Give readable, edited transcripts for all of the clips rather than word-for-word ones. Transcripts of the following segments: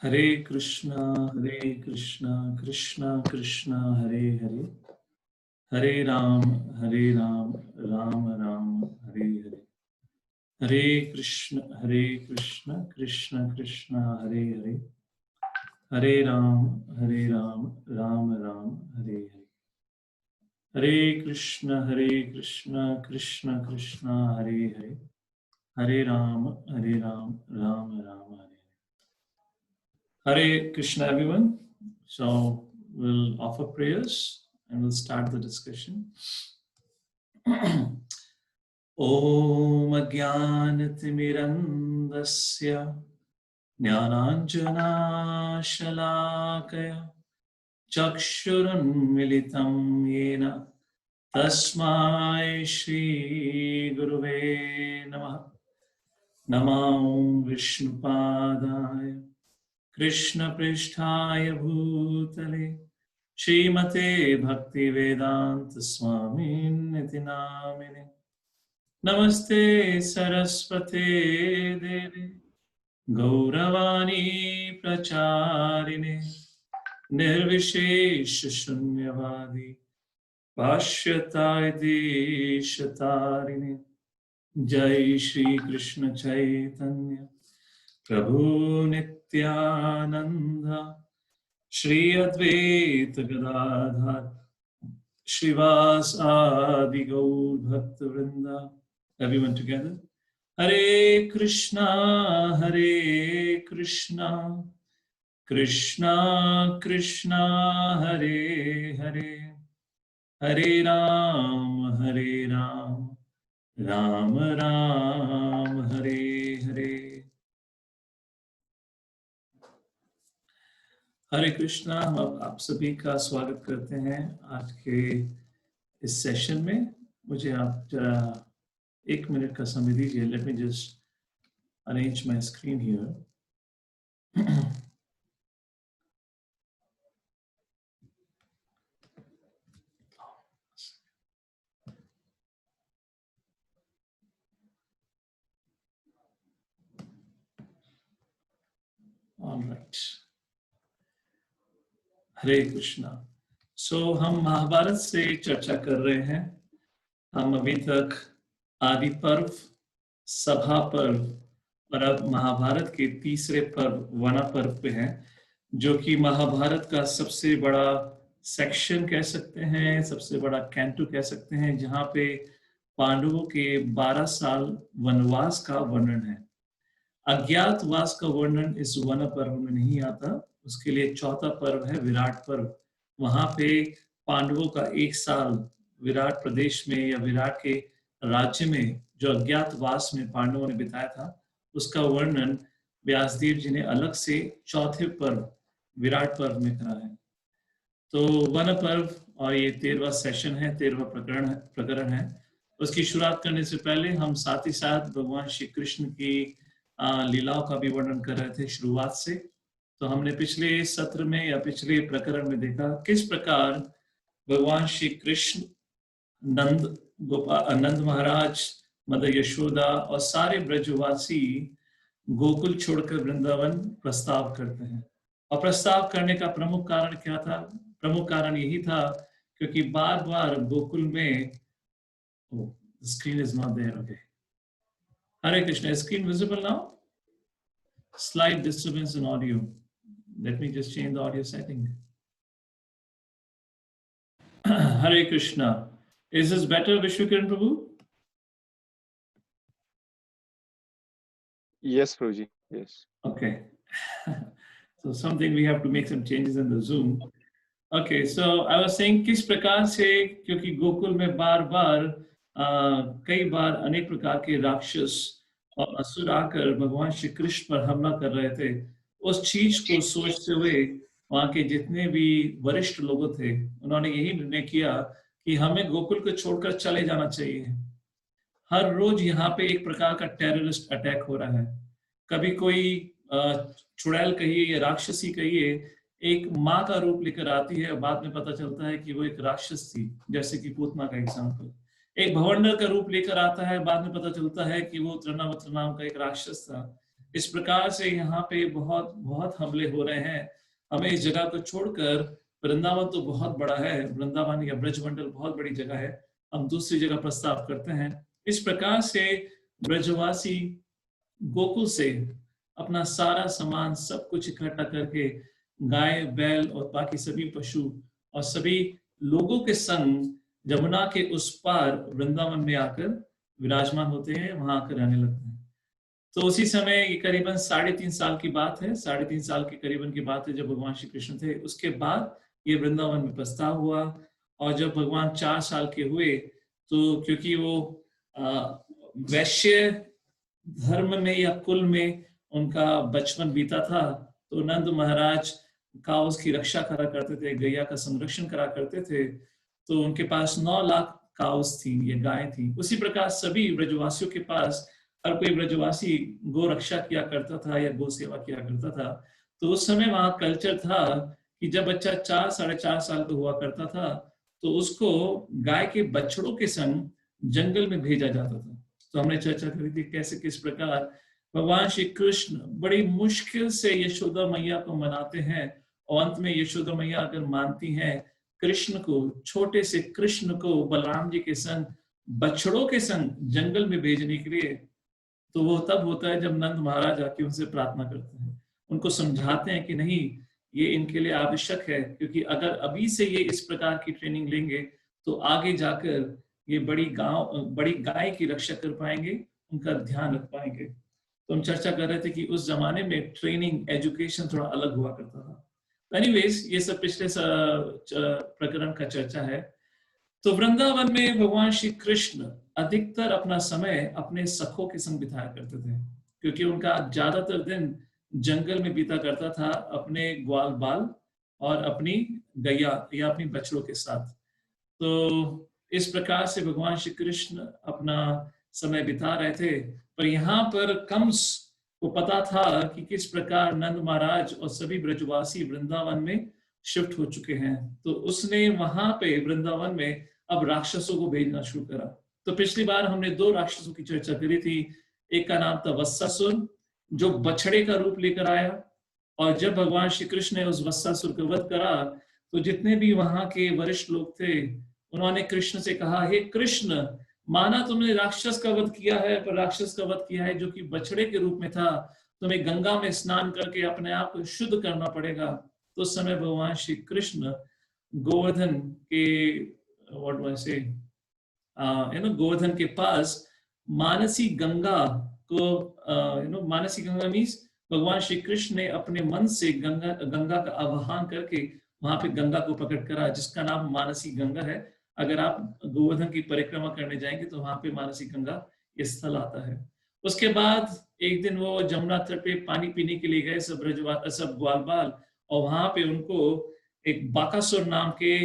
Hare Krishna Krishna Krishna Hare Hare, Hare Ram Ram Ram Hare Hare, Hare Krishna Krishna Krishna Hare Hare, Hare Ram Ram Ram Hare Hare, Hare Krishna Krishna Krishna Hare Hare, Hare Ram Ram Ram Hare Hare. Hare Krishna, everyone. So we'll offer prayers and we'll start the discussion. Om Ajnanatimirandasya Jnananjana Shalakaya Chakshurunmilitam Yena Tasmai Shri Guruve Namah. Namah Vishnupadaya Krishna Pristhaya Bhutale Shrimate Bhakti Vedanta Swami Niti Namine Namaste Saraswate Devi Gauravani Pracharine Nirvishesha Shunyavadi Pashyata Deshatarine Jai Shri Krishna Chaitanya Prabhu Nityananda Shri Advaita Gadadhar Shrivas Adi Gaur Bhakta Vrinda. Everyone together. Hare Krishna Krishna Krishna Hare Hare, Hare Ram Ram Ram Hare Hare. हरे कृष्णा। हम आप सभी का स्वागत करते हैं आज के इस सेशन में। मुझे आप जरा 1 मिनट का समय दीजिए। Let me just arrange my screen here. Alright, Hare Krishna. So हम महाभारत से चर्चा कर रहे हैं। हम अभी तक आदि पर्व, सभा पर्व और अब महाभारत के तीसरे पर्व वना पर्व पे हैं, जो कि महाभारत का सबसे बड़ा सेक्शन कह सकते हैं, सबसे बड़ा कैंटो कह सकते हैं, जहां पे पांडवों के 12 साल वनवास का वर्णन है। अज्ञातवास का वर्णन इस वन पर्व में नहीं आता। उसके लिए चौथा पर्व है विराट पर्व। वहां पे पांडवों का 1 साल विराट प्रदेश में या विराट के राज्य में जो अज्ञातवास में पांडवों ने बिताया था, उसका वर्णन व्यासदेव जी ने अलग से चौथे पर्व विराट पर्व में करा है। तो वन पर्व और ये 13वां सेशन है, 13वां प्रकरण है। उसकी शुरुआत करने से पहले हम साथ ही साथ भगवान श्री कृष्ण की लीलाओं का भी वर्णन कर रहे थे शुरुआत से। तो हमने पिछले सत्र में या पिछले प्रकरण में देखा किस प्रकार भगवान श्री कृष्ण नंद महाराज, मदर यशोदा और सारे ब्रजवासी गोकुल छोड़कर वृंदावन प्रस्ताव करते हैं। और प्रस्ताव करने का प्रमुख कारण क्या था? प्रमुख कारण यही था क्योंकि बार बार गोकुल में screen is not there. Okay, Hare Krishna. Screen visible now? Slight disturbance in audio. Let me just change the audio setting. Hare Krishna. Is this better, Vishwakiran Prabhu? Yes, Prabhuji. Yes. Okay. So something we have to make some changes in the Zoom. Okay, so I was saying किस प्रकार से, क्योंकि गोकुल में बार बार कई बार अनेक प्रकार के राक्षस और असुर आकर भगवान श्री कृष्ण पर हमला कर रहे थे। उस चीज को सोचते हुए वहां के जितने भी वरिष्ठ लोग थे, उन्होंने यही निर्णय किया कि हमें गोकुल को छोड़कर चले जाना चाहिए। हर रोज यहाँ पे एक प्रकार का टेररिस्ट अटैक हो रहा है। कभी कोई चुड़ैल कहिए या राक्षसी कहिए, एक माँ का रूप लेकर आती है, बाद में पता चलता है कि वो एक राक्षस थी, जैसे कि पूतना का एग्जाम्पल। एक भवंडर का रूप लेकर आता है, बाद में पता चलता है कि वो तृणावत नाम का एक राक्षस था। इस प्रकार से यहाँ पे बहुत बहुत हमले हो रहे हैं। हमें इस जगह को छोड़कर, वृंदावन तो बहुत बड़ा है, वृंदावन या ब्रजमंडल बहुत बड़ी जगह है, हम दूसरी जगह प्रस्ताव करते हैं। इस प्रकार से ब्रजवासी गोकुल से अपना सारा सामान सब कुछ इकट्ठा करके गाय बैल और बाकी सभी पशु और सभी लोगों के संग जमुना के उस पार वृंदावन में आकर विराजमान होते हैं, वहां आकर रहने लगते हैं। तो उसी समय ये करीबन 3.5 साल की बात है, 3.5 साल के करीबन की बात है जब भगवान श्री कृष्ण थे। उसके बाद ये वृंदावन में प्रस्ताव हुआ और जब भगवान 4 साल के हुए तो क्योंकि वो वैश्य धर्म में या कुल में उनका बचपन बीता था, तो नंद महाराज काउस की रक्षा करा करते थे, गैया का संरक्षण करा करते थे। तो उनके पास 9 लाख काउस थी, ये गाय थी। उसी प्रकार सभी ब्रजवासियों के पास हर कोई ब्रजवासी गो रक्षा किया करता था या गो सेवा किया करता था। तो उस समय वहां कल्चर था कि जब बच्चा 4-4.5 साल का हुआ करता था तो उसको गाय के बछड़ों के संग जंगल में भेजा जाता था। तो हमने चर्चा करी थी कैसे किस प्रकार भगवान श्री कृष्ण बड़ी मुश्किल से यशोदा मैया को मनाते हैं और अंत में यशोदा मैया अगर मानती हैं कृष्ण को, छोटे से कृष्ण को बलराम जी के संग बछड़ों के संग जंगल में भेजने के लिए, तो वो तब होता है जब नंद महाराज आके उनसे प्रार्थना करते हैं, उनको समझाते हैं कि नहीं ये इनके लिए आवश्यक है, क्योंकि अगर अभी से ये इस प्रकार की ट्रेनिंग लेंगे तो आगे जाकर ये बड़ी गाय की रक्षा कर पाएंगे, उनका ध्यान रख पाएंगे। तो हम चर्चा कर रहे थे कि उस जमाने में ट्रेनिंग एजुकेशन थोड़ा अलग हुआ करता था। एनीवेज ये सब पिछले प्रकरण का चर्चा है। तो वृंदावन में भगवान श्री कृष्ण अधिकतर अपना समय अपने सखों के संग बिताया करते थे, क्योंकि उनका ज्यादातर दिन जंगल में बीता करता था अपने ग्वाल बाल और अपनी गैया या अपनी बछड़ों के साथ। तो इस प्रकार से भगवान श्री कृष्ण अपना समय बिता रहे थे। पर यहाँ पर कंस को पता था कि किस प्रकार नंद महाराज और सभी ब्रजवासी वृंदावन में शिफ्ट हो चुके हैं, तो उसने वहां पे वृंदावन में अब राक्षसों को भेजना शुरू करा। तो पिछली बार हमने 2 राक्षसों की चर्चा करी थी। एक का नाम था वत्सासुर, जो बछड़े का रूप लेकर आया, और जब भगवान श्री कृष्ण ने उस वत्सासुर का वध करा तो जितने भी वहां के वरिष्ठ लोग थे उन्होंने कृष्ण से कहा, हे कृष्ण, माना तुमने राक्षस का वध किया है, पर राक्षस का वध किया है जो कि बछड़े के रूप में था, तुम्हें गंगा में स्नान करके अपने आप को शुद्ध करना पड़ेगा। तो उस समय भगवान श्री कृष्ण गोवर्धन के गोवर्धन के पास मानसी गंगा को मानसी गंगा मीन्स भगवान श्री कृष्ण ने अपने मन से गंगा का आवाहन करके वहां पे गंगा को प्रकट करा, जिसका नाम मानसी गंगा है। अगर आप गोवर्धन की परिक्रमा करने जाएंगे तो वहां पे मानसी गंगा ये स्थल आता है। उसके बाद एक दिन वो जमुना तट पे पानी पीने के लिए गए सब ग्वाल बाल, और वहां पे उनको एक बाकासुर नाम के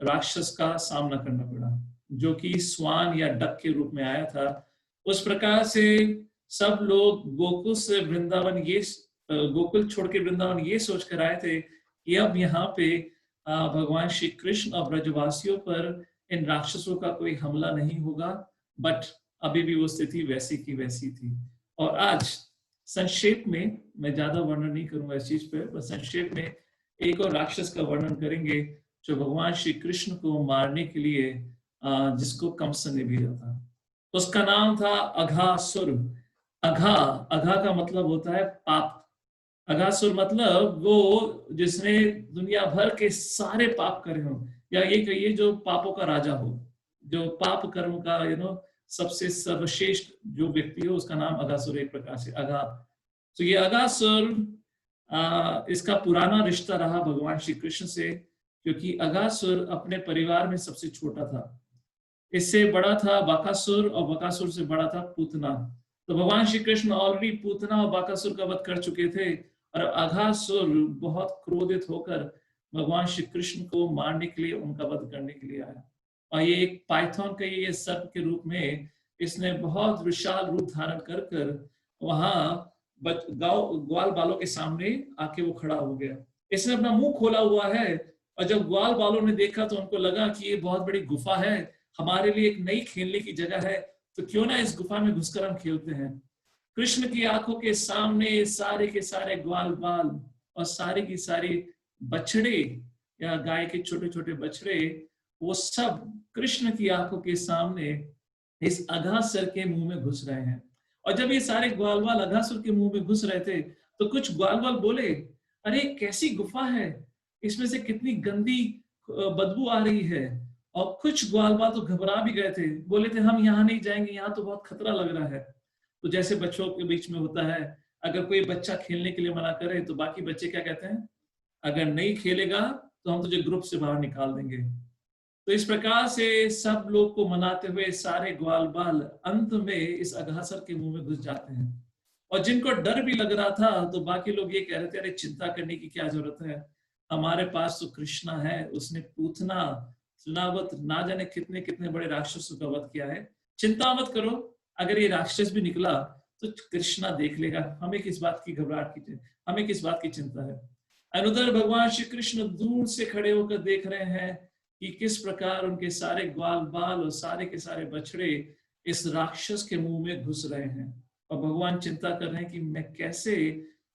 राक्षस का सामना करना पड़ा, जो कि स्वान या डक के रूप में आया था। उस प्रकार से सब लोग गोकुल से वृंदावन गोकुल छोड़ के वृंदावन ये सोच कर आए थे कि अब यहाँ पे भगवान श्री कृष्ण और ब्रजवासियों पर इन राक्षसों का कोई हमला नहीं होगा। बट अभी भी वो स्थिति वैसी की वैसी थी। और आज संक्षेप में, मैं ज्यादा वर्णन नहीं करूंगा इस चीज पे, बस संक्षेप में एक और राक्षस का वर्णन करेंगे जो भगवान श्री कृष्ण को मारने के लिए जिसको कंस ने भेजा था। उसका नाम था अघासुर। अघा का मतलब होता है पाप। अघासुर मतलब वो जिसने दुनिया भर के सारे पाप करे हो, या ये कहिए जो पापों का राजा हो, जो पाप कर्म का सबसे सर्वश्रेष्ठ जो व्यक्ति हो, उसका नाम अघासुर एक प्रकार से अघा। तो ये अघासुर इसका पुराना रिश्ता रहा भगवान श्री कृष्ण से, क्योंकि अघासुर अपने परिवार में सबसे छोटा था। इससे बड़ा था बाकासुर और बाकासुर से बड़ा था पूतना। तो भगवान श्री कृष्ण ऑलरेडी पूतना और बाकासुर का वध कर चुके थे, और अघासुर बहुत क्रोधित होकर भगवान श्री कृष्ण को मारने के लिए, उनका वध करने के लिए आया। और ये एक पाइथन के ये सर्प के रूप में इसने बहुत विशाल रूप धारण कर कर वहां ग्वाल बालों के सामने आके वो खड़ा हो गया। इसने अपना मुंह खोला हुआ है, और जब ग्वाल बालों ने देखा तो उनको लगा कि ये बहुत बड़ी गुफा है, हमारे लिए एक नई खेलने की जगह है, तो क्यों ना इस गुफा में घुसकर हम खेलते हैं। कृष्ण की आंखों के सामने सारे के सारे ग्वाल बाल और सारी की सारी बछड़े या गाय के छोटे छोटे बछड़े, वो सब कृष्ण की आंखों के सामने इस अघासुर के मुंह में घुस रहे हैं। और जब ये सारे ग्वाल बाल अघासुर के मुंह में घुस रहे थे तो कुछ ग्वाल बाल बोले, अरे कैसी गुफा है, इसमें से कितनी गंदी बदबू आ रही है। और कुछ ग्वाल बाल तो घबरा भी गए थे, बोले थे हम यहाँ नहीं जाएंगे, यहाँ तो बहुत खतरा लग रहा है। तो जैसे बच्चों के बीच में होता है, अगर कोई बच्चा खेलने के लिए मना करे तो बाकी बच्चे क्या कहते हैं, अगर नहीं खेलेगा तो हम तुझे ग्रुप से बाहर निकाल देंगे। तो इस प्रकार से सब लोग को मनाते हुए सारे ग्वाल बाल अंत में इस अघासुर के मुंह में घुस जाते हैं। और जिनको डर भी लग रहा था तो बाकी लोग ये कह रहे थे, अरे चिंता करने की क्या जरूरत है, हमारे पास तो कृष्णा है, उसने पूतना तृणावत ना जाने कितने कितने बड़े राक्षसों का वध किया है, चिंता मत करो, अगर ये राक्षस भी निकला तो कृष्णा देख लेगा, हमें किस बात की घबराहट की, हमें किस बात की चिंता है। अनुदर भगवान श्री कृष्ण दूर से खड़े होकर देख रहे हैं कि किस प्रकार उनके सारे ग्वाल बाल और सारे के सारे बछड़े इस राक्षस के मुंह में घुस रहे हैं। और भगवान चिंता कर रहे हैं कि मैं कैसे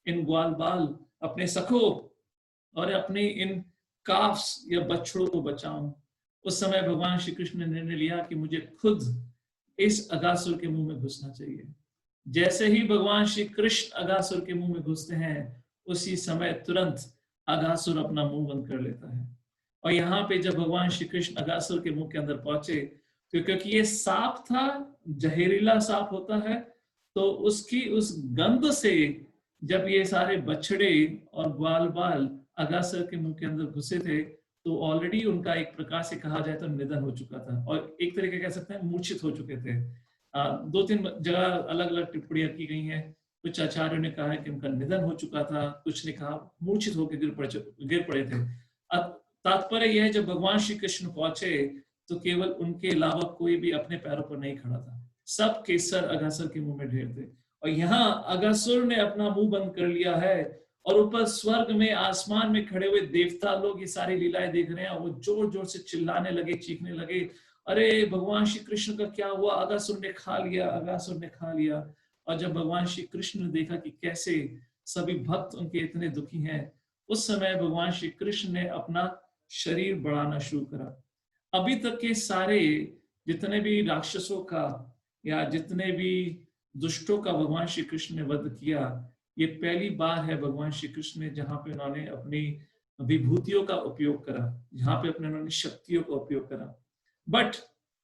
इन ग्वाल बाल, अपने सखों और अपने इन काफ्स या बछड़ों को बचाऊं। उस समय भगवान श्री कृष्ण ने निर्णय लिया कि मुझे खुद इस अघासुर के मुंह में घुसना चाहिए। जैसे ही भगवान श्री कृष्ण अघासुर के मुंह में घुसते हैं, उसी समय तुरंत अघासुर अपना मुंह बंद कर लेता है। और यहाँ पे जब भगवान श्री कृष्ण अघासुर के मुंह के अंदर पहुंचे, तो क्योंकि ये सांप था, जहरीला सांप होता है, तो उसकी उस गंध से जब ये सारे बछड़े और ग्वाल बाल अघासुर के मुंह के अंदर घुसे थे, तो ऑलरेडी उनका एक प्रकार से कहा जाए तो निधन हो चुका था, और एक तरीके कह सकते हैं मूर्छित हो चुके थे। दो तीन जगह अलग अलग टिप्पणियां की गई हैं। कुछ आचार्यों ने कहा है कि उनका निधन हो चुका था, कुछ ने कहा मूर्छित होकर गिर पड़े थे। अब तात्पर्य यह है, जब भगवान श्री कृष्ण पहुंचे तो केवल उनके अलावा कोई भी अपने पैरों पर नहीं खड़ा था, सब केसर अघासुर के मुंह में ढेर थे। और यहाँ अघासुर ने अपना मुंह बंद कर लिया है, और ऊपर स्वर्ग में आसमान में खड़े हुए देवता लोग ये सारी लीलाएं देख रहे हैं, और वो जोर जोर से चिल्लाने लगे, चीखने लगे, अरे भगवान श्री कृष्ण का क्या हुआ, अघासुर ने खा लिया, अघासुर ने खा लिया। और जब भगवान श्री कृष्ण ने देखा कि कैसे सभी भक्त उनके इतने दुखी हैं, उस समय भगवान श्री कृष्ण ने अपना शरीर बढ़ाना शुरू करा। अभी तक के सारे जितने भी राक्षसों का या जितने भी दुष्टों का भगवान श्री कृष्ण ने वध किया, ये पहली बार है भगवान श्री कृष्ण ने जहां पे उन्होंने अपनी विभूतियों का उपयोग करा, जहां पे अपने उन्होंने शक्तियों का उपयोग करा, बट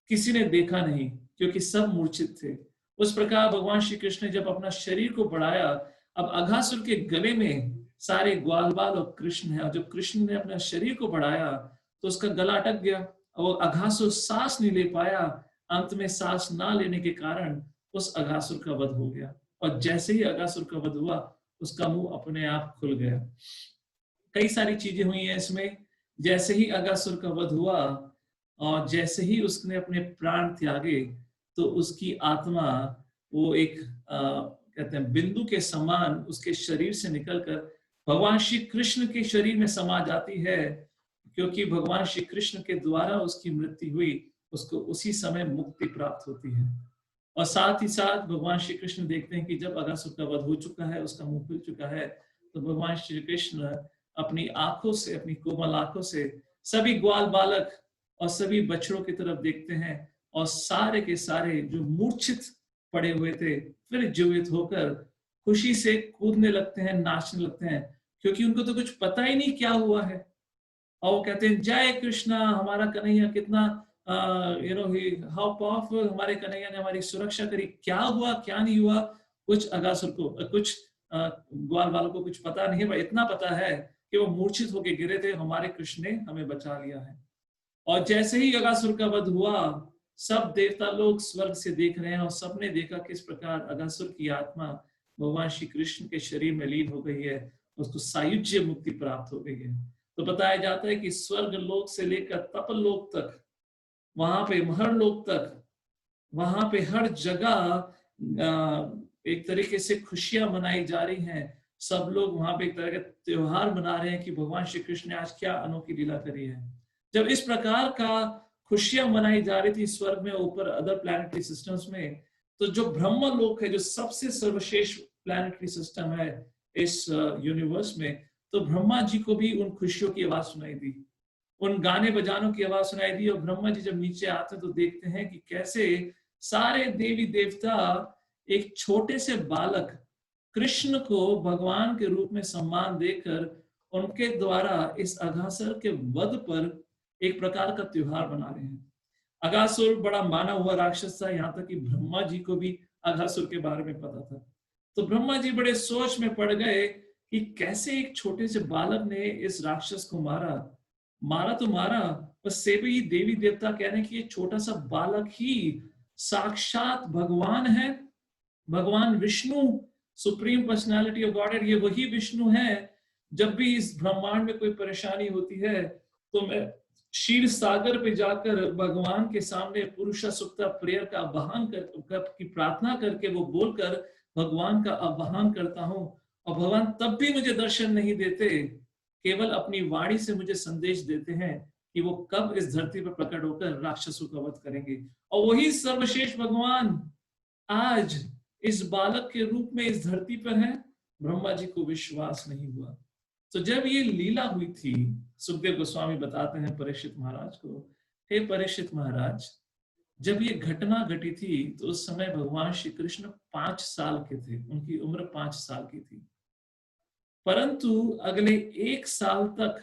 किसी ने देखा नहीं क्योंकि सब मूर्छित थे। उस प्रकार भगवान श्री कृष्ण ने जब अपना शरीर को बढ़ाया, अब अघासुर के गले में सारे ग्वाल बाल और कृष्ण है, और जब कृष्ण ने अपना शरीर को बढ़ाया तो उसका गला अटक गया और वो अघासुर सांस नहीं ले पाया। अंत में सांस ना लेने के कारण उस अघासुर का वध हो गया, और जैसे ही अघासुर का वध हुआ उसका मुंह अपने आप खुल गया। कई सारी चीजें हुई हैं इसमें। जैसे ही अघासुर का वध हुआ और जैसे ही उसने अपने प्राण त्यागे, तो उसकी आत्मा वो एक कहते हैं बिंदु के समान उसके शरीर से निकलकर भगवान श्री कृष्ण के शरीर में समा जाती है, क्योंकि भगवान श्री कृष्ण के द्वारा उसकी मृत्यु हुई, उसको उसी समय मुक्ति प्राप्त होती है। और साथ ही साथ भगवान श्री कृष्ण देखते हैं कि जब अघासुर का वध हो चुका है, उसका मुंह खुल चुका है, तो भगवान श्री कृष्ण अपनी आंखों से, अपनी कोमल आंखों से सभी ग्वाल बालक और सभी बछड़ों की तरफ देखते हैं, और सारे के सारे जो मूर्छित पड़े हुए थे फिर जीवित होकर खुशी से कूदने लगते हैं, नाचने लगते हैं, क्योंकि उनको तो कुछ पता ही नहीं क्या हुआ है। और वो कहते हैं, जय कृष्णा, हमारा कन्हैया कितना हाउ पावरफुल, हमारे कन्हैया ने हमारी सुरक्षा करी, क्या हुआ क्या नहीं हुआ कुछ अघासुर को, कुछ ग्वाल वालों को कुछ पता नहीं है। इतना पता है कि वो मूर्छित होकर गिरे थे, हमारे कृष्ण ने हमें बचा लिया है। और जैसे ही अघासुर का वध हुआ, सब देवता लोग स्वर्ग से देख रहे हैं, और सबने देखा किस प्रकार अघासुर की आत्मा भगवान श्री कृष्ण के शरीर में लीन हो गई है, उसको सायुज्य मुक्ति प्राप्त हो गई है। तो बताया जाता है कि स्वर्ग लोक से लेकर तप लोक तक, वहां पे हर लोक तक, वहां पे हर जगह एक तरीके से खुशियां मनाई जा रही हैं। सब लोग वहां पे एक तरह का त्योहार मना रहे हैं कि भगवान श्री कृष्ण ने आज क्या अनोखी लीला करी है। जब इस प्रकार का खुशियां मनाई जा रही थी स्वर्ग में, ऊपर अदर प्लैनेटरी सिस्टम्स में, तो जो ब्रह्म लोक है, जो सबसे सर्वश्रेष्ठ प्लैनेटरी सिस्टम है इस यूनिवर्स में, तो ब्रह्मा जी को भी उन खुशियों की आवाज सुनाई दी, उन गाने बजानों की आवाज सुनाई दी। और ब्रह्मा जी जब नीचे आते हैं तो देखते हैं कि कैसे सारे देवी देवता एक छोटे से बालक कृष्ण को भगवान के रूप में सम्मान देकर उनके द्वारा इस अघासुर के वध पर एक प्रकार का त्योहार बना रहे हैं। अघासुर बड़ा माना हुआ राक्षस था, यहाँ तक कि ब्रह्मा जी को भी अघासुर के बारे में पता था। तो ब्रह्मा जी बड़े सोच में पड़ गए कि कैसे एक छोटे से बालक ने इस राक्षस को मारा। मारा तो मारा, पर सभी देवी देवता कह रहे हैं कि ये छोटा सा बालक ही साक्षात भगवान है, भगवान Vishnu, supreme personality of God, ये वही विष्णु है। जब भी इस ब्रह्मांड में कोई परेशानी होती है तो मैं क्षीर सागर पे जाकर भगवान के सामने पुरुषा सुक्ता प्रेयर का आह्वान की प्रार्थना करके वो बोलकर भगवान का आह्वान करता हूं, और भगवान तब भी मुझे दर्शन नहीं देते, केवल अपनी वाणी से मुझे संदेश देते हैं कि वो कब इस धरती पर प्रकट होकर राक्षसों का वध करेंगे। और वही सर्वश्रेष्ठ भगवान आज इस बालक के रूप में इस धरती पर है। ब्रह्मा जी को विश्वास नहीं हुआ। तो जब ये लीला हुई थी, सुखदेव गोस्वामी बताते हैं परीक्षित महाराज को, हे परीक्षित महाराज, जब ये घटना घटी थी तो उस समय भगवान श्री कृष्ण 5 साल के थे, उनकी उम्र 5 साल की थी। परंतु अगले 1 साल तक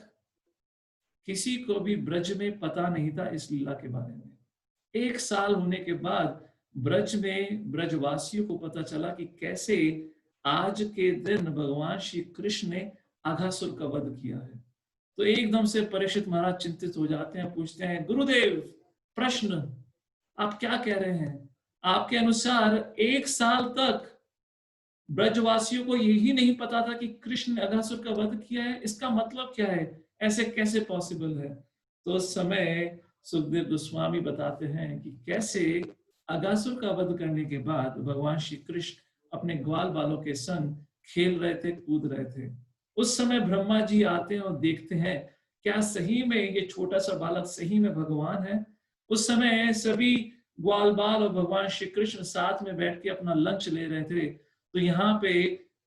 किसी को भी ब्रज में पता नहीं था इस लीला के बारे में। 1 साल होने के बाद ब्रज में ब्रजवासियों को पता चला कि कैसे आज के दिन भगवान श्री कृष्ण ने अघासुर का वध किया है। तो एकदम से परीक्षित महाराज चिंतित हो जाते हैं, पूछते हैं, गुरुदेव प्रश्न, आप क्या कह रहे हैं? आपके अनुसार 1 साल तक ब्रजवासियों को यही नहीं पता था कि कृष्ण ने अघासुर का वध किया है, इसका मतलब क्या है? ऐसे कैसे पॉसिबल है? तो उस समय सुखदेव गोस्वामी बताते हैं कि कैसे अघासुर का वध करने के बाद भगवान श्री कृष्ण अपने ग्वाल बालों के संग खेल रहे थे, कूद रहे थे। उस समय ब्रह्मा जी आते हैं और देखते हैं क्या सही में ये छोटा सा बालक सही में भगवान है। उस समय सभी ग्वाल बाल और भगवान श्री कृष्ण साथ में बैठ के अपना लंच ले रहे थे। तो यहाँ पे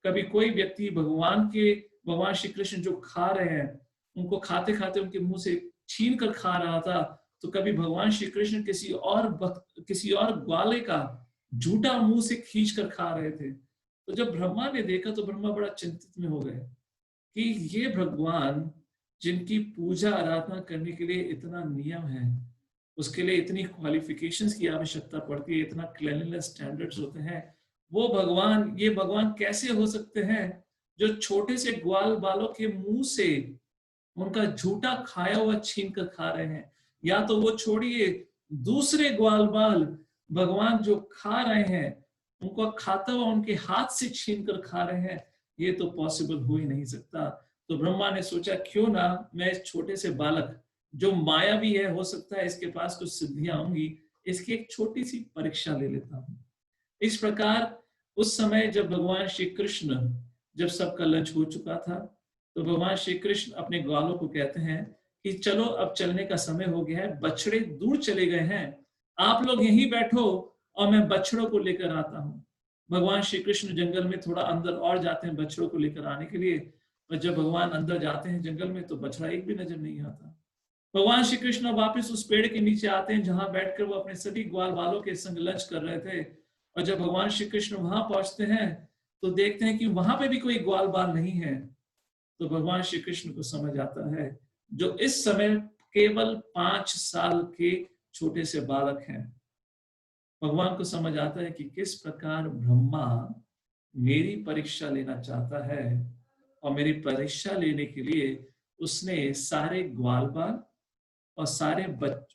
कभी कोई व्यक्ति भगवान श्री कृष्ण जो खा रहे हैं उनको खाते खाते उनके मुंह से छीन कर खा रहा था, तो कभी भगवान श्री कृष्ण किसी और ग्वाले का झूठा मुंह से खींच कर खा रहे थे। तो जब ब्रह्मा ने देखा तो ब्रह्मा बड़ा चिंतित में हो गए कि ये भगवान जिनकी पूजा आराधना करने के लिए इतना नियम है, उसके लिए इतनी क्वालिफिकेशंस की आवश्यकता पड़ती है, इतना क्लीनलीनेस स्टैंडर्ड्स होते हैं, ये भगवान कैसे हो सकते हैं जो छोटे से ग्वाल बालों के मुंह से उनका झूठा खाया हुआ छीन कर खा रहे हैं। या तो वो छोड़िए, दूसरे ग्वाल बाल भगवान जो खा रहे हैं उनको खाता हुआ उनके हाथ से छीन कर खा रहे हैं। ये तो पॉसिबल हो ही नहीं सकता। तो ब्रह्मा ने सोचा क्यों ना मैं इस छोटे से बालक जो मायावी है, हो सकता है इसके पास कुछ सिद्धियां होंगी, इसकी एक छोटी सी परीक्षा ले लेता हूं। इस प्रकार उस समय जब भगवान श्री कृष्ण, जब सबका लंच हो चुका था, तो भगवान श्री कृष्ण अपने ग्वालों को कहते हैं कि चलो अब चलने का समय हो गया है, बछड़े दूर चले गए हैं, आप लोग यहीं बैठो और मैं बछड़ों को लेकर आता हूँ। भगवान श्री कृष्ण जंगल में थोड़ा अंदर और जाते हैं बछड़ों को लेकर आने के लिए, और जब भगवान अंदर जाते हैं जंगल में तो बछड़ा एक भी नजर नहीं आता। भगवान श्री कृष्ण वापस उस पेड़ के नीचे आते हैं जहां बैठकर वो अपने सभी ग्वाल बालों के संग लंच कर रहे थे, और जब भगवान श्री कृष्ण वहां पहुंचते हैं तो देखते हैं कि वहां पे भी कोई ग्वाल बाल नहीं है। तो भगवान श्री कृष्ण को समझ आता है, जो इस समय केवल 5 साल के छोटे से बालक हैं, भगवान को समझ आता है कि किस प्रकार ब्रह्मा मेरी परीक्षा लेना चाहता है, और मेरी परीक्षा लेने के लिए उसने सारे ग्वाल बाल और सारे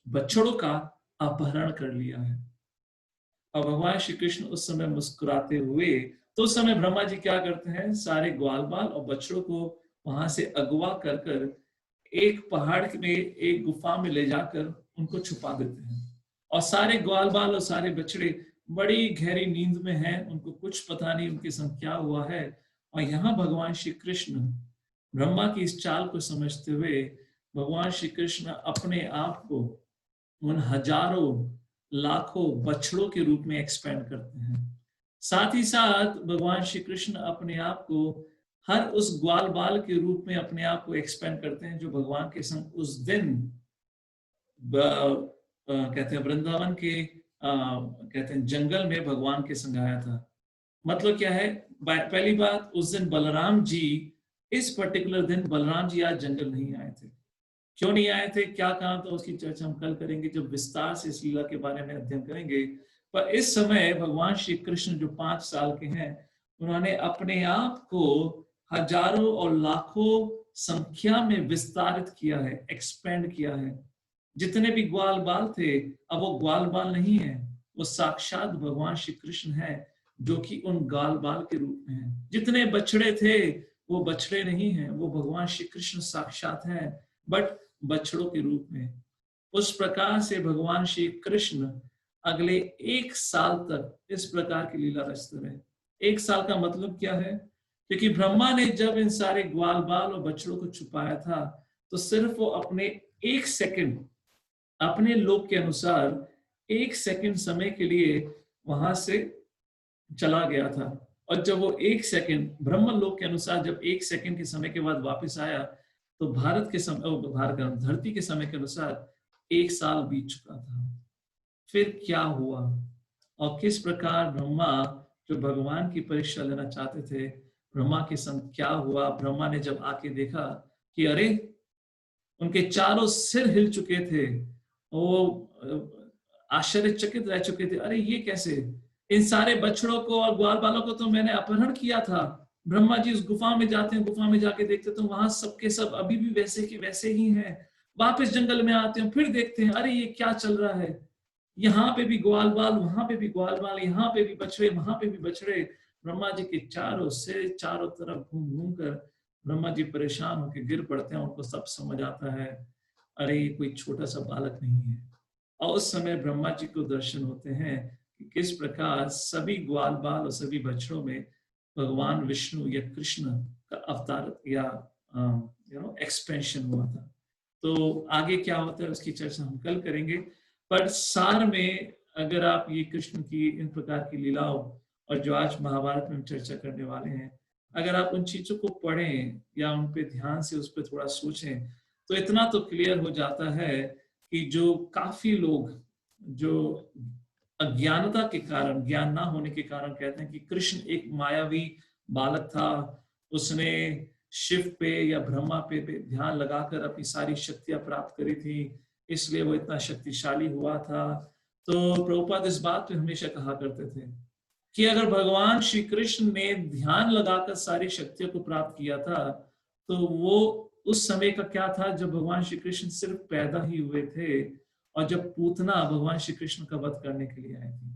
बछड़ों का अपहरण कर लिया है। और भगवान श्री कृष्ण उस समय मुस्कुराते हुए, तो उस समय ब्रह्मा जी क्या करते हैं, सारे ग्वाल बाल और बछड़ों को वहां से अगवा कर कर एक पहाड़ में एक गुफा में ले जाकर उनको छुपा देते हैं। और सारे ग्वाल बाल और सारे बछड़े बड़ी गहरी नींद में हैं, उनको कुछ पता नहीं उनके संग क्या हुआ है। और यहाँ भगवान श्री कृष्ण ब्रह्मा की इस चाल को समझते हुए भगवान श्री कृष्ण अपने आप को उन हजारों लाखों बछड़ों के रूप में एक्सपेंड करते हैं। साथ ही साथ भगवान श्री कृष्ण अपने आप को हर उस ग्वाल बाल के रूप में अपने आप को एक्सपेंड करते हैं जो भगवान के संग उस दिन कहते हैं वृंदावन के कहते हैं जंगल में भगवान के संग आया था। मतलब क्या है, पहली बात, उस दिन बलराम जी, इस पर्टिकुलर दिन बलराम जी आज जंगल नहीं आए थे। क्यों नहीं आए थे, क्या काम था, उसकी चर्चा हम कल करेंगे जब विस्तार से इस लीला के बारे में अध्ययन करेंगे। पर इस समय भगवान श्री कृष्ण जो 5 साल के हैं, उन्होंने अपने आप को हजारों और लाखों संख्या में विस्तारित किया है, एक्सपेंड किया है। जितने भी ग्वाल बाल थे, अब वो ग्वाल बाल नहीं है, वो साक्षात भगवान श्री कृष्ण है जो कि उन ग्वाल बाल के रूप में है। जितने बछड़े थे वो बछड़े नहीं हैं, वो भगवान श्री कृष्ण साक्षात हैं, बट बछड़ों के रूप में। उस प्रकार से भगवान श्री कृष्ण अगले 1 साल तक इस प्रकार की लीला रचते रहे। 1 साल का मतलब क्या है, क्योंकि ब्रह्मा ने जब इन सारे ग्वाल बाल और बछड़ों को छुपाया था, तो सिर्फ वो अपने 1 सेकंड, अपने लोक के अनुसार 1 सेकंड समय के लिए वहां से चला गया था। और जब वो 1 सेकंड ब्रह्म लोक के अनुसार जब 1 सेकंड के समय के बाद वापस आया, तो भारत के समय, धरती के समय के अनुसार 1 साल बीत चुका था। फिर क्या हुआ और किस प्रकार ब्रह्मा, जो भगवान की परीक्षा लेना चाहते थे, ब्रह्मा के संग क्या हुआ। ब्रह्मा ने जब आके देखा कि अरे, उनके चारों सिर हिल चुके थे, वो आश्चर्यचकित रह चुके थे। अरे ये कैसे, इन सारे बछड़ों को और ग्वाल बालों को तो मैंने अपहरण किया था। ब्रह्मा जी उस गुफा में जाते हैं, गुफा में जाके देखते तो वहां सबके सब अभी भी वैसे के वैसे ही हैं। वापस जंगल में आते हैं, फिर देखते हैं अरे ये क्या चल रहा है, यहाँ पे भी ग्वाल बाल, वहां पे भी ग्वाल बाल, यहाँ पे भी बछड़े, वहां पे भी बछड़े। ब्रह्मा जी के चारों से चारों तरफ घूम घूम कर ब्रह्मा जी परेशान होकर गिर पड़ते हैं। उनको सब समझ आता है, अरे ये कोई छोटा सा बालक नहीं है। और उस समय ब्रह्मा जी को दर्शन होते हैं कि किस प्रकार सभी ग्वाल बाल और सभी बछड़ों में भगवान विष्णु या कृष्ण का अवतार या एक्सपेंशन हुआ था। तो आगे क्या होता है उसकी चर्चा हम कल करेंगे। पर सार में अगर आप ये कृष्ण की इन प्रकार की लीलाओं और जो आज महाभारत में हम चर्चा करने वाले हैं, अगर आप उन चीजों को पढ़ें या उन पे ध्यान से उस पर थोड़ा सोचें, तो इतना तो क्लियर हो जाता है कि जो काफी लोग जो अज्ञानता के कारण, ज्ञान ना होने के कारण कहते हैं कि कृष्ण एक मायावी बालक था, उसने शिव पे या ब्रह्मा पे ध्यान लगाकर अपनी सारी शक्तियां प्राप्त करी थी, इसलिए वो इतना शक्तिशाली हुआ था। तो प्रभुपाद इस बात पे हमेशा कहा करते थे कि अगर भगवान श्री कृष्ण ने ध्यान लगाकर सारी शक्तियों को प्राप्त किया था, तो वो उस समय का क्या था जब भगवान श्री कृष्ण सिर्फ पैदा ही हुए थे और जब पूतना भगवान श्री कृष्ण का वध करने के लिए आई थी।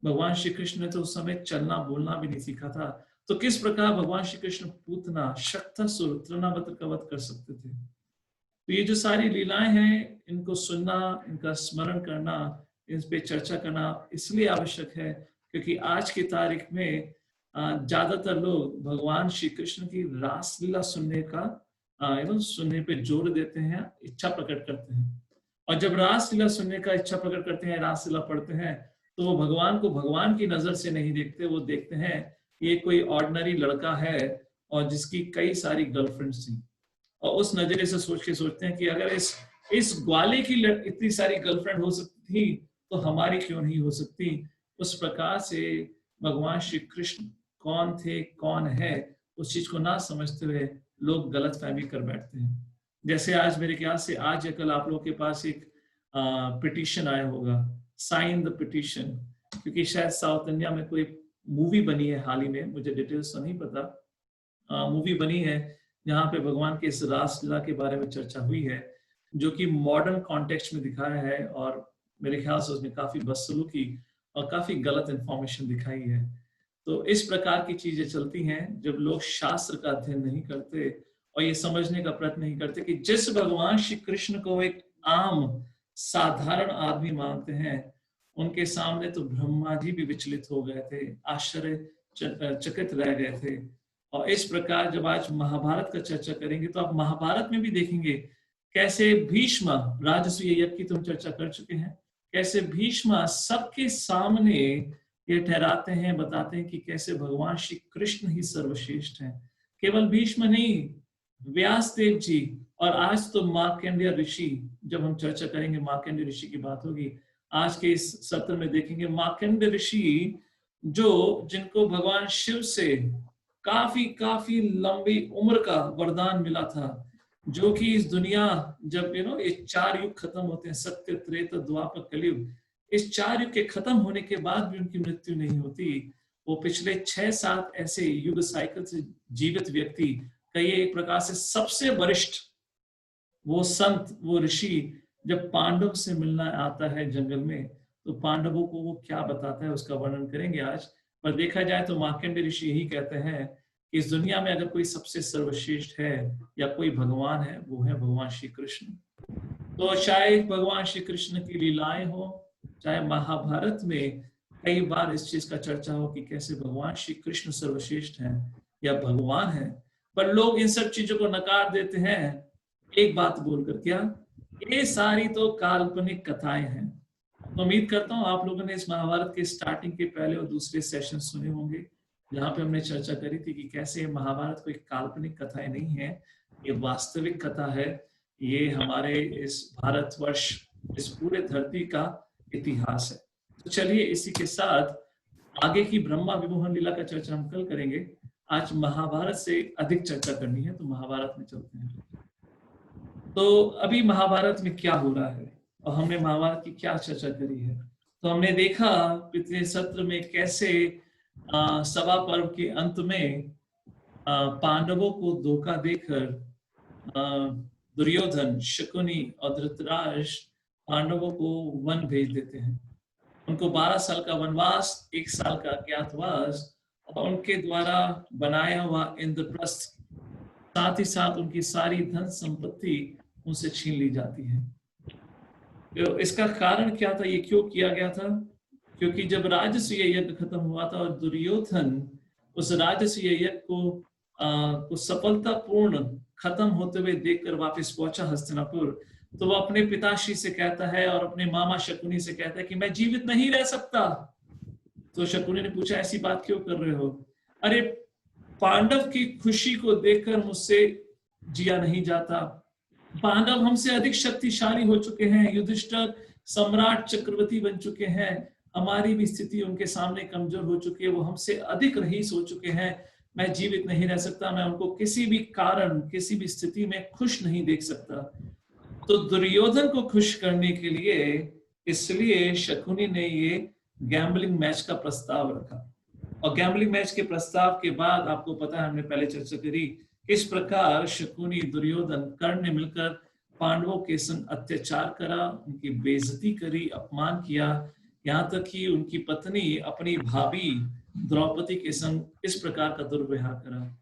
भगवान श्री कृष्ण ने तो उस समय चलना बोलना भी नहीं सीखा था, तो किस प्रकार भगवान श्री कृष्ण पूतना, शक्तासुर, तृणावत का वध कर सकते थे। तो ये जो सारी लीलाएं हैं, इनको सुनना, इनका स्मरण करना, इस पे चर्चा करना इसलिए आवश्यक है क्योंकि आज की तारीख में ज्यादातर लोग भगवान श्री कृष्ण की रासलीला सुनने का सुनने पे जोर देते हैं, इच्छा प्रकट करते हैं। और जब रासलीला सुनने का इच्छा प्रकट करते हैं, रासलीला पढ़ते हैं, तो वो भगवान को भगवान की नजर से नहीं देखते, वो देखते हैं ये कोई ऑर्डिनरी लड़का है और जिसकी कई सारी गर्लफ्रेंड्स थी। और उस नजरिए से सोच के सोचते हैं कि अगर इस ग्वाले की इतनी सारी गर्लफ्रेंड हो सकती थी, तो हमारी क्यों नहीं हो सकती। उस प्रकार से भगवान श्री कृष्ण कौन थे, कौन है, उस चीज को ना समझते हुए लोग गलत फहमी कर बैठते हैं। जैसे आज मेरे ख्याल से आज या कल आप लोग के पास एक पिटीशन आया होगा, साइन द पिटीशन, क्योंकि शायद साउथ इंडिया में कोई मूवी बनी है हाल ही में, मुझे डिटेल्स तो नहीं पता, मूवी बनी है जहाँ पे भगवान के इस रासलीला के बारे में चर्चा हुई है, जो कि मॉडर्न कॉन्टेक्स्ट में दिखाया है और मेरे ख्याल से उसमें काफी बदसलूकी और काफी गलत इंफॉर्मेशन दिखाई है। तो इस प्रकार की चीजें चलती हैं जब लोग शास्त्र का अध्ययन नहीं करते और ये समझने का प्रयत्न नहीं करते कि जिस भगवान श्री कृष्ण को एक आम साधारण आदमी मानते हैं, उनके सामने तो ब्रह्मा जी भी विचलित हो गए थे, आश्चर्यचकित रह गए थे। और इस प्रकार जब आज महाभारत का चर्चा करेंगे तो आप महाभारत में भी देखेंगे कैसे भीष्म, राजसूय यज्ञ की तुम चर्चा कर चुके हैं, कैसे भीष्म सबके सामने ये ठहराते हैं, बताते हैं कि कैसे भगवान श्री कृष्ण ही सर्वश्रेष्ठ हैं। केवल भीष्म नहीं, व्यासदेव जी, और आज तो मार्कंडेय ऋषि, जब हम चर्चा करेंगे मार्कंडेय ऋषि की बात होगी, आज के इस सत्र में देखेंगे मार्कंडेय ऋषि जो जिनको भगवान शिव से काफी काफी लंबी उम्र का वरदान मिला था, जो कि इस दुनिया जब ये 4 युग खत्म होते हैं, सत्य, त्रेता, द्वापर, कलयुग, इस 4 युग के खत्म होने के बाद भी उनकी मृत्यु नहीं होती। वो पिछले 6-7 ऐसे युग साइकिल से जीवित व्यक्ति, कई एक प्रकार से सबसे वरिष्ठ वो संत, वो ऋषि जब पांडव से मिलना आता है जंगल में, तो पांडवों को वो क्या बताता है उसका वर्णन करेंगे आज। पर देखा जाए तो मार्कंडेय ऋषि यही कहते हैं कि इस दुनिया में अगर कोई सबसे सर्वश्रेष्ठ है या कोई भगवान है, वो है भगवान श्री कृष्ण। तो चाहे भगवान श्री कृष्ण की लीलाएं हो, चाहे महाभारत में कई बार इस चीज का चर्चा हो कि कैसे भगवान श्री कृष्ण सर्वश्रेष्ठ हैं या भगवान है, पर लोग इन सब चीजों को नकार देते हैं एक बात बोलकर, क्या ये सारी तो काल्पनिक कथाएं हैं। तो उम्मीद करता हूं आप लोगों ने इस महाभारत के स्टार्टिंग के पहले और दूसरे सेशन सुने होंगे, जहां पे हमने चर्चा करी थी कि कैसे महाभारत कोई काल्पनिक कथाएं नहीं है, ये वास्तविक कथा है। ये हमारे इस भारतवर्ष, इस पूरे धरती का इतिहास है। तो चलिए इसी के साथ आगे की ब्रह्मा विमोहन लीला का चर्चा हम कल करेंगे। आज महाभारत से अधिक चर्चा करनी है, तो महाभारत में चलते हैं। तो अभी महाभारत में क्या हो रहा है और हमने महाभारत की क्या चर्चा करी है। तो हमने देखा पिछले सत्र में कैसे सभा पर्व के अंत में पांडवों को धोखा देकर दुर्योधन, शकुनी और धृतराष्ट्र पांडवों को वन भेज देते हैं। उनको 12 साल का वनवास, 1 साल का अज्ञातवास और उनके द्वारा बनाया हुआ इंद्रप्रस्थ, साथ ही साथ उनकी सारी धन संपत्ति उनसे छीन ली जाती है। तो इसका कारण क्या था, ये क्यों किया गया था? क्योंकि जब राजसूय यज्ञ खत्म हुआ था और दुर्योधन उस राजसूय यज्ञ को सफलतापूर्ण खत्म होते हुए देखकर वापस पहुंचा हस्तिनापुर, तो वो अपने पिताश्री से कहता है और अपने मामा शकुनी से कहता है कि मैं जीवित नहीं रह सकता। तो शकुनी ने पूछा ऐसी बात क्यों कर रहे हो? अरे पांडव की खुशी को देखकर मुझसे जिया नहीं जाता। पांडव हमसे अधिक शक्तिशाली हो चुके हैं, युधिष्ठिर सम्राट चक्रवर्ती बन चुके हैं, हमारी भी स्थिति उनके सामने कमजोर हो चुकी है, वो हमसे अधिक रईस हो चुके हैं। मैं जीवित नहीं रह सकता, मैं उनको किसी भी कारण, किसी भी स्थिति में खुश नहीं देख सकता। तो दुर्योधन को खुश करने के लिए इसलिए शकुनी ने ये गैम्बलिंग मैच का प्रस्ताव रखा। और गैम्बलिंग मैच के प्रस्ताव के बाद आपको पता है, हमने पहले चर्चा करी किस प्रकार शकुनी, दुर्योधन, कर्ण ने मिलकर पांडवों के संग अत्याचार करा, उनकी बेइज्जती करी, अपमान किया, यहाँ तक कि उनकी पत्नी अपनी भाभी द्रौपदी के संग इस प्रकार का दुर्व्यवहार करा।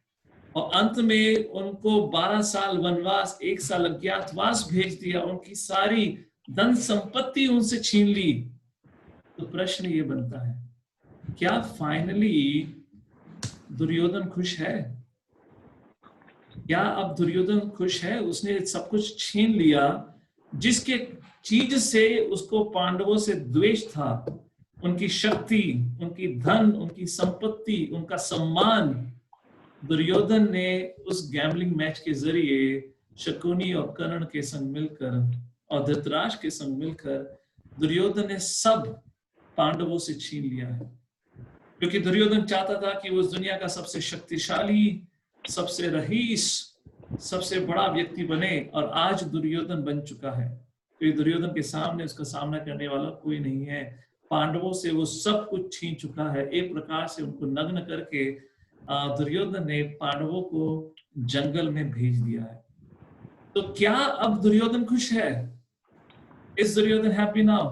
और अंत में उनको 12 साल वनवास, 1 साल अज्ञातवास भेज दिया, उनकी सारी धन संपत्ति उनसे छीन ली। तो प्रश्न ये बनता है, क्या फाइनली दुर्योधन खुश है? क्या अब दुर्योधन खुश है? उसने सब कुछ छीन लिया, जिसके चीज से उसको पांडवों से द्वेष था, उनकी शक्ति, उनकी धन, उनकी संपत्ति, उनका सम्मान। दुर्योधन ने उस गैम्बलिंग मैच के जरिए शकुनी और कर्ण के संग मिलकर और धृतराष्ट्र के संग मिलकर दुर्योधन ने सब पांडवों से छीन लिया है। क्योंकि दुर्योधन चाहता था कि वो उस दुनिया का सबसे शक्तिशाली, सबसे रईस, सबसे बड़ा व्यक्ति बने, और आज दुर्योधन बन चुका है। क्योंकि दुर्योधन के सामने उसका सामना करने वाला कोई नहीं है। पांडवों से वो सब कुछ छीन चुका है। एक प्रकार से उनको नग्न करके दुर्योधन ने पांडवों को जंगल में भेज दिया है। तो क्या अब दुर्योधन खुश है? Is Duryodhan happy now?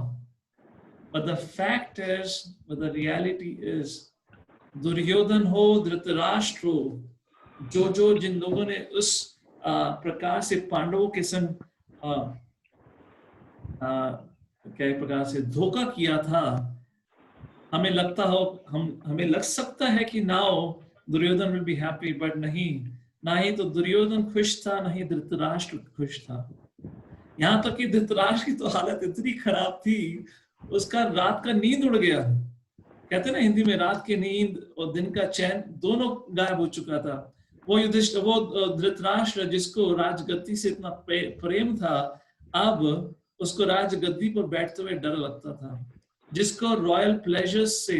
But the fact is, but the reality is, Duryodhan हो, धृतराष्ट्र हो, जो जिन लोगों ने उस प्रकार से पांडवों के संग क्या प्रकार से धोखा किया था, हमें लगता हो, हमें लग सकता है कि now Duryodhana will be happy, but नहीं, ना ही तो दुर्योधन खुश था, ना ही धृतराष्ट्र खुश था। यहाँ तक कि धृतराष्ट्र की तो हालत इतनी खराब थी, उसका रात का नींद उड़ गया। कहते ना हिंदी में, रात की नींद और दिन का चैन दोनों गायब हो चुका था। वो धृतराष्ट्र जिसको राजगद्दी से इतना प्रेम था, अब उसको राजगद्दी पर बैठते हुए डर लगता था। जिसको रॉयल प्लेजर्स से,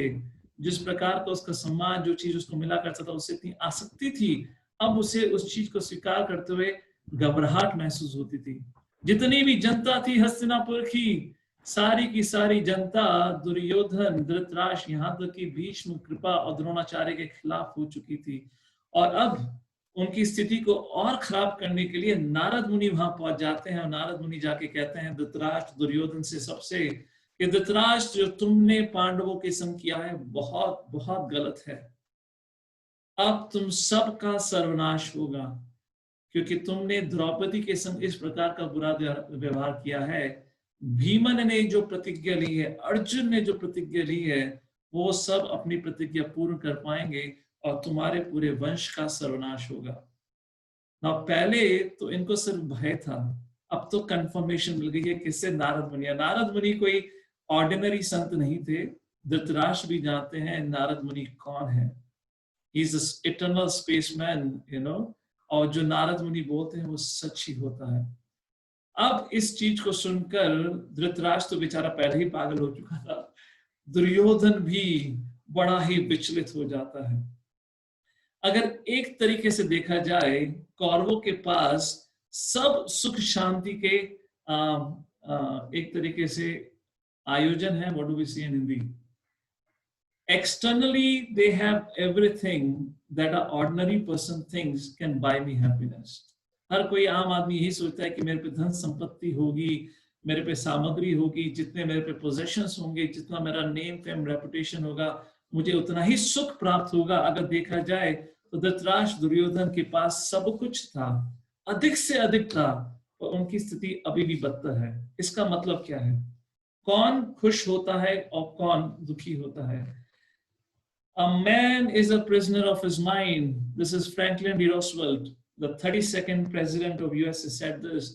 जिस प्रकार का उसका सम्मान, जो चीज उसको मिला करता था, उससे इतनी आसक्ति थी, अब उसे उस चीज को स्वीकार करते हुए घबराहट महसूस होती थी। जितनी भी जनता थी हस्तिनापुर की, सारी की सारी जनता दुर्योधन, धृतराष्ट्र, यहाँ तक कि भीष्म, कृपा और द्रोणाचार्य के खिलाफ हो चुकी थी। और अब उनकी स्थिति को और खराब करने के लिए नारद मुनि वहां पहुंच जाते हैं, और नारद मुनि जाके कहते हैं धृतराष्ट्र, दुर्योधन से, सबसे, कि धृतराष्ट्र, जो तुमने पांडवों के संग किया है बहुत बहुत गलत है। अब तुम सबका सर्वनाश होगा, क्योंकि तुमने द्रौपदी के संग इस प्रकार का बुरा व्यवहार किया है। भीमन ने जो प्रतिज्ञा ली है, अर्जुन ने जो प्रतिज्ञा ली है, वो सब अपनी प्रतिज्ञा पूर्ण कर पाएंगे और तुम्हारे पूरे वंश का सर्वनाश होगा। ना पहले तो इनको सिर्फ भय था, अब तो कंफर्मेशन मिल गई है। किससे? नारद मुनि। नारद मुनि कोई ऑर्डिनरी संत नहीं थे। धृतराष्ट्र भी जानते हैं नारद मुनि कौन है। He is eternal spaceman, you know. और जो नारद मुनि बोलते हैं वो सच ही होता है। अब इस चीज को सुनकर धृतराष्ट्र तो बेचारा पहले ही पागल हो चुका था, दुर्योधन भी बड़ा ही विचलित हो जाता है। अगर एक तरीके से देखा जाए, कौरवों के पास सब सुख शांति के एक तरीके से आयोजन है। What do we see in Hindi? Externally, they have everything that an ordinary person thinks can buy me happiness. हर कोई आम आदमी यही सोचता है कि मेरे पे धन संपत्ति होगी, मेरे पे सामग्री होगी, जितने मेरे पे पोजेशंस होंगे, जितना मेरा नेम फेम रेपुटेशन होगा, मुझे उतना ही सुख प्राप्त होगा। अगर देखा जाए तो धृतराष्ट्र, दुर्योधन के पास सब कुछ था, अधिक से अधिक था, और उनकी स्थिति अभी भी बदतर है। इसका मतलब क्या है? कौन खुश होता है और कौन दुखी होता है? A man is a prisoner of his mind. This is Franklin D. Roosevelt, the 32nd president of USA, said this.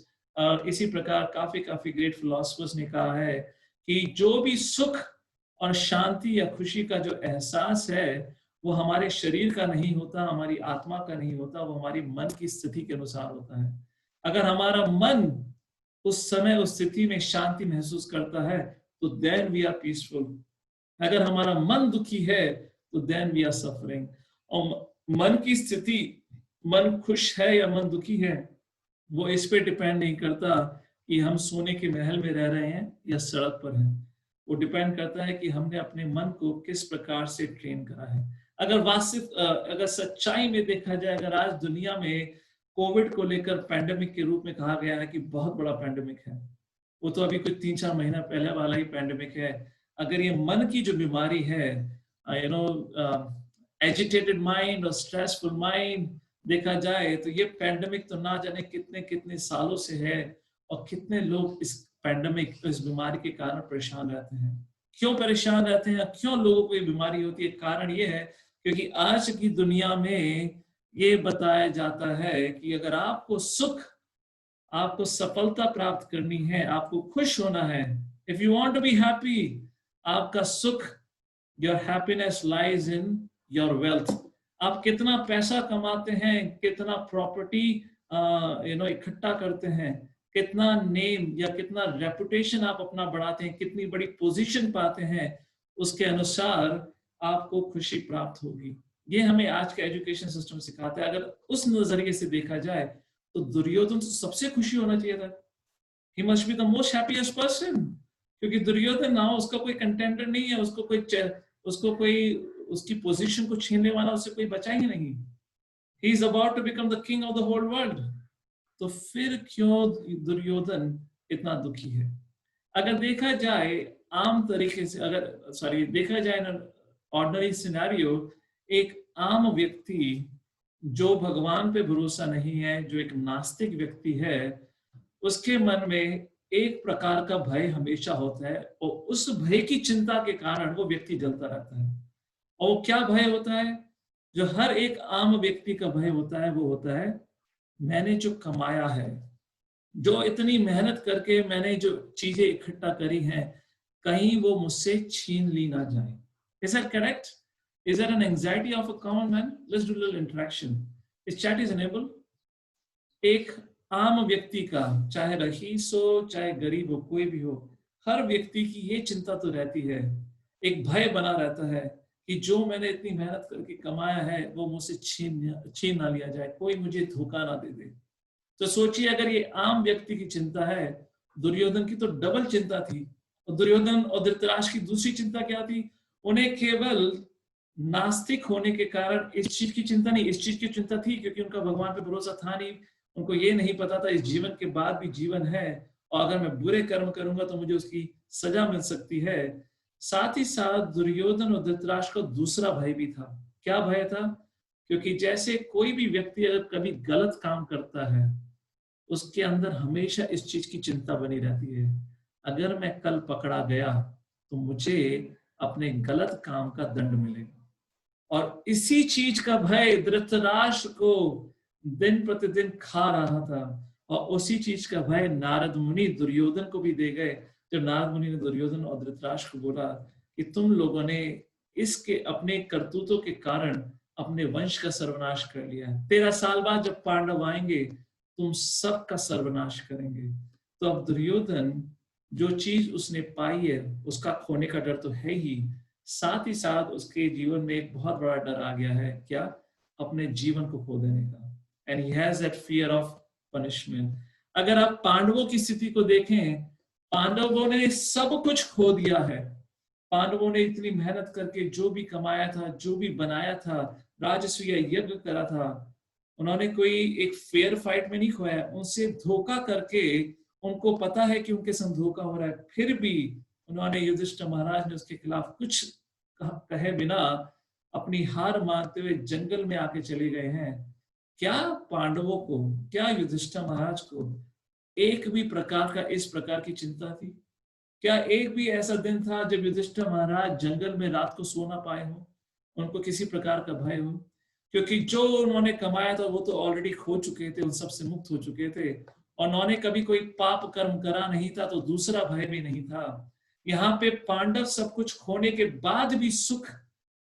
इसी प्रकार काफी ग्रेट फिलोसफर्स ने कहा है कि जो भी सुख और शांति या खुशी का जो एहसास है, वो हमारे शरीर का नहीं होता, हमारी आत्मा का नहीं होता, वो हमारी मन की स्थिति के अनुसार होता है। अगर हमारा मन उस समय उस स्थिति में शांति महसूस करता है तो then we are peaceful. अगर हमारा मन दुखी है तो then we are suffering. और मन की स्थिति, मन खुश है या मन दुखी है, वो इस पे डिपेंड नहीं करता कि हम सोने के महल में रह रहे हैं या सड़क पर हैं। वो डिपेंड करता है कि हमने अपने मन को किस प्रकार से ट्रेन करा है। अगर सच्चाई में देखा जाए, अगर आज दुनिया में कोविड को लेकर पैंडेमिक के रूप में कहा गया है कि बहुत बड़ा पैंडेमिक है, वो तो अभी कुछ 3-4 महीना पहले वाला ही पैंडेमिक है। अगर ये मन की जो बीमारी है, एजिटेटेड माइंड और स्ट्रेसफुल माइंड देखा जाए, तो ये पैंडेमिक तो ना जाने कितने कितने सालों से है, और कितने लोग इस पैंडेमिक, इस बीमारी के कारण परेशान रहते हैं। क्यों परेशान रहते हैं, क्यों लोगों को ये बीमारी होती है? कारण ये है क्योंकि आज की दुनिया में ये बताया जाता है कि अगर आपको सुख, आपको सफलता प्राप्त करनी है, आपको खुश होना है, if you want to be happy, आपका सुख, your happiness lies in your wealth. आप कितना पैसा कमाते हैं, कितना प्रॉपर्टी इकट्ठा करते हैं, कितना नेम या कितना रेपुटेशन आप अपना बढ़ाते हैं, कितनी बड़ी पोजीशन पाते हैं, उसके अनुसार आपको खुशी प्राप्त होगी। ये हमें आज का एजुकेशन सिस्टम सिखाता है। अगर उस नजरिए से देखा जाए तो दुर्योधन से सबसे खुशी होना चाहिए था। He must be the most happiest person, क्योंकि दुर्योधन ना, उसका कोई कंटेंडर नहीं है, उसको कोई उसकी पोजीशन को छीनने वाला उससे कोई बचा ही नहीं। He is about to become the king of the whole world. तो फिर क्यों दुर्योधन इतना दुखी है? अगर देखा जाए आम तरीके से, देखा जाए ना ऑर्डिनरी सिनेरियो, एक आम व्यक्ति जो भगवान पे भरोसा नहीं है, जो एक नास्तिक व्यक्ति है, उसके मन में एक प्रकार का भय हमेशा होता है, और उस भय की चिंता के कारण वो व्यक्ति जलता रहता है। और वो क्या भय होता है? जो हर एक आम व्यक्ति का भय होता है, वो होता है, मैंने जो कमाया है, जो इतनी मेहनत करके मैंने जो चीजें इकट्ठा करी हैं, कहीं वो मुझसे छीन ली ना जाए। Is that correct? Is there an anxiety of a common man? Let's do a little interaction. Is chat is enabled? एक आम व्यक्ति का, चाहे रईस हो चाहे गरीब हो, कोई भी हो, हर व्यक्ति की ये चिंता तो रहती है, एक भय बना रहता है कि जो मैंने इतनी मेहनत करके कमाया है वो मुझसे छीन ना लिया जाए, कोई मुझे धोखा ना दे दे। तो सोचिए, अगर ये आम व्यक्ति की चिंता है, दुर्योधन की तो डबल चिंता थी। और दुर्योधन और धृतराष्ट्र की दूसरी चिंता क्या थी? उन्हें केवल नास्तिक होने के कारण इस चीज की चिंता नहीं, इस चीज की चिंता थी क्योंकि उनका भगवान पे भरोसा था नहीं। उनको ये नहीं पता था इस जीवन के बाद भी जीवन है, और अगर मैं बुरे कर्म करूंगा तो मुझे उसकी सजा मिल सकती है। साथ ही साथ दुर्योधन और धृतराष्ट्र का दूसरा भय भी था। क्या भय था? क्योंकि जैसे कोई भी व्यक्ति अगर कभी गलत काम करता है, उसके अंदर हमेशा इस चीज की चिंता बनी रहती है, अगर मैं कल पकड़ा गया तो मुझे अपने गलत काम का दंड मिलेगा। और इसी चीज का भय धृतराष्ट्र को दिन प्रतिदिन खा रहा था, और उसी चीज का भय नारद मुनि दुर्योधन को भी दे गए। जब नारद मुनि ने दुर्योधन और धृतराष्ट्र को बोला कि तुम लोगों ने इसके अपने करतूतों के कारण अपने वंश का सर्वनाश कर लिया है, 13 साल बाद जब पांडव आएंगे तुम सबका सर्वनाश करेंगे। तो अब दुर्योधन, जो चीज उसने पाई है उसका खोने का डर तो है ही, साथ ही साथ उसके जीवन में एक बहुत बड़ा डर आ गया है। क्या? अपने जीवन को खो देने का। And he has that fear of punishment. अगर आप पांडवों की स्थिति को देखें, पांडवों ने सब कुछ खो दिया है। पांडवों ने इतनी मेहनत करके जो भी कमाया था, जो भी बनाया था, राजसूय यज्ञ करा था, उन्होंने कोई एक फेयर फाइट में नहीं खोया, उनसे धोखा करके उनको पता है कि उनके संग धोखा हो रहा है, फिर भी उन्होंने, युधिष्ठिर महाराज ने उसके खिलाफ कुछ कहे बिना अपनी हार मानते हुए जंगल में आके चले गए हैं। क्या पांडवों को, क्या युधिष्ठिर महाराज को एक भी प्रकार का इस प्रकार की चिंता थी? क्या एक भी ऐसा दिन था जब युधिष्ठिर महाराज जंगल में रात को सो ना पाए हो, उनको किसी प्रकार का भय हो? क्योंकि जो उन्होंने कमाया था वो तो ऑलरेडी खो चुके थे, उन सब से मुक्त हो चुके थे, और उन्होंने कभी कोई पाप कर्म करा नहीं था, तो दूसरा भय भी नहीं था। यहाँ पे पांडव सब कुछ खोने के बाद भी सुख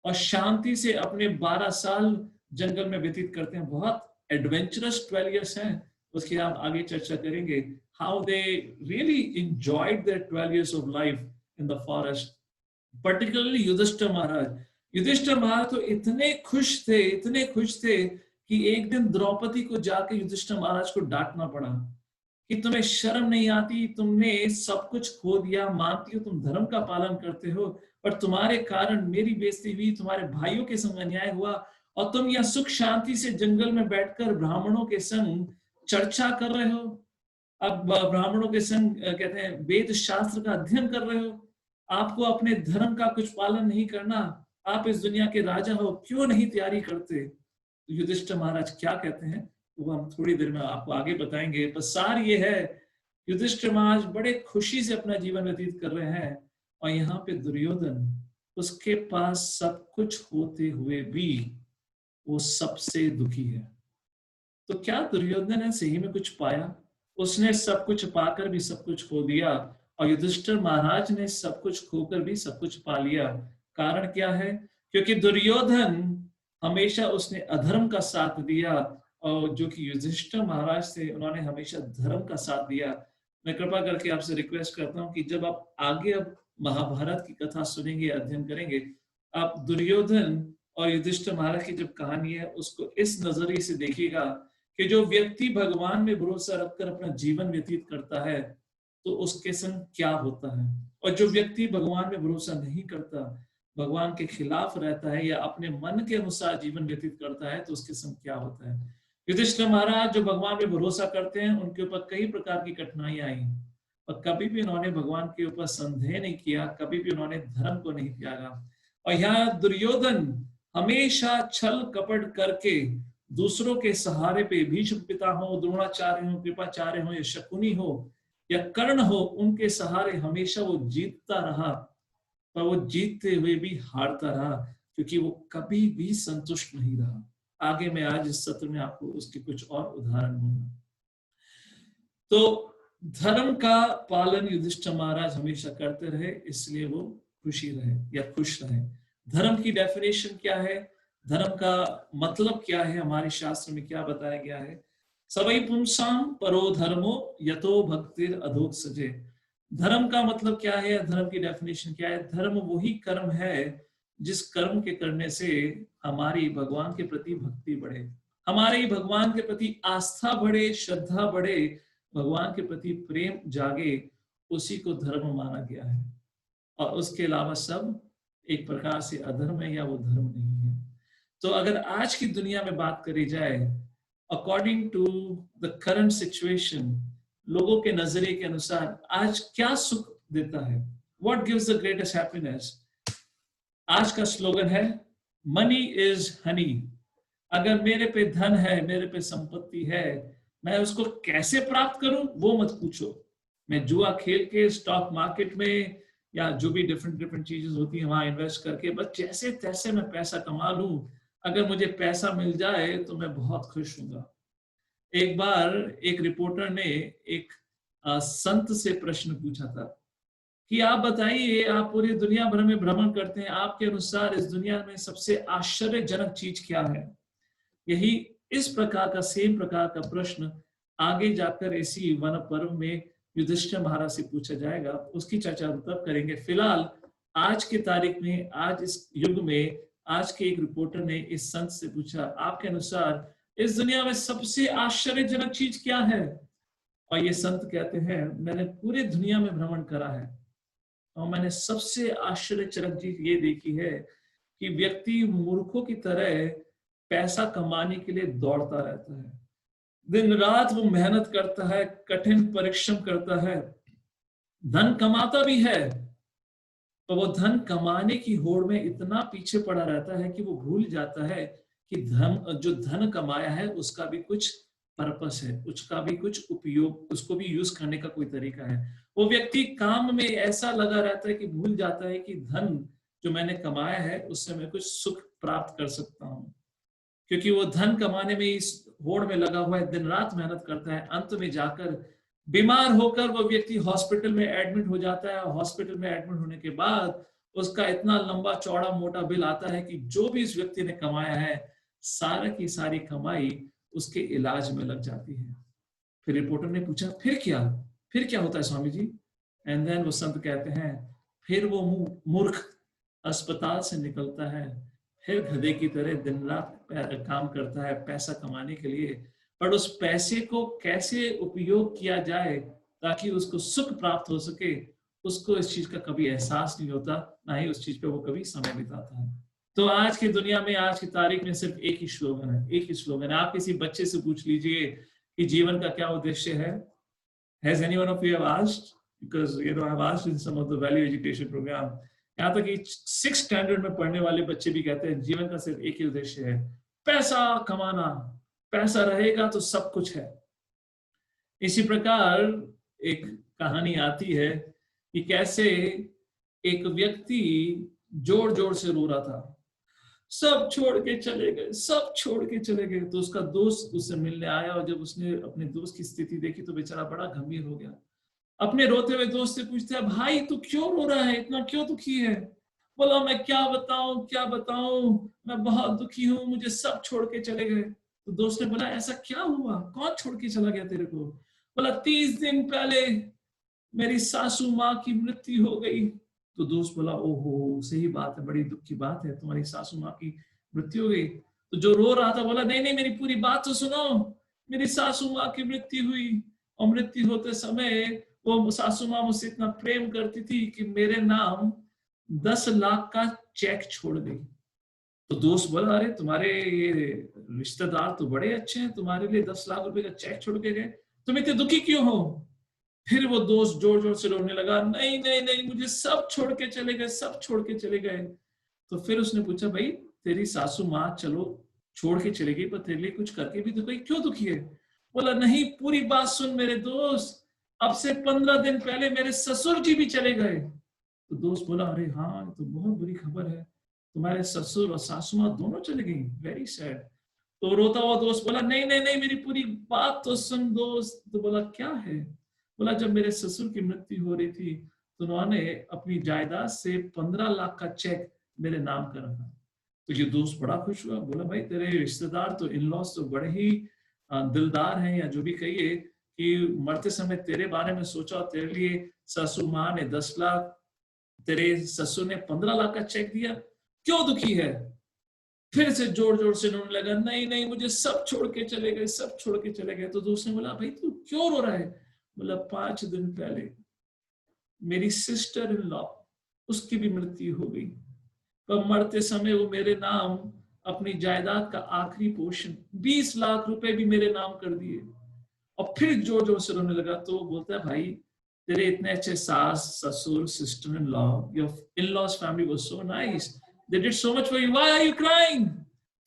और शांति से अपने 12 साल जंगल में व्यतीत करते हैं। बहुत एडवेंचरस 12 years हैं, उसकी हम आगे चर्चा करेंगे। How they really enjoyed their 12 years of life in the forest. Particularly Yudhishthir महाराज। युधिष्ठिर महाराज तो इतने खुश थे कि एक दिन द्रौपदी को जाके युधिष्ठिर महाराज को डांटना पड़ा कि तुम्हें शर्म नहीं आती, तुमने सब कुछ खो दिया, मानती हो तुम धर्म का पालन करते हो, पर तुम्हारे कारण मेरी बेइज्जती हुई, तुम्हारे भाइयों के संग अन्याय हुआ, और तुम यह सुख शांति से जंगल में बैठकर ब्राह्मणों के संग चर्चा कर रहे हो। अब ब्राह्मणों के संग कहते हैं वेद शास्त्र का अध्ययन कर रहे हो। आपको अपने धर्म का कुछ पालन नहीं करना, आप इस दुनिया के राजा हो, क्यों नहीं तैयारी करते? तो युधिष्ठिर महाराज क्या कहते हैं वो हम थोड़ी देर में आपको आगे बताएंगे। पर सार ये है, युधिष्ठिर महाराज बड़े खुशी से अपना जीवन व्यतीत कर रहे हैं, और यहाँ पे दुर्योधन, उसके पास सब कुछ होते हुए भी वो सबसे दुखी है। तो क्या दुर्योधन ने सही में कुछ पाया? उसने सब कुछ पाकर भी सब कुछ खो दिया, और युधिष्ठिर महाराज ने सब कुछ खोकर भी सब कुछ पा लिया। कारण क्या है? क्योंकि दुर्योधन हमेशा उसने अधर्म का साथ दिया, और जो कि युधिष्ठिर महाराज थे उन्होंने हमेशा धर्म का साथ दिया। मैं कृपा करके आपसे रिक्वेस्ट करता हूँ कि जब आप आगे अब महाभारत की कथा सुनेंगे, अध्ययन करेंगे, आप दुर्योधन और युधिष्ठिर महाराज की जब कहानी है उसको इस नजरिए से देखिएगा कि जो व्यक्ति भगवान में भरोसा रखकर अपना जीवन व्यतीत करता है तो उसके संग क्या होता है, और जो व्यक्ति भगवान में भरोसा नहीं करता, भगवान के खिलाफ रहता है या अपने मन के अनुसार जीवन व्यतीत करता है, तो उसके संग क्या होता है। युधिष्ठिर महाराज जो भगवान पे भरोसा करते हैं उनके ऊपर कई प्रकार की कठिनाइयां आई, और कभी भी उन्होंने भगवान के ऊपर संदेह नहीं किया, कभी भी उन्होंने धर्म को नहीं त्यागा। और यहाँ दुर्योधन हमेशा छल कपट करके दूसरों के सहारे पे, भीष्म पिता हो, द्रोणाचार्य हो, कृपाचार्य हो, या शकुनी हो या कर्ण हो, उनके सहारे हमेशा वो जीतता रहा, पर वो जीतते हुए भी हारता रहा, क्योंकि वो कभी भी संतुष्ट नहीं रहा। आगे मैं आज इस सत्र में आपको उसके कुछ और उदाहरण दूंगा। तो धर्म का पालन युधिष्ठिर महाराज हमेशा करते रहे, इसलिए वो खुशी रहे या खुश रहे। धर्म की डेफिनेशन क्या है, धर्म का मतलब क्या है, हमारे शास्त्र में क्या बताया गया है? सवै पुंसाम परो धर्मो यतो भक्तिर अधोक सजे। धर्म का मतलब क्या है, धर्म की डेफिनेशन क्या है? धर्म वही कर्म है जिस कर्म के करने से हमारी भगवान के प्रति भक्ति बढ़े, हमारे भगवान के प्रति आस्था बढ़े, श्रद्धा बढ़े, भगवान के प्रति प्रेम जागे, उसी को धर्म माना गया है। और उसके अलावा सब एक प्रकार से अधर्म है या वो धर्म नहीं है। तो अगर आज की दुनिया में बात करी जाए, according to the current situation, लोगों के नजरिए के अनुसार आज क्या सुख देता है, what gives the greatest happiness? आज का स्लोगन है मनी इज हनी। अगर मेरे पे धन है, मेरे पे संपत्ति है, मैं उसको कैसे प्राप्त करूं वो मत पूछो। मैं जुआ खेल के स्टॉक मार्केट में या जो भी डिफरेंट चीजें होती है वहां इन्वेस्ट करके बस जैसे तैसे मैं पैसा कमा लूं, अगर मुझे पैसा मिल जाए तो मैं बहुत खुश हूंगा। एक बार एक रिपोर्टर ने एक संत से प्रश्न पूछा था कि आप बताइए, आप पूरी दुनिया भर में भ्रमण करते हैं, आपके अनुसार इस दुनिया में सबसे आश्चर्यजनक चीज क्या है? यही इस प्रकार का सेम प्रकार का प्रश्न आगे जाकर इसी वन पर्व में युधिष्ठिर महाराज से पूछा जाएगा, उसकी चर्चा तब करेंगे। फिलहाल आज की तारीख में, आज इस युग में, आज के एक रिपोर्टर ने इस संत से पूछा, आपके अनुसार इस दुनिया में सबसे आश्चर्यजनक चीज क्या है? और ये संत कहते हैं, मैंने पूरी दुनिया में भ्रमण करा है और मैंने सबसे आश्चर्यजनक चीज ये देखी है कि व्यक्ति मूर्खों की तरह पैसा कमाने के लिए दौड़ता रहता है, दिन रात वो मेहनत करता है, कठिन परिश्रम करता है, धन कमाता भी है, तो वो धन कमाने की होड़ में इतना पीछे पड़ा रहता है कि वो भूल जाता है कि धन, जो धन कमाया है उसका भी कुछ पर्पस है, उसका भी कुछ उपयोग, उसको भी यूज करने का कोई तरीका है। वो व्यक्ति काम में ऐसा लगा रहता है कि भूल जाता है कि धन जो मैंने कमाया है उससे मैं कुछ सुख प्राप्त कर सकता हूँ, क्योंकि वो धन कमाने में इस होड़ में लगा हुआ है, दिन रात मेहनत करता है, अंत में जाकर बीमार होकर वो व्यक्ति हॉस्पिटल में एडमिट हो जाता है। हॉस्पिटल में एडमिट होने के बाद उसका इतना लंबा चौड़ा मोटा बिल आता है कि जो भी इस व्यक्ति ने कमाया है सारा की सारी कमाई उसके इलाज में लग जाती है। फिर रिपोर्टर ने पूछा, फिर क्या होता है स्वामी जी? एंड देन वो संत कहते हैं, फिर वो मूर्ख अस्पताल से निकलता है, फिर गधे की तरह दिन रात काम करता है पैसा कमाने के लिए, पर उस पैसे को कैसे उपयोग किया जाए ताकि उसको सुख प्राप्त हो सके, उसको इस चीज का कभी एहसास नहीं होता, ना ही उस चीज पे वो कभी समय बिताता है। तो आज की दुनिया में, आज की तारीख में सिर्फ एक ही स्लोगन है, एक ही स्लोगन है। आप किसी बच्चे से पूछ लीजिए कि जीवन का क्या उद्देश्य है? Has anyone of you have asked? Because I've asked in some of the value education program. यहाँ तक कि 6th स्टैंडर्ड में पढ़ने वाले बच्चे भी कहते हैं जीवन का सिर्फ एक ही उद्देश्य है, पैसा कमाना, पैसा रहेगा तो सब कुछ है। इसी प्रकार एक कहानी आती है कि कैसे एक व्यक्ति जोर जोर से रो रहा था, सब छोड़ के चले गए, सब छोड़ के चले गए। तो उसका दोस्त उससे मिलने आया और जब उसने अपने दोस्त की स्थिति देखी तो बेचारा बड़ा गंभीर हो गया। अपने रोते हुए दोस्त से पूछते हैं, भाई तू क्यों रो रहा है, इतना क्यों दुखी है? बोला, मैं क्या बताऊं, मैं बहुत दुखी हूं, मुझे सब छोड़ के चले गए। तो दोस्त ने बोला, ऐसा क्या हुआ, कौन छोड़ के चला गया तेरे को? बोला, 30 दिन पहले मेरी सासू माँ की मृत्यु हो गई। तो दोस्त बोला, ओहो सही बात है, बड़ी दुख की बात है, तुम्हारी सासू माँ की मृत्यु हो गई। तो जो रो रहा था बोला, नहीं मेरी पूरी बात तो सुनो, मेरी सासू माँ की मृत्यु हुई और मृत्यु होते समय वो सासू माँ मुझसे इतना प्रेम करती थी कि मेरे नाम 10 लाख का चेक छोड़ गई। तो दोस्त बोला, अरे तुम्हारे ये रिश्तेदार तो बड़े अच्छे हैं, तुम्हारे लिए 10 लाख रुपए का चेक छोड़ के गए, तुम इतने दुखी क्यों हो? फिर वो दोस्त जोर जोर से रोने लगा, नहीं मुझे सब छोड़ के चले गए, सब छोड़ के चले गए। तो फिर उसने पूछा, भाई तेरी सासू माँ चलो छोड़ के चली गई, पर तेरे लिए कुछ करके भी तो गई, क्यों दुखी है? बोला, नहीं पूरी बात सुन मेरे दोस्त, अब से 15 दिन पहले मेरे ससुर जी भी चले गए। तो दोस्त बोला, अरे हाँ तो बहुत बुरी खबर है, तुम्हारे ससुर और सासू माँ दोनों चले गई, वेरी सैड। तो रोता हुआ दोस्त बोला, नहीं मेरी पूरी बात तो सुन दोस्त। तो बोला, क्या है? बोला जब मेरे ससुर की मृत्यु हो रही थी तो उन्होंने अपनी जायदाद से 15 लाख का चेक मेरे नाम कर रखा। तो ये दोस्त बड़ा खुश हुआ, बोला भाई तेरे रिश्तेदार तो इन लॉज तो बड़े ही दिलदार हैं, या जो भी कहिए, कि मरते समय तेरे बारे में सोचा, तेरे लिए ससुर माँ ने 10 लाख, तेरे ससुर ने 15 लाख का चेक दिया, क्यों दुखी है? फिर से जोर जोर से रोने लगा, नहीं नहीं मुझे सब छोड़ के चले गए, सब छोड़ के चले गए। तो दोस्त ने बोला भाई तू क्यों रो रहा है? बोला 5 दिन पहले मेरी सिस्टर इन लॉ, उसकी भी मृत्यु हो गई, पर मरते समय वो मेरे नाम अपनी जायदाद का आखिरी पोर्शन 20 लाख रुपए भी मेरे नाम कर दिए। और फिर जोर जोर से रोने लगा। तो बोलता है भाई तेरे इतने अच्छे सास ससुर sister in law, your in laws family was so nice, they did so much for you, why are you crying?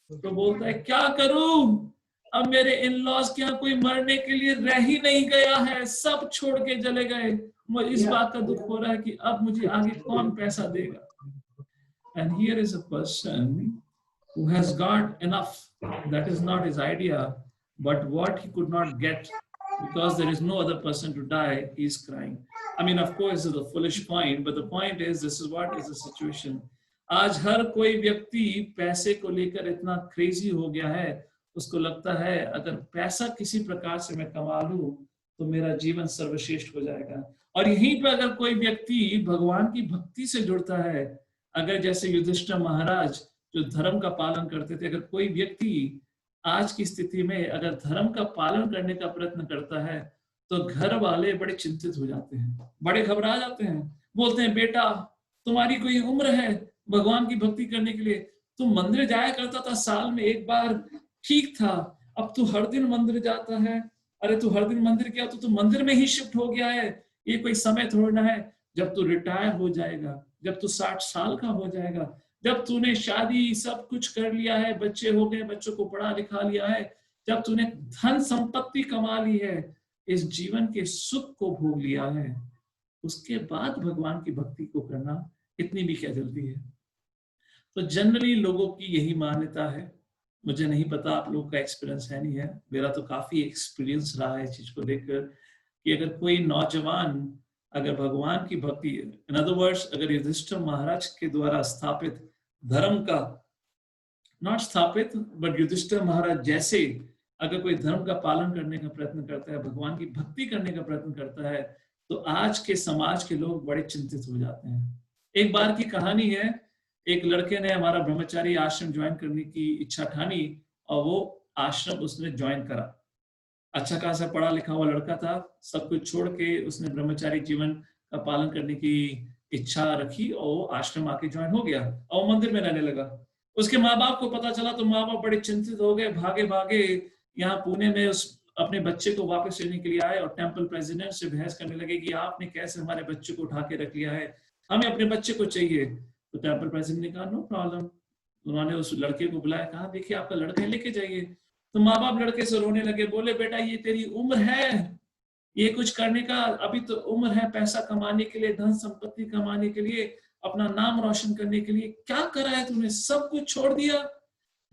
तो बोलता है क्या करूं, अब मेरे इन लॉज के यहाँ कोई मरने के लिए रह ही नहीं गया है, सब छोड़ के चले गए। मुझे इस बात का दुख हो रहा है कि अब मुझे आगे कौन पैसा देगा। And here is a person who has got enough. That is not his idea, but what he could not get because there is no other person to die, he is crying. I mean, of course, this is a foolish point, but the point is, this is what is the situation. आज हर कोई व्यक्ति पैसे को लेकर इतना crazy हो गया है, उसको लगता है अगर पैसा किसी प्रकार से मैं कमा लूं तो मेरा जीवन सर्वश्रेष्ठ हो जाएगा। और यहीं पर अगर कोई व्यक्ति भगवान की भक्ति से जुड़ता है, अगर जैसे युधिष्ठिर महाराज जो धर्म का पालन करते थे, अगर कोई व्यक्ति आज की स्थिति में अगर धर्म का पालन करने का प्रयत्न करता है तो घर वाले बड़े चिंतित हो जाते हैं, बड़े घबरा जाते हैं, बोलते हैं बेटा तुम्हारी कोई उम्र है भगवान की भक्ति करने के लिए, तुम मंदिर जाया करता था साल में एक बार, ठीक था, अब तू हर दिन मंदिर जाता है, अरे तू हर दिन मंदिर गया तो तू मंदिर में ही शिफ्ट हो गया है, ये कोई समय थोड़ा ना है। जब तू रिटायर हो जाएगा, जब तू 60 साल का हो जाएगा, जब तूने शादी सब कुछ कर लिया है, बच्चे हो गए, बच्चों को पढ़ा लिखा लिया है, जब तूने धन संपत्ति कमा ली है, इस जीवन के सुख को भोग लिया है, उसके बाद भगवान की भक्ति को करना इतनी भी क्या जल्दी है। तो जनरली लोगों की यही मान्यता है। मुझे नहीं पता आप लोगों का एक्सपीरियंस है नहीं है, मेरा तो काफी एक्सपीरियंस रहा है चीज को लेकर कि अगर कोई नौजवान अगर भगवान की भक्ति, इन अदर वर्ड्स अगर युधिष्ठिर महाराज के द्वारा स्थापित धर्म का, नॉट स्थापित बट युधिष्ठिर महाराज जैसे अगर कोई धर्म का पालन करने का प्रयत्न करता है, भगवान की भक्ति करने का प्रयत्न करता है, तो आज के समाज के लोग बड़े चिंतित हो जाते हैं। एक बार की कहानी है, एक लड़के ने हमारा ब्रह्मचारी आश्रम ज्वाइन करने की इच्छा ठानी और वो आश्रम उसने ज्वाइन करा। अच्छा खासा पढ़ा लिखा हुआ लड़का था, सब कुछ छोड़ के उसने ब्रह्मचारी जीवन का पालन करने की इच्छा रखी और वो आश्रम आके ज्वाइन हो गया और मंदिर में रहने लगा। उसके माँ बाप को पता चला तो माँ बाप बड़े चिंतित हो गए, भागे भागे यहाँ पुणे में उस अपने बच्चे को वापस लेने के लिए आए और टेम्पल प्रेसिडेंट से बहस करने लगे कि आपने कैसे हमारे बच्चे को उठा के रख लिया है, हमें अपने बच्चे को चाहिए। तो टेम्पल प्रेसिडेंट ने कहा नो प्रॉब्लम, उन्होंने उस लड़के को बुलाया, कहा देखिए आपका लड़का है, लेके जाइए। तो माँ बाप लड़के से रोने लगे, बोले बेटा ये तेरी उम्र है, ये कुछ करने का अभी तो उम्र है, पैसा कमाने के लिए, धन संपत्ति कमाने के लिए, अपना नाम रोशन करने के लिए, क्या करा है तूने, सब कुछ छोड़ दिया।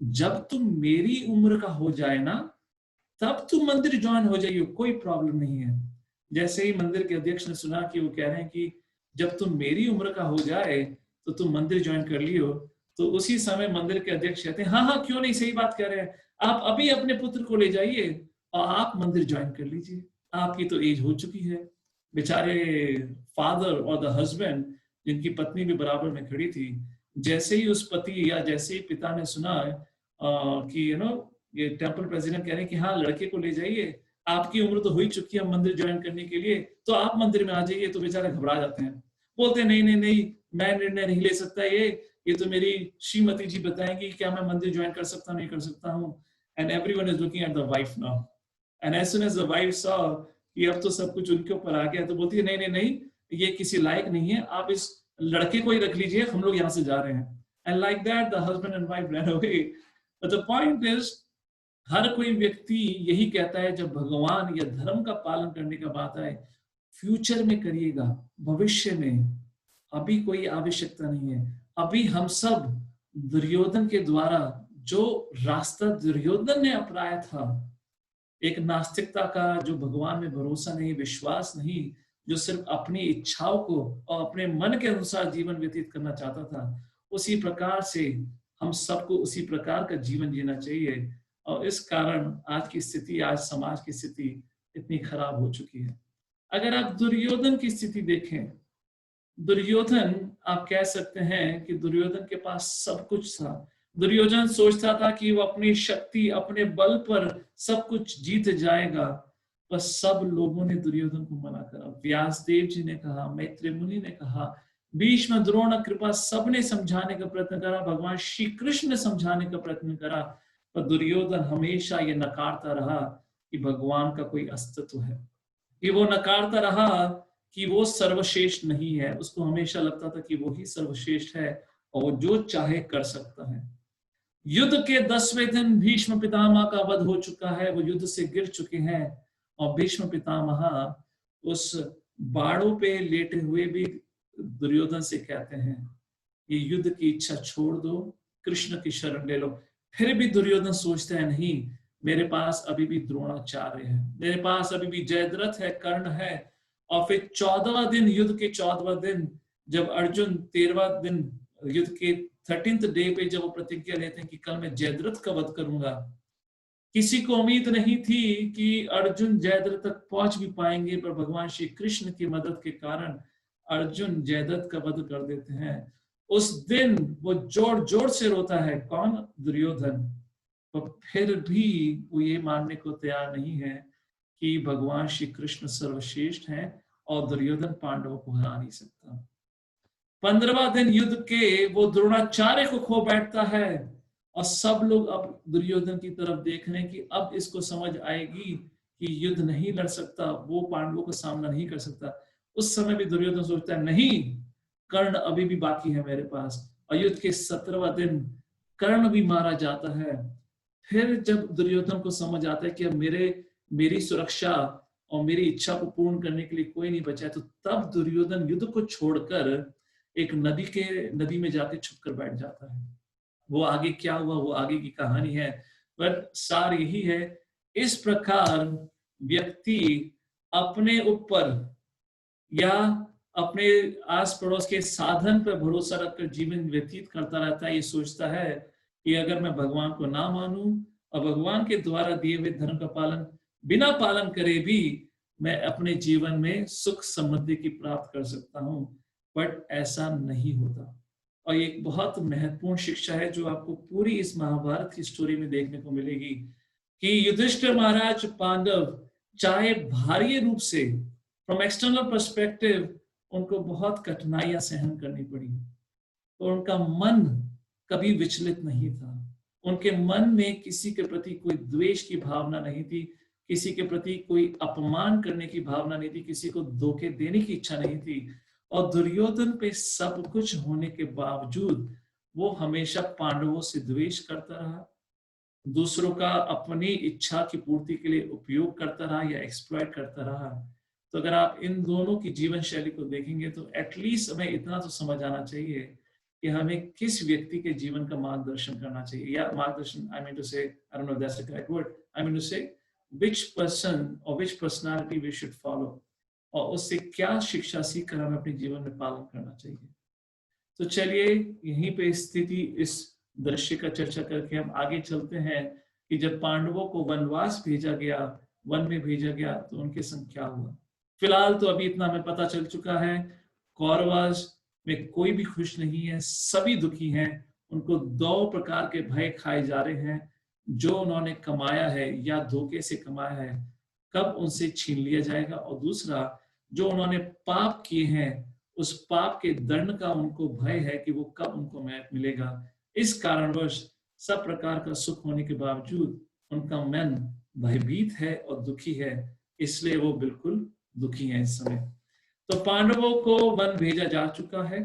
जब तुम मेरी उम्र का हो जाए ना तब तुम मंदिर ज्वाइन हो जाइए, कोई प्रॉब्लम नहीं है। जैसे ही मंदिर के अध्यक्ष ने सुना कि वो कह रहे हैं कि जब तुम मेरी उम्र का हो जाए तो तुम मंदिर ज्वाइन कर लियो, तो उसी समय मंदिर के अध्यक्ष कहते हैं हाँ हाँ क्यों नहीं, सही बात कह रहे हैं, आप अभी अपने पुत्र को ले जाइए और आप मंदिर ज्वाइन कर लीजिए, आपकी तो एज हो चुकी है। बेचारे फादर और द हस्बैंड जिनकी पत्नी भी बराबर में खड़ी थी, जैसे ही उस पति या जैसे ही पिता ने सुना कि ये टेम्पल प्रेसिडेंट कह रहे हैं कि हाँ लड़के को ले जाइए, आपकी उम्र तो हो ही चुकी है मंदिर ज्वाइन करने के लिए, तो आप मंदिर में आ जाइए, तो बेचारे घबरा जाते हैं, बोलते हैं नहीं नहीं नहीं मैं निर्णय नहीं ले सकता, ये तो मेरी श्रीमती जी बताएंगी क्या मैं मंदिर ज्वाइन कर सकता हूँ नहीं कर सकता हूँ। And everyone is looking at the wife now, and as soon as the wife saw कि अब तो सब कुछ उनके ऊपर आ गया, तो बोलती है नहीं नहीं नहीं ये किसी लायक नहीं है, आप इस लड़के को ही रख लीजिए, हम लोग यहाँ से जा रहे हैं। And like that the husband and wife run away. But the point is हर कोई व्यक्ति यही कहता है जब भगवान या धर्म का पालन करने का बात आए, फ्यूचर में करिएगा, भविष्य में, अभी कोई आवश्यकता नहीं है। अभी हम सब दुर्योधन के द्वारा जो रास्ता दुर्योधन ने अपनाया था, एक नास्तिकता का, जो भगवान में भरोसा नहीं, विश्वास नहीं, जो सिर्फ अपनी इच्छाओं को और अपने मन के अनुसार जीवन व्यतीत करना चाहता था, उसी प्रकार से हम सबको उसी प्रकार का जीवन जीना चाहिए। और इस कारण आज की स्थिति, आज समाज की स्थिति इतनी खराब हो चुकी है। अगर आप दुर्योधन की स्थिति देखें, दुर्योधन, आप कह सकते हैं कि दुर्योधन के पास सब कुछ था। दुर्योधन सोचता था कि वो अपनी शक्ति, अपने बल पर सब कुछ जीत जाएगा, पर सब लोगों ने दुर्योधन को मना करा। व्यासदेव जी ने कहा, मैत्री मुनि ने कहा, भीष्म, द्रोण, कृपा, सबने समझाने का प्रयत्न करा, भगवान श्री कृष्ण ने समझाने का प्रयत्न करा, पर दुर्योधन हमेशा ये नकारता रहा कि भगवान का कोई अस्तित्व है। कि वो नकारता रहा कि वो सर्वश्रेष्ठ नहीं है। उसको हमेशा लगता था कि वो ही सर्वश्रेष्ठ है और वो जो चाहे कर सकता है। युद्ध के 10वें दिन भीष्म पितामह का वध हो चुका है, वो युद्ध से गिर चुके हैं और भीष्म पितामह उस बाड़ों पे लेटे हुए भी दुर्योधन से कहते हैं, ये युद्ध की इच्छा छोड़ दो, कृष्ण की शरण ले लो। फिर भी दुर्योधन सोचते हैं, नहीं, मेरे पास अभी भी द्रोणाचार्य है, मेरे पास अभी भी जयद्रथ है, कर्ण है। और फिर 14वां दिन, युद्ध के 14वां दिन, जब अर्जुन 13वां दिन युद्ध के 13th डे पे जब वो प्रतिज्ञा लेते हैं कि कल मैं जयद्रथ का वध करूंगा, किसी को उम्मीद नहीं थी कि अर्जुन जयद्रथ तक पहुंच भी पाएंगे, पर भगवान श्री कृष्ण की मदद के कारण अर्जुन जयद्रथ का वध कर देते हैं। उस दिन वो जोर जोर से रोता है, कौन? दुर्योधन। तो फिर भी वो ये मानने को तैयार नहीं है कि भगवान श्री कृष्ण सर्वश्रेष्ठ हैं और दुर्योधन पांडवों को हरा नहीं सकता। 15वां दिन युद्ध के वो द्रोणाचार्य को खो बैठता है और सब लोग अब दुर्योधन की तरफ देख रहे हैं कि अब इसको समझ आएगी कि युद्ध नहीं लड़ सकता, वो पांडवों का सामना नहीं कर सकता। उस समय भी दुर्योधन सोचता है, नहीं, कर्ण अभी भी बाकी है मेरे पास। और युद्ध के 17वां दिन कर्ण भी मारा जाता है। फिर जब दुर्योधन को समझ आता है कि अब मेरी सुरक्षा और मेरी इच्छा को पूर्ण करने के लिए कोई नहीं बचा है, तो तब दुर्योधन युद्ध को छोड़कर एक नदी में जाके छुप कर बैठ जाता है। वो आगे क्या हुआ, वो आगे की कहानी है, पर सार यही है, इस प्रकार व्यक्ति अपने ऊपर या अपने आस पड़ोस के साधन पर भरोसा रखकर जीवन व्यतीत करता रहता है। ये सोचता है कि अगर मैं भगवान को ना मानूं और भगवान के द्वारा दिए हुए धर्म का पालन बिना पालन करे भी मैं अपने जीवन में सुख समृद्धि की प्राप्त कर सकता हूं, बट ऐसा नहीं होता। और ये एक बहुत महत्वपूर्ण शिक्षा है जो आपको पूरी इस महाभारत की स्टोरी में देखने को मिलेगी कि युधिष्ठिर महाराज पांडव, चाहे बाहरी रूप से, फ्रॉम एक्सटर्नल पर्सपेक्टिव, उनको बहुत कठिनाइयां सहन करनी पड़ी, तो उनका मन कभी विचलित नहीं था। उनके मन में किसी के प्रति कोई द्वेष की भावना नहीं थी, किसी के प्रति कोई अपमान करने की भावना नहीं थी, किसी को धोखे देने की इच्छा नहीं थी। और दुर्योधन पे सब कुछ होने के बावजूद वो हमेशा पांडवों से द्वेष करता रहा, दूसरों का अपनी इच्छा की पूर्ति के लिए उपयोग करता रहा या एक्सप्लॉइट करता रहा। तो अगर आप इन दोनों की जीवन शैली को देखेंगे तो एटलीस्ट हमें इतना तो समझ आना चाहिए कि हमें किस व्यक्ति के जीवन का मार्गदर्शन करना चाहिए, या मार्गदर्शन, आई mean to say, I don't know that's the correct word, I mean to say which person or which personality we should follow, और उससे क्या शिक्षा सीख कर हमें अपने जीवन में पालन करना चाहिए। तो चलिए यहीं पे स्थिति, इस दृश्य का चर्चा करके हम आगे चलते हैं कि जब पांडवों को वनवास भेजा गया, वन में भेजा गया, तो उनके संग क्या हुआ। फिलहाल तो अभी इतना हमें पता चल चुका है, कौरवास में कोई भी खुश नहीं है, सभी दुखी हैं। उनको 2 प्रकार के भय खाए जा रहे हैं, जो उन्होंने कमाया है या धोखे से कमाया है, कब उनसे छीन लिया जाएगा, और दूसरा, जो उन्होंने पाप किए हैं, उस पाप के दंड का उनको भय है कि वो कब उनको मिलेगा। इस कारणवश सब प्रकार का सुख होने के बावजूद उनका मन भयभीत है और दुखी है, इसलिए वो बिल्कुल दुखी है इस समय। तो पांडवों को वन भेजा जा चुका है,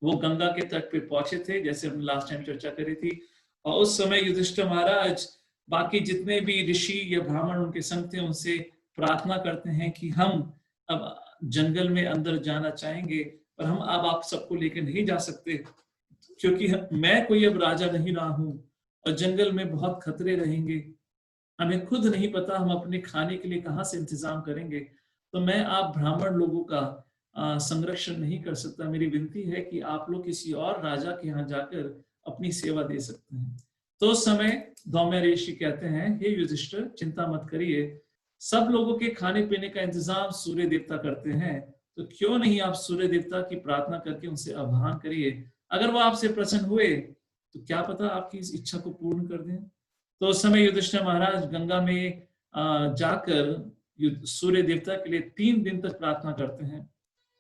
वो गंगा के तट पे पहुंचे थे, जैसे हमने लास्ट टाइम चर्चा करी थी। और उस समय युधिष्ठिर महाराज बाकी जितने भी ऋषि या ब्राह्मण उनके संग थे, उनसे प्रार्थना करते हैं कि हम अब जंगल में अंदर जाना चाहेंगे, पर हम अब आप सबको लेकर नहीं जा सकते, क्योंकि मैं कोई अब राजा नहीं रहा हूं और जंगल में बहुत खतरे रहेंगे। हमें खुद नहीं पता हम अपने खाने के लिए कहाँ से इंतजाम करेंगे, तो मैं आप ब्राह्मण लोगों का संरक्षण नहीं कर सकता। मेरी विनती है कि आप लोग किसी और राजा के यहाँ जाकर अपनी सेवा दे सकते हैं। तो उस समय धौम्य ऋषि कहते हैं, हे युधिष्ठिर, चिंता मत करिए, सब लोगों के खाने पीने का इंतजाम सूर्य देवता करते हैं, तो क्यों नहीं आप सूर्य देवता की प्रार्थना करके उनसे आह्वान करिए। अगर वो आपसे प्रसन्न हुए तो क्या पता आपकी इस इच्छा को पूर्ण कर दें। तो उस समय युधिष्ठिर महाराज गंगा में जाकर सूर्य देवता के लिए 3 दिन तक प्रार्थना करते हैं।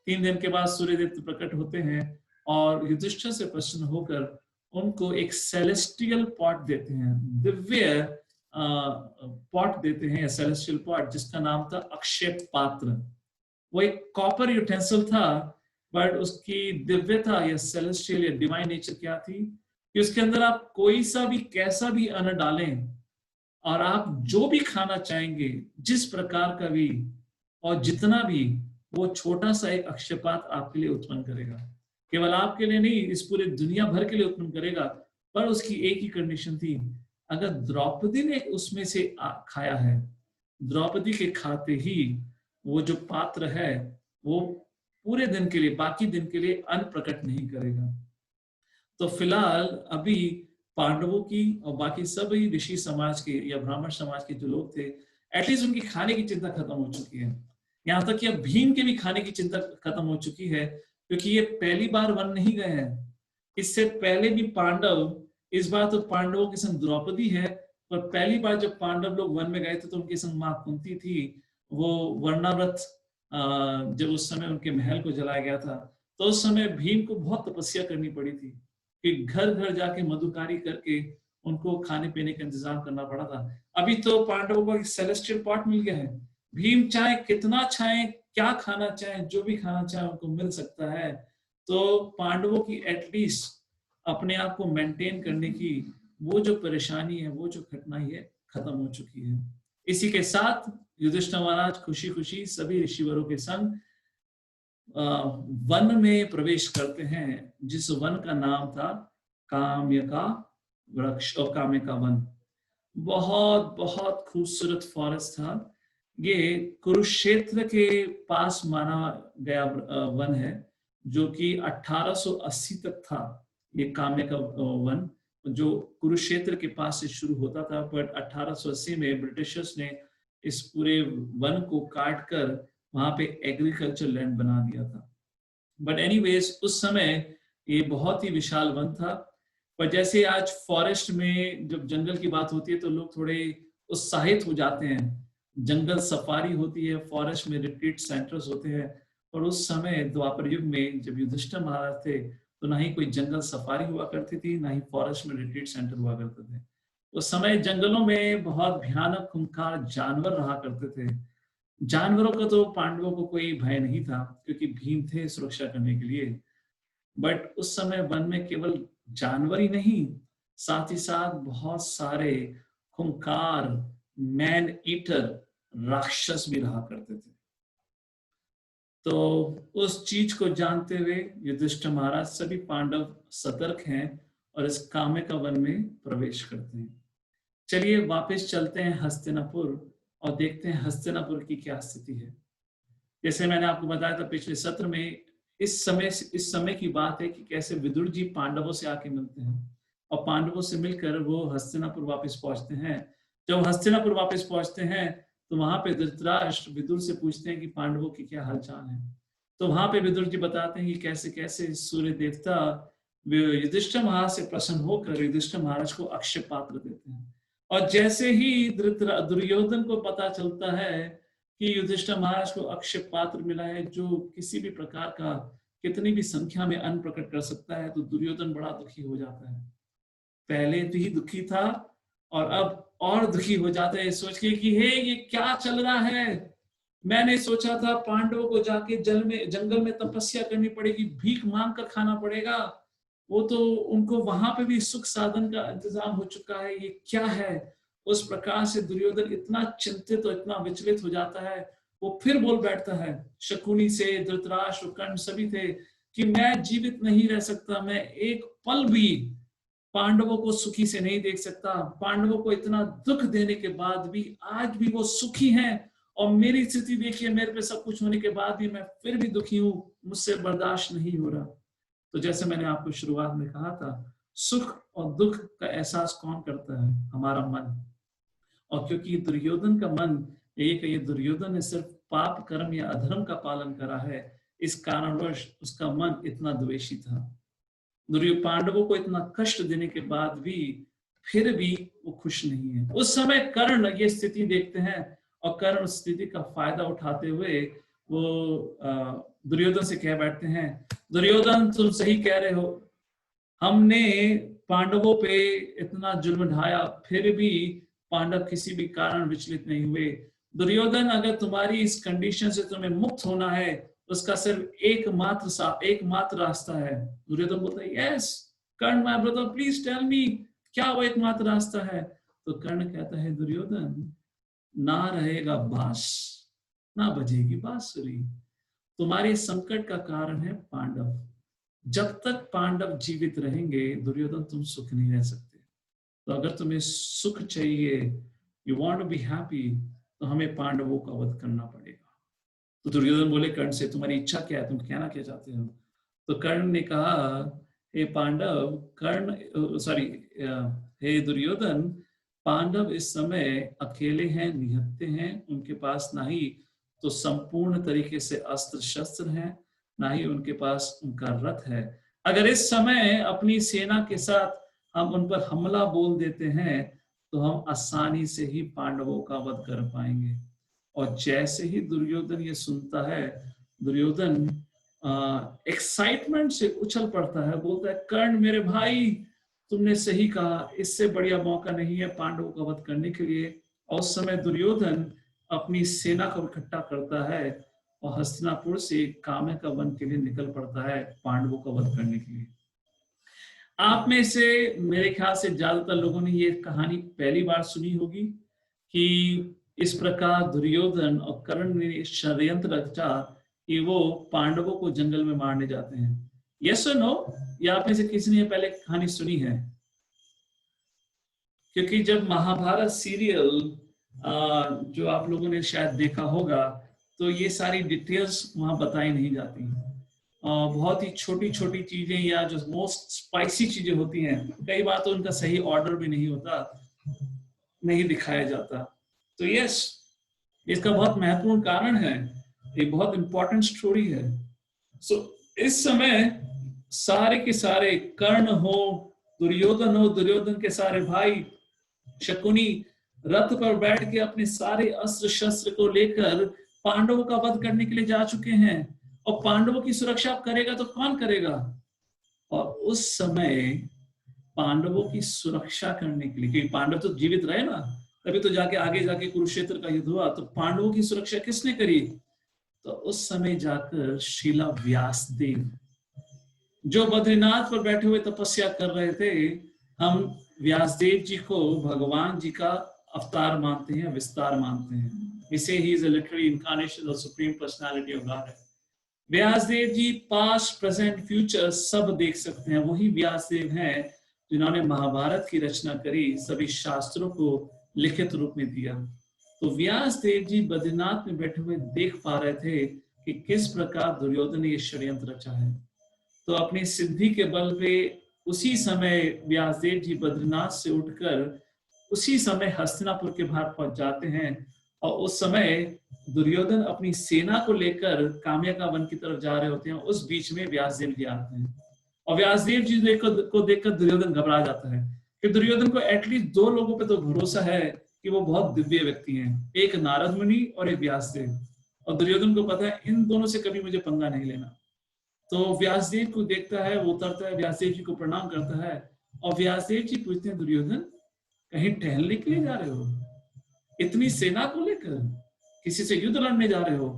3 दिन के बाद सूर्य देवता प्रकट होते हैं और युधिष्ठिर से प्रसन्न होकर उनको एक सेलेस्टियल पॉट देते हैं, दिव्य पॉट देते हैं, सेलेस्टियल पॉट, जिसका नाम था अक्षय पात्र। वो एक कॉपर यूटेंसिल था, बट उसकी दिव्यता या सेलेस्टियल या डिवाइन नेचर क्या थी कि उसके अंदर आप कोई सा भी कैसा भी अन्न डालें और आप जो भी खाना चाहेंगे, जिस प्रकार का भी और जितना भी, वो छोटा सा एक अक्षयपात आपके लिए उत्पन्न करेगा। केवल आपके लिए नहीं, इस पूरे दुनिया भर के लिए उत्पन्न करेगा। पर उसकी एक ही कंडीशन थी, अगर द्रौपदी ने उसमें से खाया है, द्रौपदी के खाते ही वो जो पात्र है वो पूरे दिन के लिए, बाकी दिन के लिए अन्न प्रकट नहीं करेगा। तो फिलहाल अभी पांडवों की और बाकी सभी ऋषि समाज के या ब्राह्मण समाज के जो लोग थे, एटलीस्ट उनकी खाने की चिंता खत्म हो चुकी है। यहाँ तक कि अब भीम के भी खाने की चिंता खत्म हो चुकी है, क्योंकि ये पहली बार वन नहीं गए हैं। इससे पहले भी पांडव, इस बार तो पांडवों के संग द्रौपदी है, पर पहली बार जब पांडव लोग वन में गए थे तो उनके संग मां कुंती थी। वो वर्णाव्रत, जब उस समय उनके महल को जलाया गया था, तो उस समय भीम को बहुत तपस्या करनी पड़ी थी कि घर घर जाके मधुकारी करके उनको खाने पीने का इंतजाम करना पड़ा था। अभी तो पांडवों को एक सेलेस्टियल पॉट मिल गया है, भीम चाहे कितना चाहे, क्या खाना चाहे, जो भी खाना चाहे उनको मिल सकता है। तो पांडवों की एटलीस्ट अपने आप को मेंटेन करने की वो जो परेशानी है, वो जो कठिनाई है, खत्म हो चुकी है। इसी के साथ युधिष्ठिर महाराज खुशी खुशी सभी ऋषिवरों के संग वन में प्रवेश करते हैं, जिस वन का नाम था काम्य का वृक्ष और काम्य का वन। बहुत बहुत खूबसूरत फॉरेस्ट था। ये कुरुक्षेत्र के पास माना गया वन है, जो कि 1880 तक था। ये काम्य का वन जो कुरुक्षेत्र के पास से शुरू होता था, बट 1880 में ब्रिटिशर्स ने इस पूरे वन को काट कर वहां पे एग्रीकल्चर लैंड बना दिया था। बट एनीवेज उस समय ये बहुत ही विशाल वन था। पर जैसे आज फॉरेस्ट में जब जंगल की बात होती है तो लोग थोड़े उत्साहित हो जाते हैं, जंगल सफारी होती है, फॉरेस्ट में रिट्रीट सेंटर्स होते हैं। और उस समय द्वापर युग में जब युधिष्ठिर महाराज थे, तो ना ही कोई जंगल सफारी हुआ करती थी, ना ही फॉरेस्ट में रिट्रीट सेंटर हुआ करते थे। उस समय जंगलों में बहुत भयानक खूंखार जानवर रहा करते थे। जानवरों का तो पांडवों को कोई भय नहीं था, क्योंकि भीम थे सुरक्षा करने के लिए। बट उस समय वन में केवल जानवर ही नहीं, साथ ही साथ बहुत सारे खूंखार मैन ईटर राक्षस भी रहा करते थे। तो उस चीज को जानते हुए युधिष्ठिर महाराज सभी पांडव सतर्क हैं और इस काम्य वन में प्रवेश करते हैं। चलिए वापस चलते हैं हस्तिनापुर और देखते हैं हस्तिनापुर की क्या स्थिति है। जैसे मैंने आपको बताया था पिछले सत्र में, इस समय की बात है कि कैसे विदुर जी पांडवों से आके मिलते हैं और पांडवों से मिलकर वो हस्तिनापुर वापस पहुंचते हैं। जब हस्तिनापुर वापस पहुंचते हैं तो वहां पे धृतराष्ट्र विदुर से पूछते हैं कि पांडवों की क्या हालचाल है। तो वहां पे विदुर जी बताते हैं कि कैसे कैसे सूर्य देवता युधिष्ठिर महाराज से प्रसन्न होकर युधिष्ठिर महाराज को अक्षय पात्र देते हैं। और जैसे ही दुर्योधन को पता चलता है कि युधिष्ठिर महाराज को अक्षय पात्र मिला है, जो किसी भी प्रकार का कितनी भी संख्या में अन्न प्रकट कर सकता है, तो दुर्योधन बड़ा दुखी हो जाता है। पहले तो ही दुखी था और अब और दुखी हो जाता है सोच के कि हे ये क्या चल रहा है। मैंने सोचा था पांडवों को जाके जंगल में तपस्या करनी पड़ेगी, भीख मांग कर खाना पड़ेगा, वो तो उनको वहां पे भी सुख साधन का इंतजाम हो चुका है, ये क्या है। उस प्रकार से दुर्योधन इतना चिंतित और इतना विचलित हो जाता है, वो फिर बोल बैठता है शकुनी से, धृतराष्ट्र, कर्ण सभी थे कि मैं जीवित नहीं रह सकता, मैं एक पल भी पांडवों को सुखी से नहीं देख सकता। पांडवों को इतना दुख देने के बाद भी आज भी वो सुखी हैं, और मेरी स्थिति देखिए, मेरे पे सब कुछ होने के बाद भी मैं फिर भी दुखी हूं, मुझसे बर्दाश्त नहीं हो रहा। तो जैसे मैंने आपको शुरुआत में कहा था, सुख और दुख का एहसास कौन करता है? हमारा मन। और क्योंकि दुर्योधन का मन, यही कहिए दुर्योधन ने सिर्फ पाप कर्म या अधर्म का पालन करा है, इस कारणवश उसका मन इतना द्वेषी था। दुर्योधन पांडवों को इतना कष्ट देने के बाद भी फिर भी वो खुश नहीं है। उस समय कर्ण ये स्थिति देखते हैं, और कर्ण उस स्थिति का फायदा उठाते हुए वो दुर्योधन से कह बैठते हैं, दुर्योधन तुम सही कह रहे हो, हमने पांडवों पे इतना जुल्म ढाया, फिर भी पांडव किसी भी कारण विचलित नहीं हुए। दुर्योधन, अगर तुम्हारी इस कंडीशन से तुम्हें मुक्त होना है, उसका सिर्फ एकमात्र रास्ता है। दुर्योधन बोलता है, yes Karna my brother, please tell me, क्या वो एकमात्र रास्ता है? तो कर्ण कहता है, दुर्योधन, ना रहेगा बांस, ना बजेगी बांसुरी। तुम्हारे संकट का कारण है पांडव। जब तक पांडव जीवित रहेंगे दुर्योधन, तुम सुख नहीं रह सकते। तो अगर तुम्हें सुख चाहिए, you want to be happy, तो हमें पांडवों का वध करना पड़ेगा। तो दुर्योधन बोले कर्ण से, तुम्हारी इच्छा क्या है, तुम कहना क्या चाहते हो? तो कर्ण ने कहा, हे पांडव, हे दुर्योधन, पांडव इस समय अकेले हैं, निहत्थे हैं, उनके पास ना ही तो संपूर्ण तरीके से अस्त्र शस्त्र हैं, ना ही उनके पास उनका रथ है। अगर इस समय अपनी सेना के साथ हम उन पर हमला बोल देते हैं, तो हम आसानी से ही पांडवों का वध कर पाएंगे। और जैसे ही दुर्योधन ये सुनता है, दुर्योधन एक्साइटमेंट से उछल पड़ता है, बोलता है, कर्ण मेरे भाई, तुमने सही कहा, इससे बढ़िया मौका नहीं है पांडवों का वध करने के लिए। और उस समय दुर्योधन अपनी सेना को इकट्ठा करता है और हस्तिनापुर से काम्य वन के लिए निकल पड़ता है पांडवों का वध करने के लिए। आप में से मेरे ख्याल से ज्यादातर लोगों ने ये कहानी पहली बार सुनी होगी कि इस प्रकार दुर्योधन और कर्ण ने षड्यंत्र रचा कि वो पांडवों को जंगल में मारने जाते हैं। यस और नो? या आप में से किसी ने पहले कहानी सुनी है? क्योंकि जब महाभारत सीरियल जो आप लोगों ने शायद देखा होगा, तो ये सारी डिटेल्स वहां बताई नहीं जाती। बहुत ही छोटी छोटी चीजें या जो मोस्ट स्पाइसी चीजें होती हैं, कई बार तो उनका सही ऑर्डर भी नहीं होता, नहीं दिखाया जाता। तो यस, इसका बहुत महत्वपूर्ण कारण है, ये बहुत इंपॉर्टेंट स्टोरी है। सो इस समय सारे के सारे, कर्ण हो, दुर्योधन हो, दुर्योधन के सारे भाई, शकुनी रथ पर बैठ के अपने सारे अस्त्र शस्त्र को लेकर पांडवों का वध करने के लिए जा चुके हैं। और पांडवों की सुरक्षा करेगा तो कौन करेगा? और उस समय पांडवों की सुरक्षा करने के लिए, क्योंकि पांडव तो जीवित रहे ना, तभी तो जाके आगे जाके कुरुक्षेत्र का युद्ध हुआ। तो पांडवों की सुरक्षा किसने करी? तो उस समय जाकर श्रीला व्यासदेव, जो बद्रीनाथ पर बैठे हुए तपस्या कर रहे थे, हम व्यासदेव जी को भगवान जी का अवतार मानते हैं, विस्तार मानते हैं। इसे he is a literary incarnation of supreme personality of God है। व्यासदेव जी पास्ट प्रेजेंट फ्यूचर सब देख सकते हैं। वही व्यासदेव हैं जिन्होंने महाभारत की रचना करी, सभी शास्त्रों को लिखित रूप में दिया। तो व्यासदेव जी बद्रीनाथ में बैठे हुए देख पा रहे थे कि किस प्रकार दुर्योधन ने ये षड्यंत्र रचा है। तो अपनी सिद्धि के बल पे उसी समय व्यासदेव जी बद्रीनाथ से उठकर उसी समय हस्तिनापुर के बाहर पहुंच जाते हैं। और उस समय दुर्योधन अपनी सेना को लेकर काम्या वन की तरफ जा रहे होते हैं। उस बीच में व्यासदेव जी आते हैं, और व्यासदेव जी को देखकर दुर्योधन घबरा जाता है कि दुर्योधन को एटलीस्ट दो लोगों पे तो भरोसा है कि वो बहुत दिव्य व्यक्ति हैं, एक नारद मुनि और एक व्यासदेव। और दुर्योधन को पता है इन दोनों से कभी मुझे पंगा नहीं लेना। तो व्यासदेव को देखता है, वो उतरता है, व्यासदेव जी को प्रणाम करता है, और व्यासदेव जी पूछते हैं, दुर्योधन कहीं टहलने के लिए जा रहे हो? इतनी सेना को लेकर किसी से युद्ध लड़ने जा रहे हो?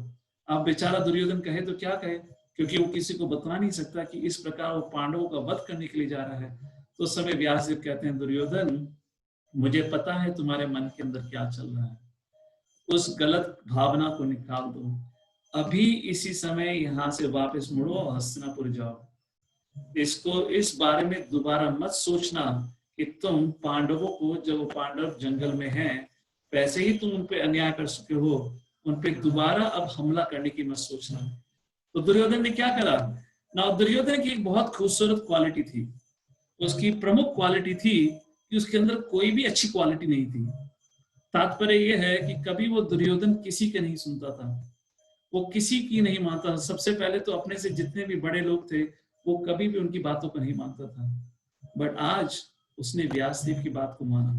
आप बेचारा दुर्योधन कहे तो क्या कहे, क्योंकि वो किसी को बता नहीं सकता कि इस प्रकार वो पांडवों का वध करने के लिए जा रहा है। तो उस समय व्यासदेव कहते हैं, दुर्योधन मुझे पता है तुम्हारे मन के अंदर क्या चल रहा है, उस गलत भावना को निकाल दो, अभी इसी समय यहां से वापस मुड़ो और हस्तिनापुर जाओ। इसको इस बारे में दोबारा मत सोचना कि तुम पांडवों को, जब वो पांडव जंगल में हैं, वैसे ही तुम उन पे अन्याय कर चुके हो, उन पे दोबारा अब हमला करने की मत सोचना। तो दुर्योधन ने क्या करा ना, दुर्योधन की एक बहुत खूबसूरत क्वालिटी थी। उसकी प्रमुख क्वालिटी थी कि उसके अंदर कोई भी अच्छी क्वालिटी नहीं थी। तात्पर्य यह है कि कभी वो दुर्योधन किसी के नहीं सुनता था, वो किसी की नहीं मानता। सबसे पहले तो अपने से जितने भी बड़े लोग थे, वो कभी भी उनकी बातों को नहीं मानता था। बट आज उसने व्यासदेव की बात को माना।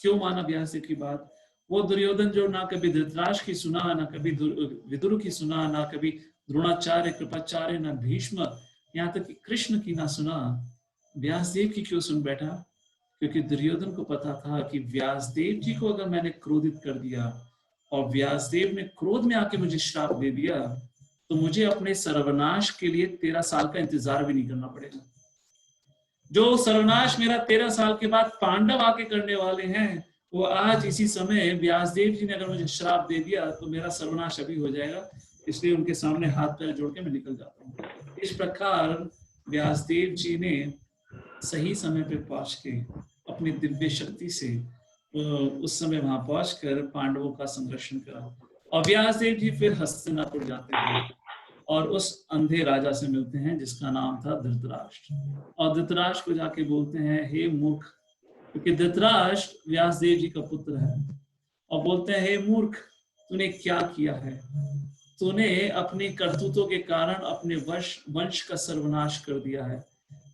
क्यों माना व्यासदेव की बात? वो दुर्योधन जो ना कभी धृतराष्ट्र की सुना, ना कभी विदुर की सुना, ना कभी द्रोणाचार्य, कृपाचार्य, ना भीष्म, यहाँ तक कि कृष्ण की ना सुना, व्यासदेव की क्यों सुन बैठा? क्योंकि दुर्योधन को पता था कि व्यासदेव जी को अगर मैंने क्रोधित कर दिया और व्यासदेव ने क्रोध में आके मुझे श्राप दे दिया, तो मुझे अपने सर्वनाश के लिए 13 साल का इंतजार भी नहीं करना पड़ेगा। जो सर्वनाश मेरा 13 साल के बाद पांडव आके करने वाले हैं, वो आज इसी समय व्यासदेव जी ने अगर मुझे श्राप दे दिया तो मेरा सर्वनाश अभी हो जाएगा। इसलिए उनके सामने हाथ पैर जोड़ के मैं निकल जाता हूँ। इस प्रकार व्यासदेव जी ने सही समय पे पहुंच के अपनी दिव्य शक्ति से उस समय वहां पहुंचकर पांडवों का संरक्षण करा। और व्यासदेव जी फिर हस्तिनापुर जाते हैं और उस अंधे राजा से मिलते हैं जिसका नाम था धृतराष्ट्र। और धृतराष्ट्र को जाके बोलते हैं, हे मूर्ख, क्योंकि धृतराष्ट्र व्यासदेव जी का पुत्र है, और बोलते हैं, हे मूर्ख, तूने क्या किया है? तूने अपनी करतूतों के कारण अपने वंश का सर्वनाश कर दिया है।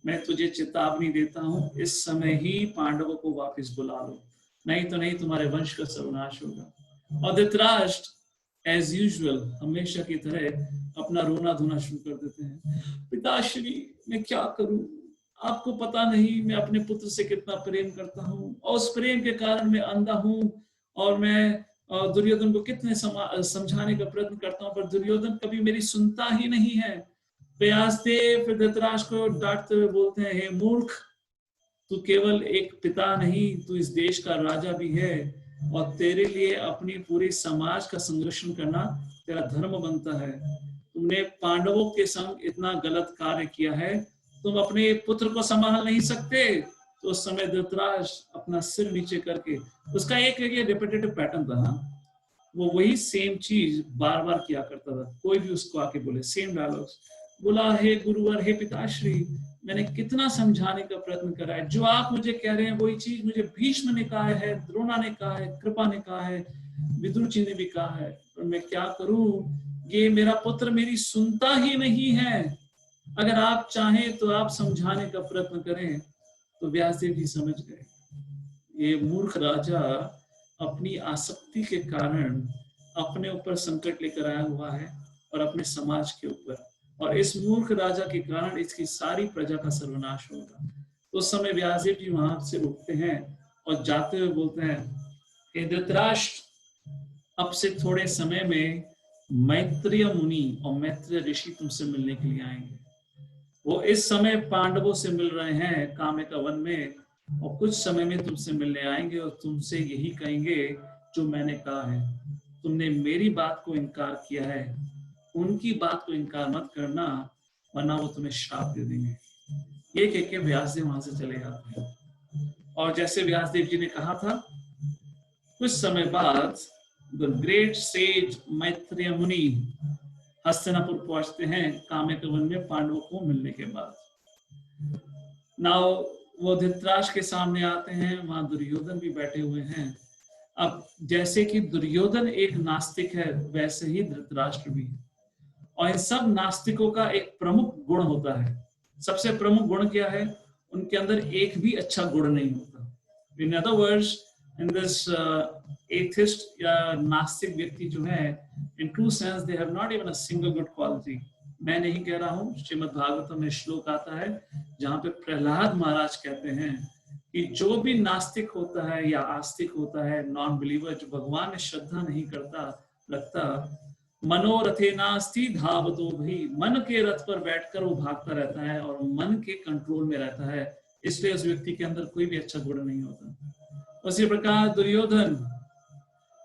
मैं तुझे चेतावनी देता हूं, इस समय ही पांडवों को वापस बुला लो, नहीं तो नहीं तुम्हारे वंश का सर्वनाश होगा। और धृतराष्ट्र एज यूजुअल हमेशा की तरह अपना रोना धोना शुरू कर देते हैं। पिताश्री, मैं क्या करूं? आपको पता नहीं मैं अपने पुत्र से कितना प्रेम करता हूं, और उस प्रेम के कारण मैं अंधा हूं, और मैं दुर्योधन को कितने समझाने का प्रयत्न करता हूं, पर दुर्योधन कभी मेरी सुनता ही नहीं है। व्यासदेव फिर धृतराष्ट्र को डांटते हुए बोलते हैं, हे मूर्ख, तू केवल एक पिता नहीं, तू इस देश का राजा भी है, और तेरे लिए अपनी पूरी समाज का संरक्षण करना तेरा धर्म बनता है। तुमने पांडवों के संग इतना गलत कार्य किया है, तुम अपने पुत्र को संभाल नहीं सकते। तो उस समय धृतराष्ट्र अपना सिर नीचे करके, उसका एक रिपीटेटिव पैटर्न था, वो वही सेम चीज बार बार किया करता था। कोई भी उसको आके बोले सेम डायलॉग्स, बोला, हे गुरुवर, हे पिताश्री, मैंने कितना समझाने का प्रयत्न करा है, जो आप मुझे कह रहे हैं वही चीज मुझे भीष्म ने कहा है, द्रोणा ने कहा है, कृपा ने कहा है, विदुर जी ने भी कहा है, पर मैं क्या करूं? ये मेरा पुत्र मेरी सुनता ही नहीं है। अगर आप चाहें तो आप समझाने का प्रयत्न करें। तो व्यासदेव जी समझ गए, ये मूर्ख राजा अपनी आसक्ति के कारण अपने ऊपर संकट लेकर आया हुआ है और अपने समाज के ऊपर, और इस मूर्ख राजा के कारण इसकी सारी प्रजा का सर्वनाश होगा। तो उस समय व्यासदेव जी वहां से उठते हैं और जाते हुए बोलते हैं कि धृतराष्ट्र, अब से थोड़े समय में मैत्रेय मुनि और मैत्रेय ऋषि तुमसे मिलने के लिए आएंगे। वो इस समय पांडवों से मिल रहे हैं काम्यका वन में, और कुछ समय में तुमसे मिलने आएंगे और तुमसे यही कहेंगे जो मैंने कहा है। तुमने मेरी बात को इनकार किया है, उनकी बात को इनकार मत करना, वरना वो तुम्हें श्राप दे देंगे। ये कह के व्यासदेव वहां से चले जाते हैं। और जैसे व्यासदेव जी ने कहा था, कुछ समय बाद द ग्रेट सेज मैत्रेय मुनि हस्तिनापुर पहुंचते हैं काम्यका वन में पांडवों को मिलने के बाद। नाउ वो धृतराष्ट्र के सामने आते हैं, वहां दुर्योधन भी बैठे हुए हैं। अब जैसे कि दुर्योधन एक नास्तिक है, वैसे ही धृतराष्ट्र भी। और इन सब नास्तिकों का एक प्रमुख गुण होता है। सबसे प्रमुख गुण क्या है? उनके अंदर एक भी अच्छा गुण नहीं होता। In other words, in this atheist या नास्तिक व्यक्ति जो है, in true sense they have not even a single good quality. मैं नहीं कह रहा हूँ, श्रीमद् भागवतम में श्लोक आता है जहां पे प्रहलाद महाराज कहते हैं कि जो भी नास्तिक होता है या आस्तिक होता है, नॉन बिलीवर, जो भगवान में श्रद्धा नहीं करता रखता, मनोरथे नास्ति धावतो भी, मन के रथ पर बैठकर वो भागता रहता है और मन के कंट्रोल में रहता है, इसलिए उस व्यक्ति के अंदर कोई भी अच्छा गुण नहीं होता। उसी प्रकार दुर्योधन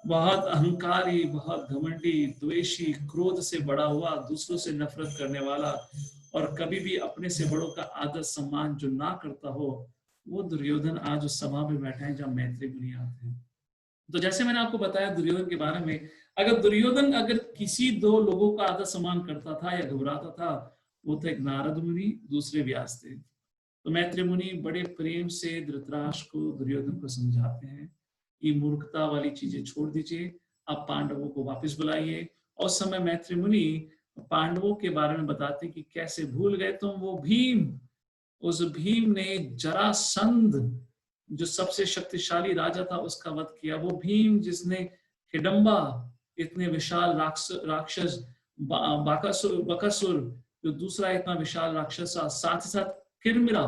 बहुत अहंकारी, बहुत घमंडी, द्वेषी, क्रोध से बड़ा हुआ, दूसरों से नफरत करने वाला, और कभी भी अपने से बड़ों का आदर सम्मान जो ना करता हो, वो दुर्योधन आज उस सभा में बैठा है जहाँ मैत्री मुनि आते हैं। तो जैसे मैंने आपको बताया दुर्योधन के बारे में, अगर दुर्योधन अगर किसी दो लोगों का आदर सम्मान करता था या घबराता था, वो तो एक नारद मुनि, दूसरे व्यास थे। तो मैत्री मुनि बड़े प्रेम से धृतराष्ट्र को, दुर्योधन को समझाते हैं कि मूर्खता वाली चीजें छोड़ दीजिए, आप पांडवों को वापस बुलाइए। और उस समय मैत्री मुनि पांडवों के बारे में बताते कि कैसे भूल गए तुम वो भीम, उस भीम ने जरासंध जो सबसे शक्तिशाली राजा था उसका वध किया। वो भीम जिसने हिडम्बा इतने विशाल राक्षस बकासुर जो दूसरा इतना विशाल राक्षस था, साथ ही साथ किरमिरा।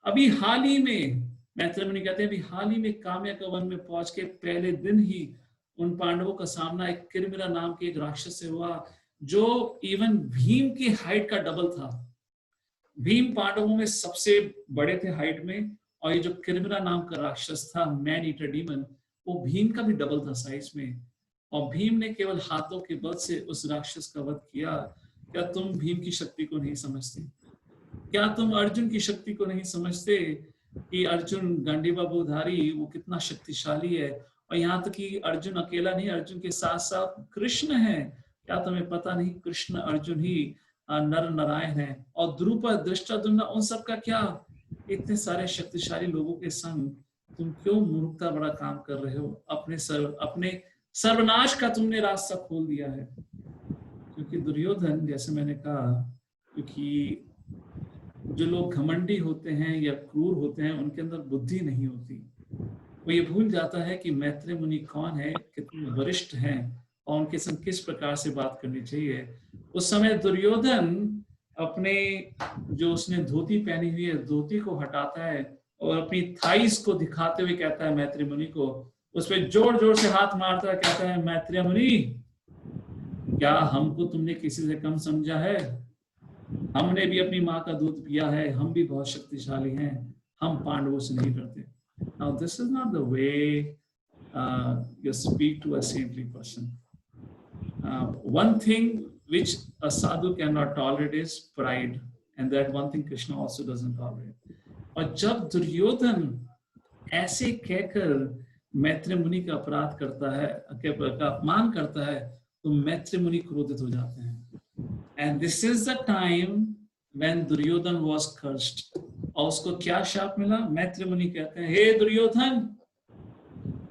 अभी हाल ही में मैत्री मुनि कहते हैं, अभी हाल ही में काम्या का वन में पहुंच के पहले दिन ही उन पांडवों का सामना एक किरमिरा नाम के एक राक्षस से हुआ जो इवन भीम की हाइट का डबल था। भीम पांडवों में सबसे बड़े थे हाइट में, और ये जो किरमिरा नाम का राक्षस था, मैन ईटर डीमन, वो भीम का भी डबल था साइज में। और भीम ने केवल हाथों के बल से उस राक्षस का वध किया। क्या तुम भीम की शक्ति को नहीं समझते? क्या तुम अर्जुन की शक्ति को नहीं समझते कि अर्जुन गंडीवा भूधारी वो कितना शक्तिशाली है? और यहाँ तक कि अर्जुन अकेला नहीं, अर्जुन के साथ साथ कृष्ण है। क्या तुम्हें पता नहीं कृष्ण अर्जुन ही नर नारायण है? और द्रुपद, धृष्टद्युम्न, उन सब का क्या? इतने सारे शक्तिशाली लोगों के संग तुम क्यों मूर्खता बड़ा काम कर रहे हो? अपने सर्वनाश का तुमने रास्ता खोल दिया है। क्योंकि दुर्योधन, जैसे मैंने कहा, क्योंकि जो लोग घमंडी होते हैं या क्रूर होते हैं उनके अंदर बुद्धि नहीं होती। वो ये भूल जाता है कि मैत्री मुनि कौन है, कितने वरिष्ठ हैं और उनके संग किस प्रकार से बात करनी चाहिए। उस समय दुर्योधन अपने जो उसने धोती पहनी हुई है, धोती को हटाता है और अपनी थाइस को दिखाते हुए कहता है मैत्री मुनि को, उस पर जोर जोर से हाथ मारता है, कहता है मैत्री मुनि, क्या हमको तुमने किसी से कम समझा है? हमने भी अपनी माँ का दूध पिया है, हम भी बहुत शक्तिशाली हैं, हम पांडवों से नहीं डरते। Now this is not the way you speak to a saintly person. One thing which a sadhu cannot tolerate is pride, and that one thing Krishna also doesn't tolerate. और जब दुर्योधन ऐसे कहकर मैत्री मुनि का अपराध करता है, का अपमान करता है, तो मैत्री मुनि क्रोधित हो जाते हैं। And this is the time when Duryodhan was cursed. और उसको क्या शाप मिला? मैत्री मुनि कहते हैं, हे Duryodhan,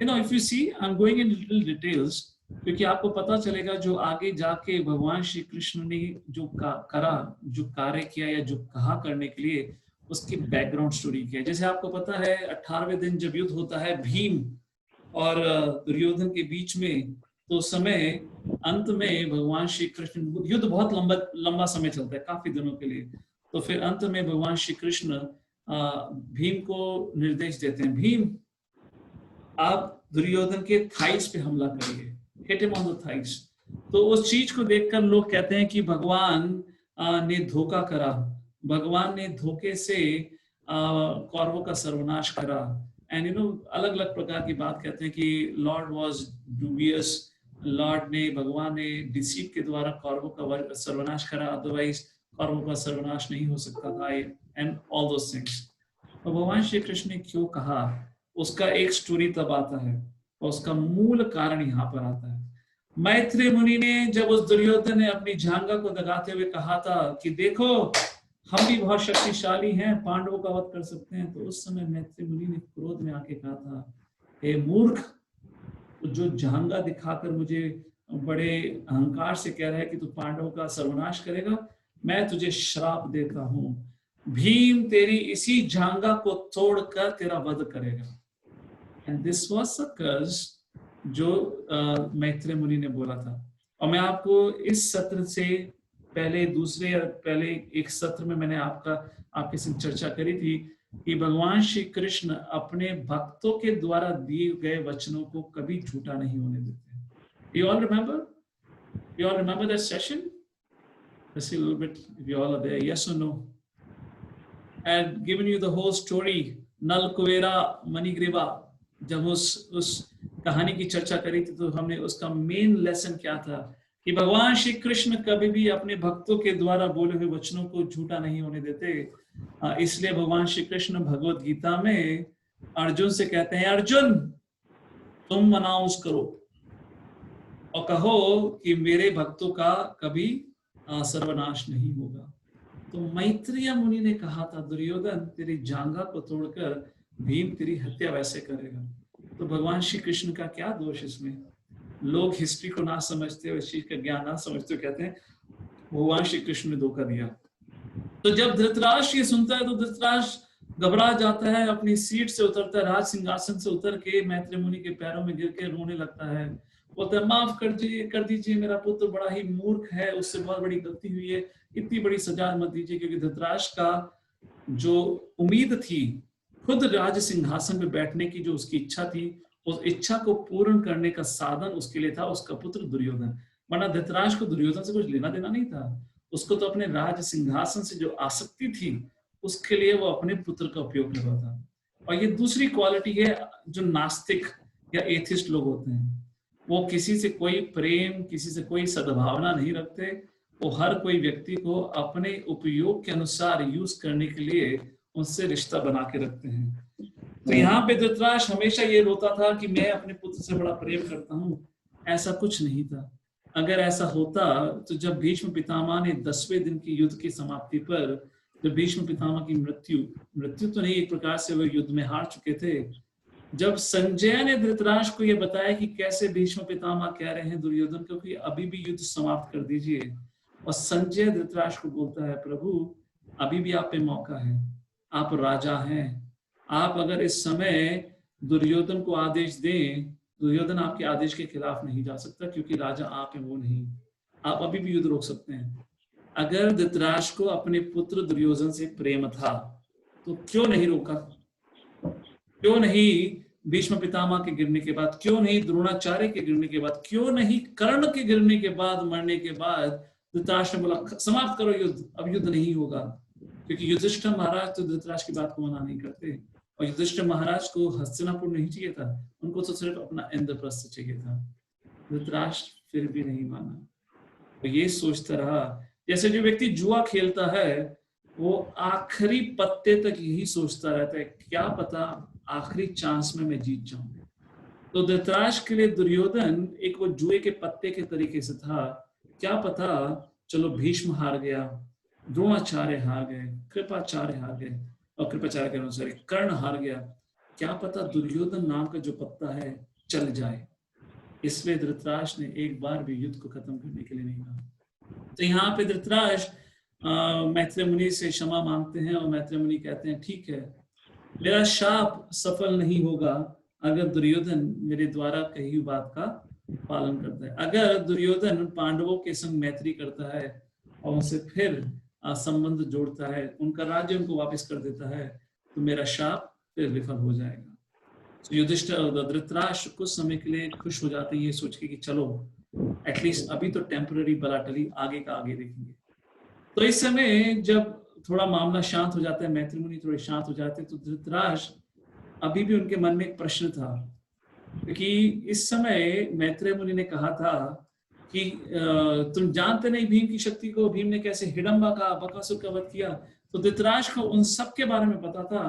you know, if you see, I'm going in little details, क्योंकि आपको पता चलेगा जो आगे जाके भगवान श्री कृष्ण ने जो करा, जो कार्य किया या जो कहा करने के लिए, उसकी बैकग्राउंड स्टोरी क्या है। जैसे आपको पता है 18वें दिन जब युद्ध होता है भीम और दुर्योधन के बीच में, तो समय अंत में भगवान श्री कृष्ण, युद्ध बहुत लंबा समय चलता है, काफी दिनों के लिए। तो फिर अंत में भगवान श्री कृष्ण भीम को निर्देश देते हैं, भीम आप दुर्योधन के थाइस पे हमला करिए, hit him on the thighs. तो उस चीज को देखकर लोग कहते हैं कि भगवान ने धोखा करा, भगवान ने धोखे से कौरवों का सर्वनाश करा। एंड यू नो, अलग अलग प्रकार की बात कहते हैं कि लॉर्ड वाज डूबियस, लॉर्ड ने, भगवान ने डिसीट के द्वारा कौरवों का सर्वनाश करा, अदरवाइज कौरवों का सर्वनाश नहीं हो सकता था, एंड ऑल दोस थिंग्स। तो भगवान श्री कृष्ण ने क्यों कहा, उसका एक स्टोरी तब आता है और उसका मूल कारण यहाँ पर आता है। मैत्री मुनि ने, जब उस दुर्योधन ने अपनी झांगा को दगाते हुए कहा था कि देखो हम भी बहुत शक्तिशाली हैं, पांडवों का वध कर सकते हैं, तो उस समय मैत्री मुनि ने क्रोध में आके कहा था, हे मूर्ख, जो झांगा दिखाकर मुझे बड़े अहंकार से कह रहा है कि तू पांडवों का सर्वनाश करेगा, मैं तुझे श्राप देता हूं, भीम तेरी इसी झांगा को तोड़कर तेरा वध करेगा। And this was the curse जो मैत्री मुनि ने बोला था। और मैं आपको इस सत्र से पहले एक सत्र में मैंने आपके साथ चर्चा करी थी कि भगवान श्री कृष्ण अपने भक्तों के द्वारा दिए गए वचनों को कभी झूठा नहीं होने देते। You all remember? You all remember that session? Let's see a little bit if you all are there. Yes or no? And given you the whole story, नल कुबेरा मणिग्रीवा, जब उस कहानी की चर्चा करी थी तो हमने उसका मेन लेसन क्या था कि भगवान श्री कृष्ण कभी भी अपने भक्तों के द्वारा बोले हुए वचनों को झूठा नहीं होने देते। इसलिए भगवान श्री कृष्ण भगवत गीता में अर्जुन से कहते हैं, अर्जुन तुम अनाउंस करो और कहो कि मेरे भक्तों का कभी सर्वनाश नहीं होगा। तो मैत्रेय मुनि ने कहा था, दुर्योधन तेरी जांघा को तोड़कर भीम तेरी हत्या वैसे करेगा। तो भगवान श्री कृष्ण का क्या दोष इसमें? लोग हिस्ट्री को ना समझते हुए, इस चीज का ज्ञान ना समझते हुए कहते हैं भगवान श्री कृष्ण ने धोखा दिया। तो जब धृतराष्ट्र ये सुनता है तो धृतराष्ट्र घबरा जाता है, अपनी सीट से उतरता है, राज सिंहासन से उतर के मैत्रेय मुनि के पैरों में गिर के रोने लगता है। बोलता है, माफ कर दीजिए, मेरा पुत्र बड़ा ही मूर्ख है, उससे बहुत बड़ी गलती हुई है, इतनी बड़ी सजा मत दीजिए। क्योंकि धृतराष्ट्र का जो उम्मीद थी खुद राज सिंहासन में बैठने की, जो उसकी इच्छा थी, उस इच्छा को पूर्ण करने का साधन उसके लिए था उसका पुत्र दुर्योधन। वरना धृतराष्ट्र को दुर्योधन से कुछ लेना देना नहीं था। उसको तो अपने राज सिंहासन से जो आसक्ति थी उसके लिए वो अपने पुत्र का उपयोग कर रहा था। और ये दूसरी क्वालिटी है जो नास्तिक या एथिस्ट लोग होते हैं, वो किसी से कोई प्रेम, किसी से कोई सद्भावना नहीं रखते। वो हर कोई व्यक्ति को अपने उपयोग के अनुसार यूज करने के लिए उनसे रिश्ता बना के रखते हैं। तो यहाँ पे धृतराष्ट्र हमेशा ये रोता था कि मैं अपने पुत्र से बड़ा प्रेम करता हूँ। ऐसा कुछ नहीं था। अगर ऐसा होता तो जब भीष्म पितामह ने 10वें दिन की युद्ध की समाप्ति पर, जब भीष्म पितामह की मृत्यु तो नहीं, एक प्रकार से वो युद्ध में हार चुके थे, जब संजय ने धृतराष्ट्र को यह बताया कि कैसे भीष्म पितामह कह रहे हैं दुर्योधन को कि अभी भी युद्ध समाप्त कर दीजिए, और संजय धृतराष्ट्र को बोलता है, प्रभु अभी भी आप पे मौका है, आप राजा हैं, आप अगर इस समय दुर्योधन को आदेश दें, दुर्योधन आपके आदेश के खिलाफ नहीं जा सकता क्योंकि राजा आप हैं, वो नहीं। आप अभी भी युद्ध रोक सकते हैं। अगर धृतराष्ट्र को अपने पुत्र दुर्योधन से प्रेम था तो क्यों नहीं रोका? क्यों नहीं भीष्म पितामह के गिरने के बाद, क्यों नहीं द्रोणाचार्य के गिरने के बाद, क्यों नहीं कर्ण के गिरने के बाद, मरने के बाद धृतराष्ट्र ने बोला समाप्त करो युद्ध, अब युद्ध नहीं होगा? क्योंकि युधिष्ठिर महाराज तो धृतराष्ट्र की बात को मना नहीं करते, और युधिष्ठिर महाराज को हस्तिनापुर नहीं चाहिए था, उनको तो सिर्फ अपना इंद्रप्रस्थ चाहिए था। धृतराष्ट्र फिर भी नहीं माना। तो ये सोचता रहा, जैसे जो व्यक्ति जुआ खेलता है वो आखिरी पत्ते तक यही सोचता रहता है, क्या पता आखिरी चांस में मैं जीत जाऊं। तो धृतराष्ट्र के लिए दुर्योधन एक वो जुए के पत्ते के तरीके से था। क्या पता चलो भीष्म हार गया, द्रोणाचार्य हार गए, कृपाचार्य हार गए, और कृपाचार्य के अनुसार कर्ण हार गया, क्या पता दुर्योधन नाम का जो पत्ता है चल जाए। इसलिए धृतराष्ट्र ने एक बार भी युद्ध को खत्म करने के लिए नहीं कहा। तो यहाँ पे धृतराष्ट्र मैत्रेय मुनि से क्षमा मांगते हैं, और मैत्रेय मुनि कहते हैं ठीक है, मेरा शाप सफल नहीं होगा अगर दुर्योधन मेरे द्वारा कही हुई बात का पालन करता है। अगर दुर्योधन पांडवों के संग मैत्री करता है और उनसे फिर संबंध जोड़ता है, उनका राज्य उनको वापस कर देता है, तो मेरा शाप फिर विफल हो जाएगा। तो युधिष्ठिर और धृतराष्ट्र कुछ समय के लिए खुश हो जाते हैं ये सोच के कि चलो एटलीस्ट अभी तो टेम्पररी बलाटली, आगे का आगे देखेंगे। तो इस समय जब थोड़ा मामला शांत हो जाता है, मैत्रेय मुनि थोड़े शांत हो जाते हैं, तो धृतराष्ट्र अभी भी उनके मन में एक प्रश्न था, क्योंकि इस समय मैत्रेय मुनि ने कहा था कि तुम जानते नहीं भीम की शक्ति को, भीम ने कैसे हिडम्बा का, बकासुर का वध किया। तो धृतराष्ट्र को उन सब के बारे में पता था,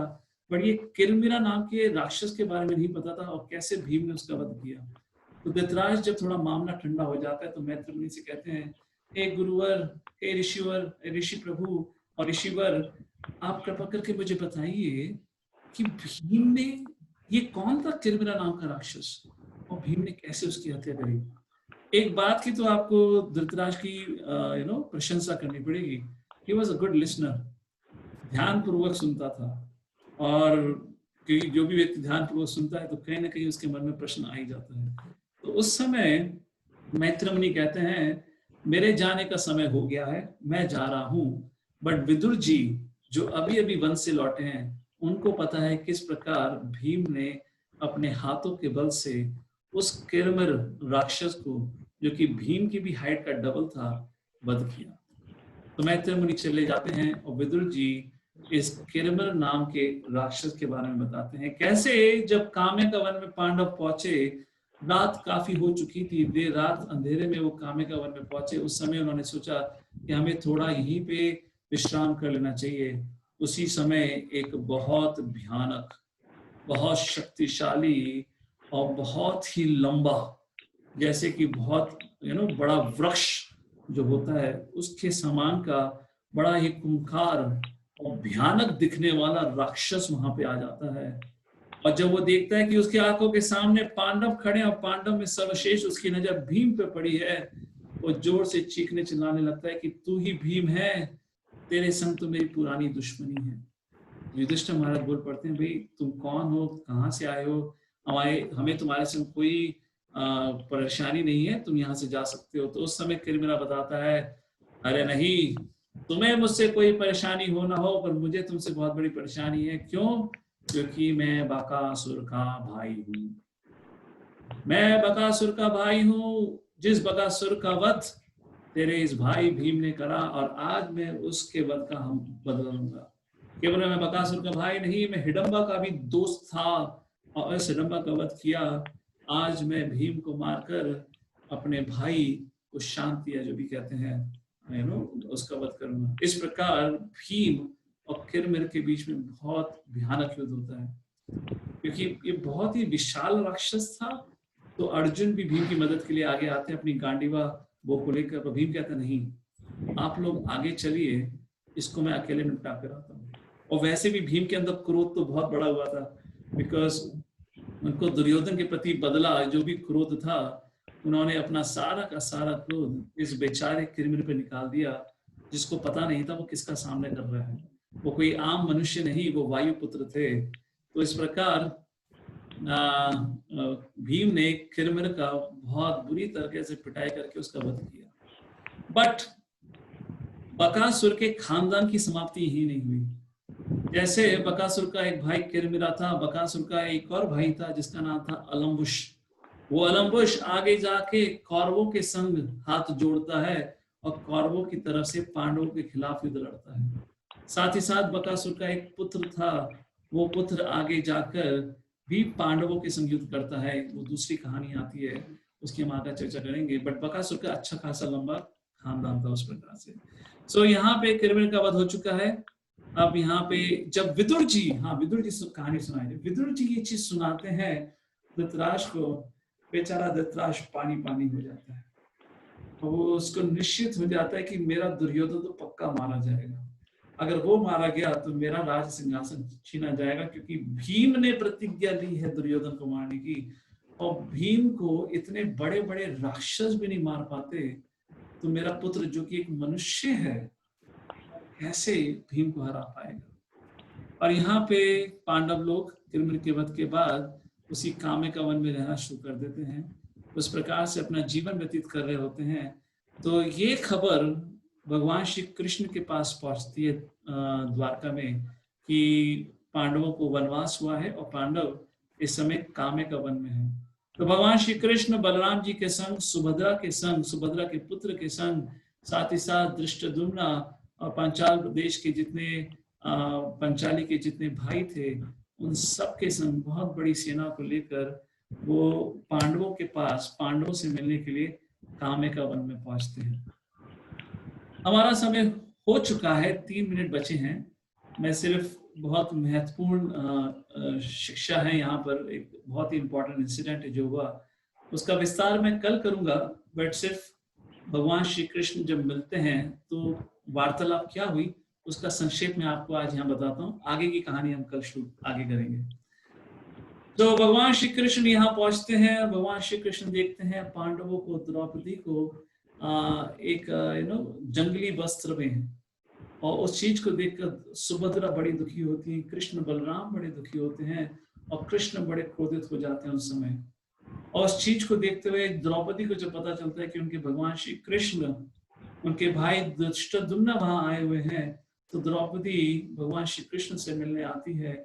पर ये किरमिरा नाम के राक्षस के बारे में नहीं पता था, और कैसे भीम ने उसका वध किया। तो धृतराष्ट्र जब थोड़ा मामला ठंडा हो जाता है तो मैत्रेय मुनि से कहते हैं, हे गुरुवर, हे ऋषिवर, ऋषि प्रभु और ऋषिवर, आप कृपा करके मुझे बताइए कि भीम ने, ये कौन था किरमिरा नाम का राक्षस, और भीम ने कैसे उसकी हत्या करी। एक बात की तो आपको धृतराष्ट्र की प्रशंसा करनी पड़ेगी, he was a good listener, ध्यान पूर्वक सुनता था, और क्योंकि जो भी व्यक्ति ध्यान पूर्वक सुनता है तो कहीं ना कहीं उसके मन में प्रश्न आ ही जाता है। तो उस समय मैत्रेय मुनि कहते हैं, मेरे जाने का समय हो गया है, मैं जा रहा हूँ, बट विदुर जी जो अभी अभी वन से लौटे हैं उनको पता है किस प्रकार भीम ने अपने हाथों के बल से उस किरमिर राक्षस को, जो कि भीम की भी हाइट का डबल था, वध किया। तो मैत्रेय मुनि चले जाते हैं और विदुर जी इस किरमिर नाम के राक्षस के बारे में बताते हैं, कैसे जब काम्य का वन में पांडव पहुंचे, रात काफी हो चुकी थी, देर रात अंधेरे में वो कामिका वन में पहुंचे। उस समय उन्होंने सोचा कि हमें थोड़ा यहीं पे विश्राम कर लेना चाहिए। उसी समय एक बहुत भयानक, बहुत शक्तिशाली और बहुत ही लंबा, जैसे कि बहुत बड़ा वृक्ष जो होता है उसके समान का बड़ा ही खूंखार और भयानक दिखने वाला राक्षस वहां पे आ जाता है। और जब वो देखता है कि उसकी आंखों के सामने पांडव खड़े हैं और पांडव में सर्वश्रेष्ठ उसकी नजर भीम पे पड़ी है, वो जोर से चीखने चिल्लाने लगता है कि तू ही भीम है, तेरे संग तो मेरी पुरानी दुश्मनी है। युधिष्ठिर महाराज बोल पड़ते हैं, भाई तुम कौन हो, कहाँ से आए हो, हमें तुम्हारे संग कोई परेशानी नहीं है, तुम यहाँ से जा सकते हो। तो उस समय किरमिरा बताता है, अरे नहीं, तुम्हें मुझसे कोई परेशानी हो ना हो, पर मुझे तुमसे बहुत बड़ी परेशानी है। क्यों? क्योंकि मैं बकासुर का भाई हूँ। मैं बकासुर का भाई हूँ, जिस बकासुर का वध तेरे इस भाई भीम ने करा, और आज मैं उसके वध का हम बदला लूंगा। केवल मैं बकासुर का भाई नहीं, मैं हिडम्बा का भी दोस्त था, और इस हिडम्बा का वध किया। आज मैं भीम को मारकर अपने भाई को शांति, या जो भी कहते हैं उसका वध करूंगा। इस प्रकार भीम और किरमिर के बीच में बहुत भयानक युद्ध होता है, क्योंकि ये बहुत ही विशाल राक्षस था। तो अर्जुन भी भीम की मदद के लिए आगे आते हैं अपनी गांडीवा वो को लेकर। भीम कहता नहीं, आप लोग आगे चलिए, इसको मैं अकेले निपटा कर आता हूँ। और वैसे भी भीम के अंदर क्रोध तो बहुत बड़ा हुआ था, बिकॉज उनको दुर्योधन के प्रति बदला जो भी क्रोध था, उन्होंने अपना सारा का सारा क्रोध इस बेचारे किरमिर पे निकाल दिया, जिसको पता नहीं था वो किसका सामना कर रहा है। वो कोई आम मनुष्य नहीं, वो वायुपुत्र थे। तो इस प्रकार भीम ने किरमिर का बहुत बुरी तरीके से पिटाई करके उसका वध किया। बट बकासुर के खानदान की समाप्ति ही नहीं हुई। जैसे बकासुर का एक भाई किरमिरा था, बकासुर का एक और भाई था जिसका नाम था अलम्बुश। वो अलम्बुश आगे जाके कौरवों के संग हाथ जोड़ता है और कौरवों की तरफ से पांडवों के खिलाफ युद्ध लड़ता है। साथ ही साथ बकासुर का एक पुत्र था, वो पुत्र आगे जाकर भी पांडवों के संग युद्ध करता है। वो दूसरी कहानी आती है, उसकी हम आगे चर्चा करेंगे। बट बकासुर का अच्छा खासा लंबा खानदान था उस प्रकार से। सो यहाँ पे किरमिर का वध हो चुका है। अब यहाँ पे जब विदुर जी, विदुर जी कहानी सुनाई, विदुर जी ये चीज सुनाते हैं धृतराष्ट्र को, बेचारा धृतराष्ट्र पानी पानी हो जाता है। तो वो उसको निश्चित हो जाता है कि मेरा दुर्योधन तो पक्का मारा जाएगा। अगर वो मारा गया तो मेरा राज सिंहासन छीना जाएगा, क्योंकि भीम ने प्रतिज्ञा ली है दुर्योधन को मारने की। और भीम को इतने बड़े बड़े राक्षस भी नहीं मार पाते, तो मेरा पुत्र जो कि एक मनुष्य है कैसे भीम को हरा पाएगा। और यहाँ पे पांडव लोग किरमिर के वध के बाद उसी कामिका वन में रहना शुरू कर देते हैं, उस प्रकार से अपना जीवन व्यतीत कर रहे होते हैं। तो ये खबर भगवान श्री कृष्ण के पास पहुंचती है द्वारका में, कि पांडवों को वनवास हुआ है और पांडव इस समय कामिका वन में है। तो भगवान श्री कृष्ण बलराम जी के संग, सुभद्रा के संग, सुभद्रा के पुत्र के संग, साथ ही साथ धृष्टद्युम्न और पांचाल प्रदेश के जितने पंचाली के जितने भाई थे, उन सब के संग बहुत बड़ी सेना को लेकर वो पांडवों के पास, पांडवों से मिलने के लिए कामिका वन में पहुंचते हैं। हमारा समय हो चुका है, 3 मिनट बचे हैं। मैं सिर्फ बहुत महत्वपूर्ण शिक्षा है यहाँ पर, एक बहुत ही इंपॉर्टेंट इंसिडेंट जो हुआ उसका विस्तार मैं कल करूंगा। बट सिर्फ भगवान श्री कृष्ण जब मिलते हैं तो वार्तालाप क्या हुई उसका संक्षेप में आपको आज यहाँ बताता हूँ। आगे की कहानी हम कल शुरू आगे करेंगे। तो भगवान श्री कृष्ण यहाँ पहुंचते हैं। भगवान श्री कृष्ण देखते हैं पांडवों को, द्रौपदी को एक जंगली वस्त्र में, और उस चीज को देखकर सुभद्रा बड़ी दुखी होती है, कृष्ण बलराम बड़े दुखी होते हैं, और कृष्ण बड़े क्रोधित हो जाते हैं उस समय। और उस चीज को देखते हुए द्रौपदी को जब पता चलता है कि उनके भगवान श्री कृष्ण, उनके भाई धृष्टद्युम्न वहां आए हुए हैं, तो द्रौपदी भगवान श्री कृष्ण से मिलने आती है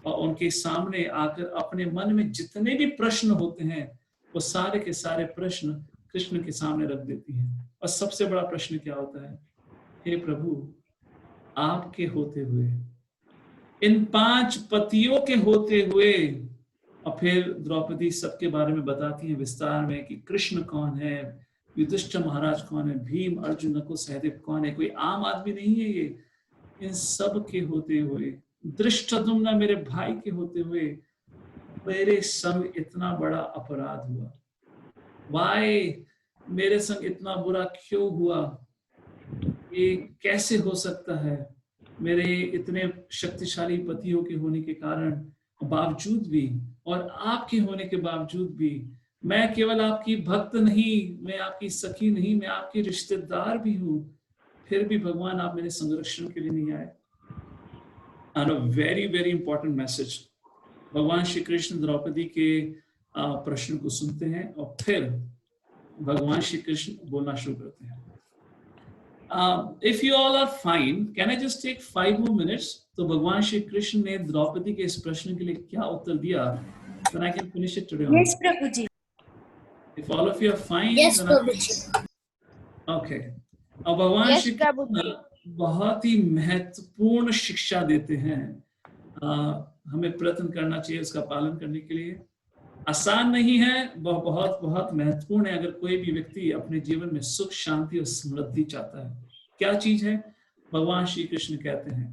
और उनके सामने आकर अपने मन में जितने भी प्रश्न होते हैं वो सारे के सारे प्रश्न कृष्ण के सामने रख देती है। और सबसे बड़ा प्रश्न क्या होता है, हे प्रभु, आपके होते हुए, इन 5 पतियों के होते हुए और फिर द्रौपदी सबके बारे में बताती हैं विस्तार में कि कृष्ण कौन है, युधिष्ठिर महाराज कौन है, भीम, अर्जुन, नकुल, सहदेव कौन है, कोई आम आदमी नहीं है ये। इन सब के होते हुए, धृष्टद्युम्न मेरे भाई के होते हुए मेरे संग इतना बड़ा अपराध हुआ। वाई, मेरे संग इतना बुरा क्यों हुआ? ये कैसे हो सकता है? मेरे इतने शक्तिशाली पतियों के होने के कारण बावजूद भी, और आपके होने के बावजूद भी, मैं केवल आपकी भक्त नहीं, मैं आपकी सखी नहीं, मैं आपकी रिश्तेदार भी हूँ, फिर भी भगवान आप मेरे संरक्षण के लिए नहीं आए। And a very very important message, भगवान श्री कृष्ण द्रौपदी के प्रश्न को सुनते हैं और फिर भगवान श्री कृष्ण बोलना शुरू करते हैं। If you all are fine, can I just take 5 more minutes? तो भगवान श्री कृष्ण ने द्रौपदी के इस प्रश्न के लिए क्या उत्तर दिया? Then I can finish it today. Yes, Prabhuji. If all of you are fine, yes, then Prabhuji. Okay. अब भगवान श्री कृष्ण बहुत ही महत्वपूर्ण शिक्षा देते हैं। हमें प्रयत्न करना चाहिए उसका पालन करने के लिए। आसान नहीं है, वह बहुत बहुत महत्वपूर्ण है अगर कोई भी व्यक्ति अपने जीवन में सुख, शांति और समृद्धि चाहता है। क्या चीज है? भगवान श्री कृष्ण कहते हैं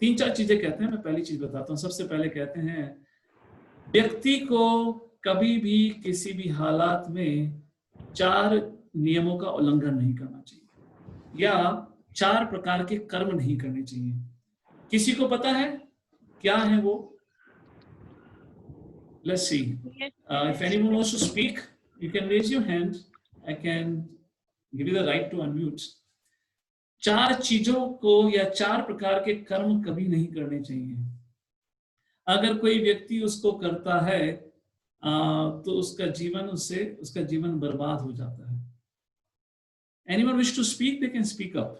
3-4 चीजें कहते हैं। मैं पहली चीज बताता हूँ। सबसे पहले कहते हैं व्यक्ति को कभी भी किसी भी हालात में 4 नियमों का उल्लंघन नहीं करना चाहिए या 4 प्रकार के कर्म नहीं करने चाहिए। किसी को पता है क्या है वो? Let's see. If anyone wants to speak, you can raise your hand. I can give you the right to unmute. 4 चीजों को या 4 प्रकार के कर्म कभी नहीं करने चाहिए। अगर कोई व्यक्ति उसको करता है तो उसका जीवन बर्बाद हो जाता है। Anyone wish to speak? They can speak up.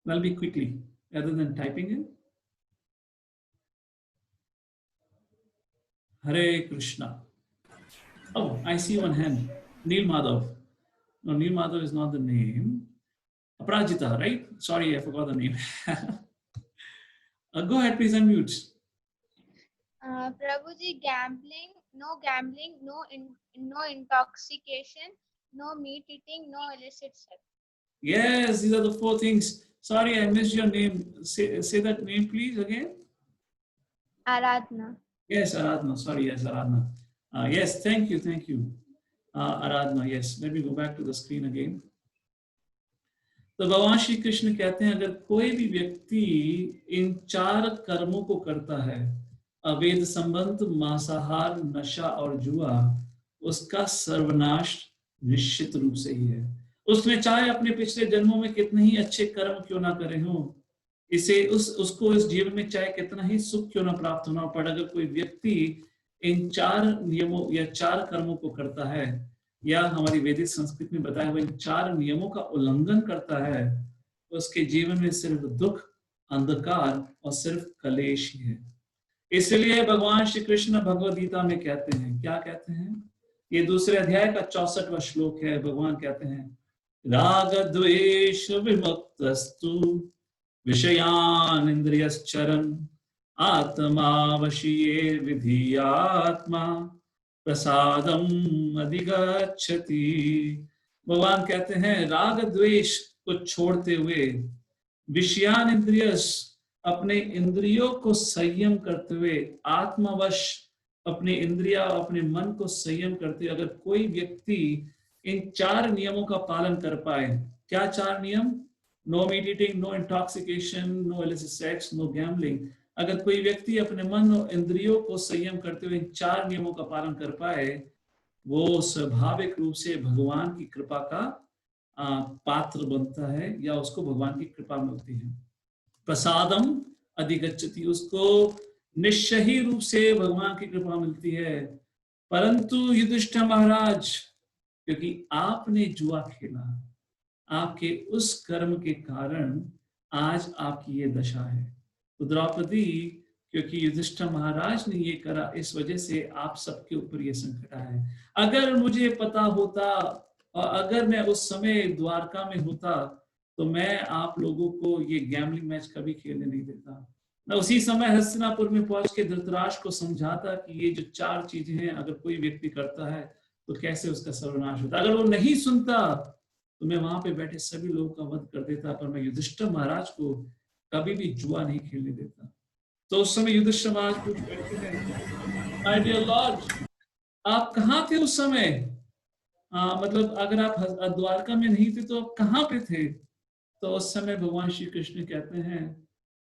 That'll be quickly, rather than typing in. Hare Krishna. Oh, I see one hand. Neil Madhav. No, Neil Madhav is not the name. Aprajita, right? Sorry, I forgot the name. Go ahead, please unmute. Prabhuji, gambling, no intoxication, no meat eating, no illicit sex. Yes, these are the 4 things. Sorry, I missed your name. Say that name, please, again. Aradhana. Yes, Aradhana. Sorry, yes, Aradhana. Yes, thank you. Aradhana, yes. Let me go back to the screen again. तो भगवान श्री कृष्ण कहते हैं अगर कोई भी व्यक्ति इन 4 कर्मों को करता है, अवैध संबंध, मांसाहार, नशा और जुआ, उसका सर्वनाश निश्चित रूप से ही है। उसने चाहे अपने पिछले जन्मों में कितने ही अच्छे कर्म क्यों ना करे हों, उसको इस जीवन में चाहे कितना ही सुख क्यों ना प्राप्त होना, पर अगर कोई व्यक्ति इन 4 नियमों या 4 कर्मों को करता है या हमारी वैदिक संस्कृति में बताया हुआ इन 4 नियमों का उल्लंघन करता है, तो उसके जीवन में सिर्फ दुख, अंधकार और सिर्फ कलेश ही है। इसलिए भगवान श्री कृष्ण भगवद गीता में कहते हैं, क्या कहते हैं? ये दूसरे अध्याय का 64वां श्लोक है। भगवान कहते हैं राग द्वेष विमुक्तस्तु विषयान इंद्रियश्चरन् आत्मा वशीये विधीयात्मा प्रसादम अधिगच्छति। भगवान कहते हैं राग द्वेष को छोड़ते हुए, विषयान इंद्रियस अपने इंद्रियों को संयम करते हुए, आत्मवश अपने इंद्रिया अपने मन को संयम करते हुए अगर कोई व्यक्ति इन 4 नियमों का पालन कर पाए। क्या 4 नियम? No meat eating, no intoxication, no illicit sex, no gambling. अगर कोई व्यक्ति अपने मन और इंद्रियों को संयम करते हुए इन 4 नियमों का पालन कर पाए, वो स्वाभाविक रूप से भगवान की कृपा का पात्र बनता है या उसको भगवान की कृपा मिलती है। प्रसादम अधिगच्छति, उसको निश्चय ही रूप से भगवान की कृपा मिलती है। परंतु युधिष्ठिर महाराज, क्योंकि आपने जुआ खेला, आपके उस कर्म के कारण आज आपकी ये दशा है। तो द्रौपदी, क्योंकि युधिष्ठिर महाराज ने ये करा, इस वजह से आप सबके ऊपर ये संकट है। अगर मुझे पता होता और अगर मैं उस समय द्वारका में होता तो मैं आप लोगों को ये गैम्बलिंग मैच कभी खेलने नहीं देता। मैं उसी समय हस्तिनापुर में पहुंच के धृतराष्ट्र को समझाता कि ये जो 4 चीजें हैं अगर कोई व्यक्ति करता है तो कैसे उसका सर्वनाश होता। अगर वो नहीं सुनता तो मैं वहां पे बैठे सभी लोगों का वध कर देता, पर मैं युधिष्ठिर महाराज को कभी भी जुआ नहीं खेलने देता। तो उस समय युधिष्ठिर महाराज पूछ बैठते हैं, माय डियर लॉर्ड, आप कहाँ थे उस समय? मतलब अगर आप द्वारका में नहीं थे तो आप कहाँ पे थे? तो उस समय भगवान श्री कृष्ण कहते हैं,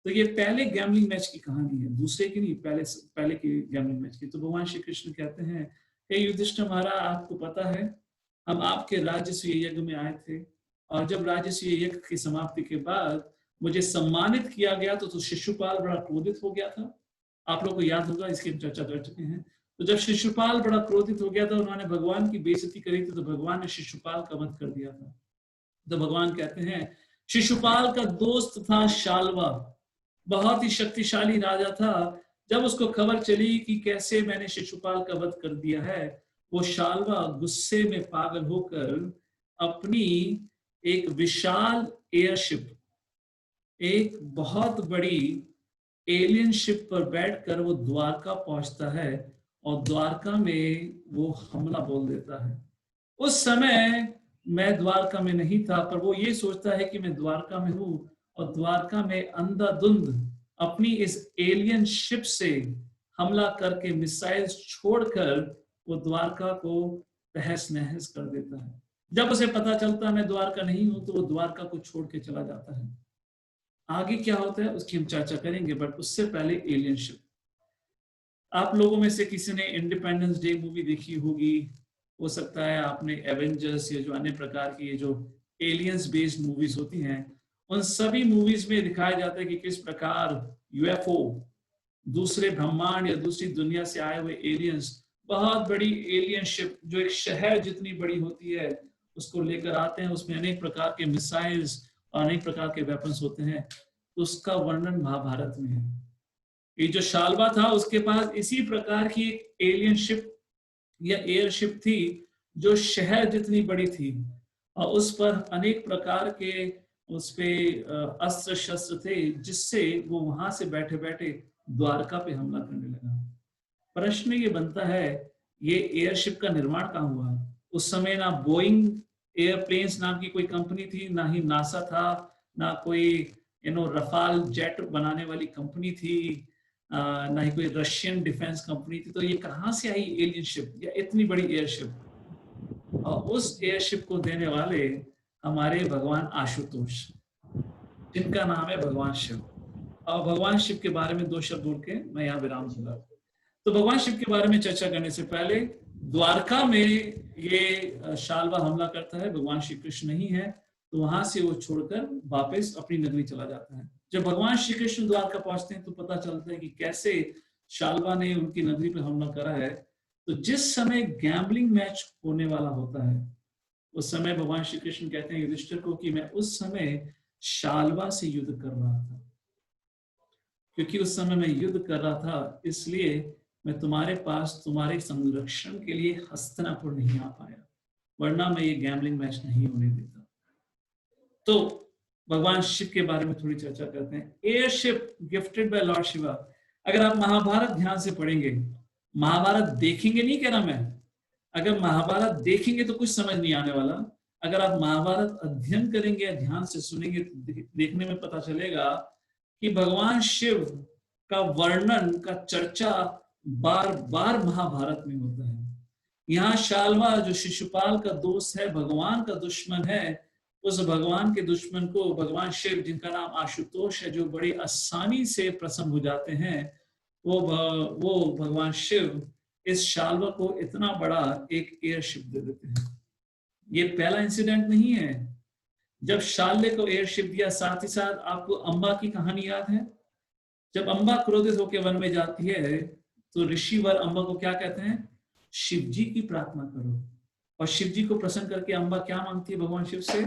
तो ये पहले गैमलिंग मैच की कहानी है, दूसरे की नहीं, पहले की गैमलिंग मैच की। तो भगवान श्री कृष्ण कहते हैं, हे युधिष्ठिर महाराज, आपको पता है हम आपके राजस्वीय यज्ञ में आए थे, और जब राजस्वीय यज्ञ की समाप्ति के बाद मुझे सम्मानित किया गया तो शिशुपाल बड़ा क्रोधित हो गया था। आप लोग को याद होगा, इसकी चर्चा कर चुके हैं। तो जब शिशुपाल बड़ा क्रोधित हो गया था, उन्होंने भगवान की बेइज्जती करी थी, तो भगवान ने शिशुपाल का वध कर दिया था। तो भगवान कहते हैं, शिशुपाल का दोस्त था शाल्वा, बहुत ही शक्तिशाली राजा था। जब उसको खबर चली कि कैसे मैंने शिशुपाल का वध कर दिया है, वो शाल्वा गुस्से में पागल होकर अपनी एक विशाल एयरशिप, एक बहुत बड़ी एलियन शिप पर बैठकर वो द्वारका पहुंचता है, और द्वारका में वो हमला बोल देता है। उस समय मैं द्वारका में नहीं था, पर वो ये सोचता है कि मैं द्वारका में हूं, और द्वारका में अंधाधुंध अपनी इस एलियन शिप से हमला करके मिसाइल्स छोड़कर वो द्वारका को तहस नहस कर देता है। जब उसे पता चलता मैं द्वारका नहीं हूं, तो वो द्वारका को छोड़ के चला जाता है। आगे क्या होता है उसकी हम चर्चा करेंगे, बट उससे पहले एलियन शिप। आप लोगों में से किसी ने इंडिपेंडेंस डे मूवी देखी होगी, हो सकता है आपने एवेंजर्स या जो अन्य प्रकार की जो एलियंस बेस्ड मूवीज होती हैं, उन सभी मूवीज में दिखाया जाता है कि किस प्रकार यूएफओ, दूसरे ब्रह्मांड या दूसरी दुनिया से आए हुए एलियंस, बहुत बड़ी एलियन शिप जो एक शहर जितनी बड़ी होती है उसको लेकर आते हैं। उसमें अनेक प्रकार के मिसाइल्स और अनेक प्रकार के वेपन्स होते हैं। उसका वर्णन महाभारत में है। ये जो शाल्वा था उसके पास इसी प्रकार की एक एलियन शिप या एयरशिप थी जो शहर जितनी बड़ी थी, और उस पर अनेक प्रकार के उस पे अस्त्र शस्त्र थे, जिससे वो वहां से बैठे बैठे द्वारका पे हमला करने लगा। प्रश्न ये बनता है, ये एयरशिप का निर्माण कहाँ हुआ? उस समय ना बोइंग एयरप्लेन्स नाम की कोई कंपनी थी, ना ही नासा था, ना कोई रफाल जेट बनाने वाली कंपनी थी, ना ही कोई रशियन डिफेंस कंपनी थी। तो ये कहाँ से आई एलियन शिप या इतनी बड़ी एयरशिप? और उस एयरशिप को देने वाले हमारे भगवान आशुतोष, जिनका नाम है भगवान शिव। और भगवान शिव के बारे में 2 शब्द बोल के मैं यहाँ विराम दूंगा। तो भगवान शिव के बारे में चर्चा करने से पहले, द्वारका में ये शाल्वा हमला करता है, भगवान श्री कृष्ण नहीं है, तो वहां से वो छोड़कर वापस अपनी नगरी चला जाता है। जब भगवान श्री कृष्ण द्वारका पहुंचते हैं तो पता चलता है कि कैसे शाल्वा ने उनकी नगरी पर हमला करा है। तो जिस समय गैम्बलिंग मैच होने वाला होता है, उस समय भगवान श्री कृष्ण कहते हैं युधिष्ठिर को कि मैं उस समय शाल्वा से युद्ध कर रहा था, क्योंकि उस समय मैं युद्ध कर रहा था, इसलिए मैं तुम्हारे पास तुम्हारे संरक्षण के लिए हस्तिनापुर नहीं आ पाया, वरना मैं ये गैम्बलिंग मैच नहीं होने देता। तो भगवान शिव के बारे में थोड़ी चर्चा करते हैं। Airship gifted bye Lord Shiva. अगर आप महाभारत ध्यान से पढ़ेंगे, महाभारत देखेंगे नहीं कह रहा मैं, अगर महाभारत देखेंगे तो कुछ समझ नहीं आने वाला। अगर आप महाभारत अध्ययन करेंगे या ध्यान से सुनेंगे तो देखने में पता चलेगा कि भगवान शिव का वर्णन का चर्चा बार बार महाभारत में होता है। यहाँ शाल्वा जो शिशुपाल का दोस्त है, भगवान का दुश्मन है, उस भगवान के दुश्मन को भगवान शिव, जिनका नाम आशुतोष है, जो बड़ी आसानी से प्रसन्न हो जाते हैं, वो भगवान शिव इस शाल्वा को इतना बड़ा एक एयरशिप दे देते हैं। ये पहला इंसिडेंट नहीं है जब शाल्वे को एयरशिप दिया। साथ ही साथ आपको अंबा की कहानी याद है? जब अंबा क्रोधित होकर वन में जाती है तो ऋषिवर अंबा को क्या कहते हैं? शिव जी की प्रार्थना करो। और शिव जी को प्रसन्न करके अंबा क्या मांगती है भगवान शिव से?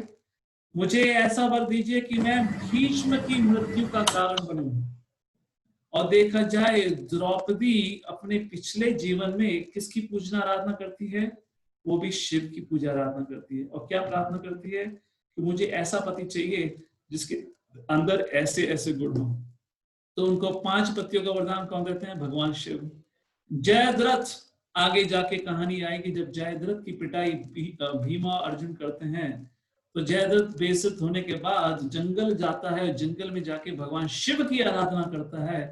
मुझे ऐसा वर दीजिए कि मैं भीष्म की मृत्यु का कारण बनूं। और देखा जाए द्रौपदी अपने पिछले जीवन में किसकी पूजना आराधना करती है? वो भी शिव की पूजा आराधना करती है। और क्या प्रार्थना करती है? कि मुझे ऐसा पति चाहिए जिसके अंदर ऐसे ऐसे गुण हो। तो उनको 5 पत्तियों का वरदान कौन देते हैं? भगवान शिव। जयद्रथ, आगे जाके कहानी आएगी जब जयद्रथ की पिटाई भीमा अर्जुन करते हैं, तो जयद्रथ बेइज्जत होने के बाद जंगल जाता है, जंगल में जाके भगवान शिव की आराधना करता है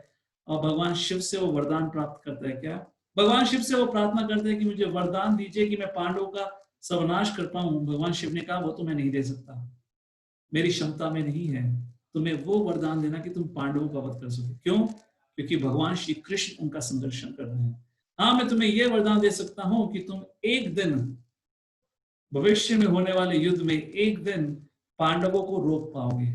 और भगवान शिव से वो वरदान प्राप्त करता है। क्या? भगवान शिव से वो प्रार्थना करते हैं कि मुझे वरदान दीजिए कि मैं पांडवों का सर्वनाश कर पाऊं। भगवान शिव ने कहा वो तो मैं नहीं दे सकता, मेरी क्षमता में नहीं है तुम्हें वो वरदान देना कि तुम पांडवों का वध कर सको। क्यों? क्योंकि भगवान श्री कृष्ण उनका संरक्षण कर रहे हैं। हाँ, मैं तुम्हें यह वरदान दे सकता हूं कि तुम एक दिन भविष्य में होने वाले युद्ध में एक दिन पांडवों को रोक पाओगे।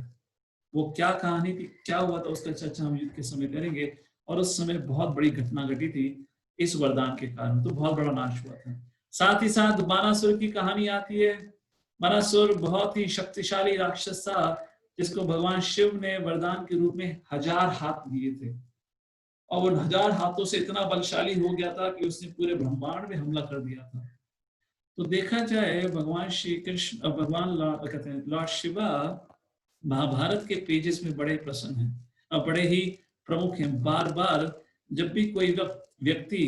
वो क्या कहानी थी, क्या हुआ था, उसका चर्चा हम युद्ध के समय करेंगे। और उस समय बहुत बड़ी घटना घटी थी इस वरदान के कारण, तो बहुत बड़ा नाश हुआ था। साथ ही साथ बानासुर की कहानी आती है। बानासुर बहुत ही शक्तिशाली राक्षस था जिसको भगवान शिव ने वरदान के रूप में 1000 हाथ दिए थे और वो 1000 हाथों से इतना बलशाली हो गया था कि उसने पूरे ब्रह्मांड में हमला कर दिया था। तो देखा जाए भगवान श्री कृष्ण, भगवान कहते हैं लॉर्ड शिवा महाभारत के पेजेस में बड़े प्रसन्न हैं और बड़े ही प्रमुख हैं। बार बार जब भी कोई व्यक्ति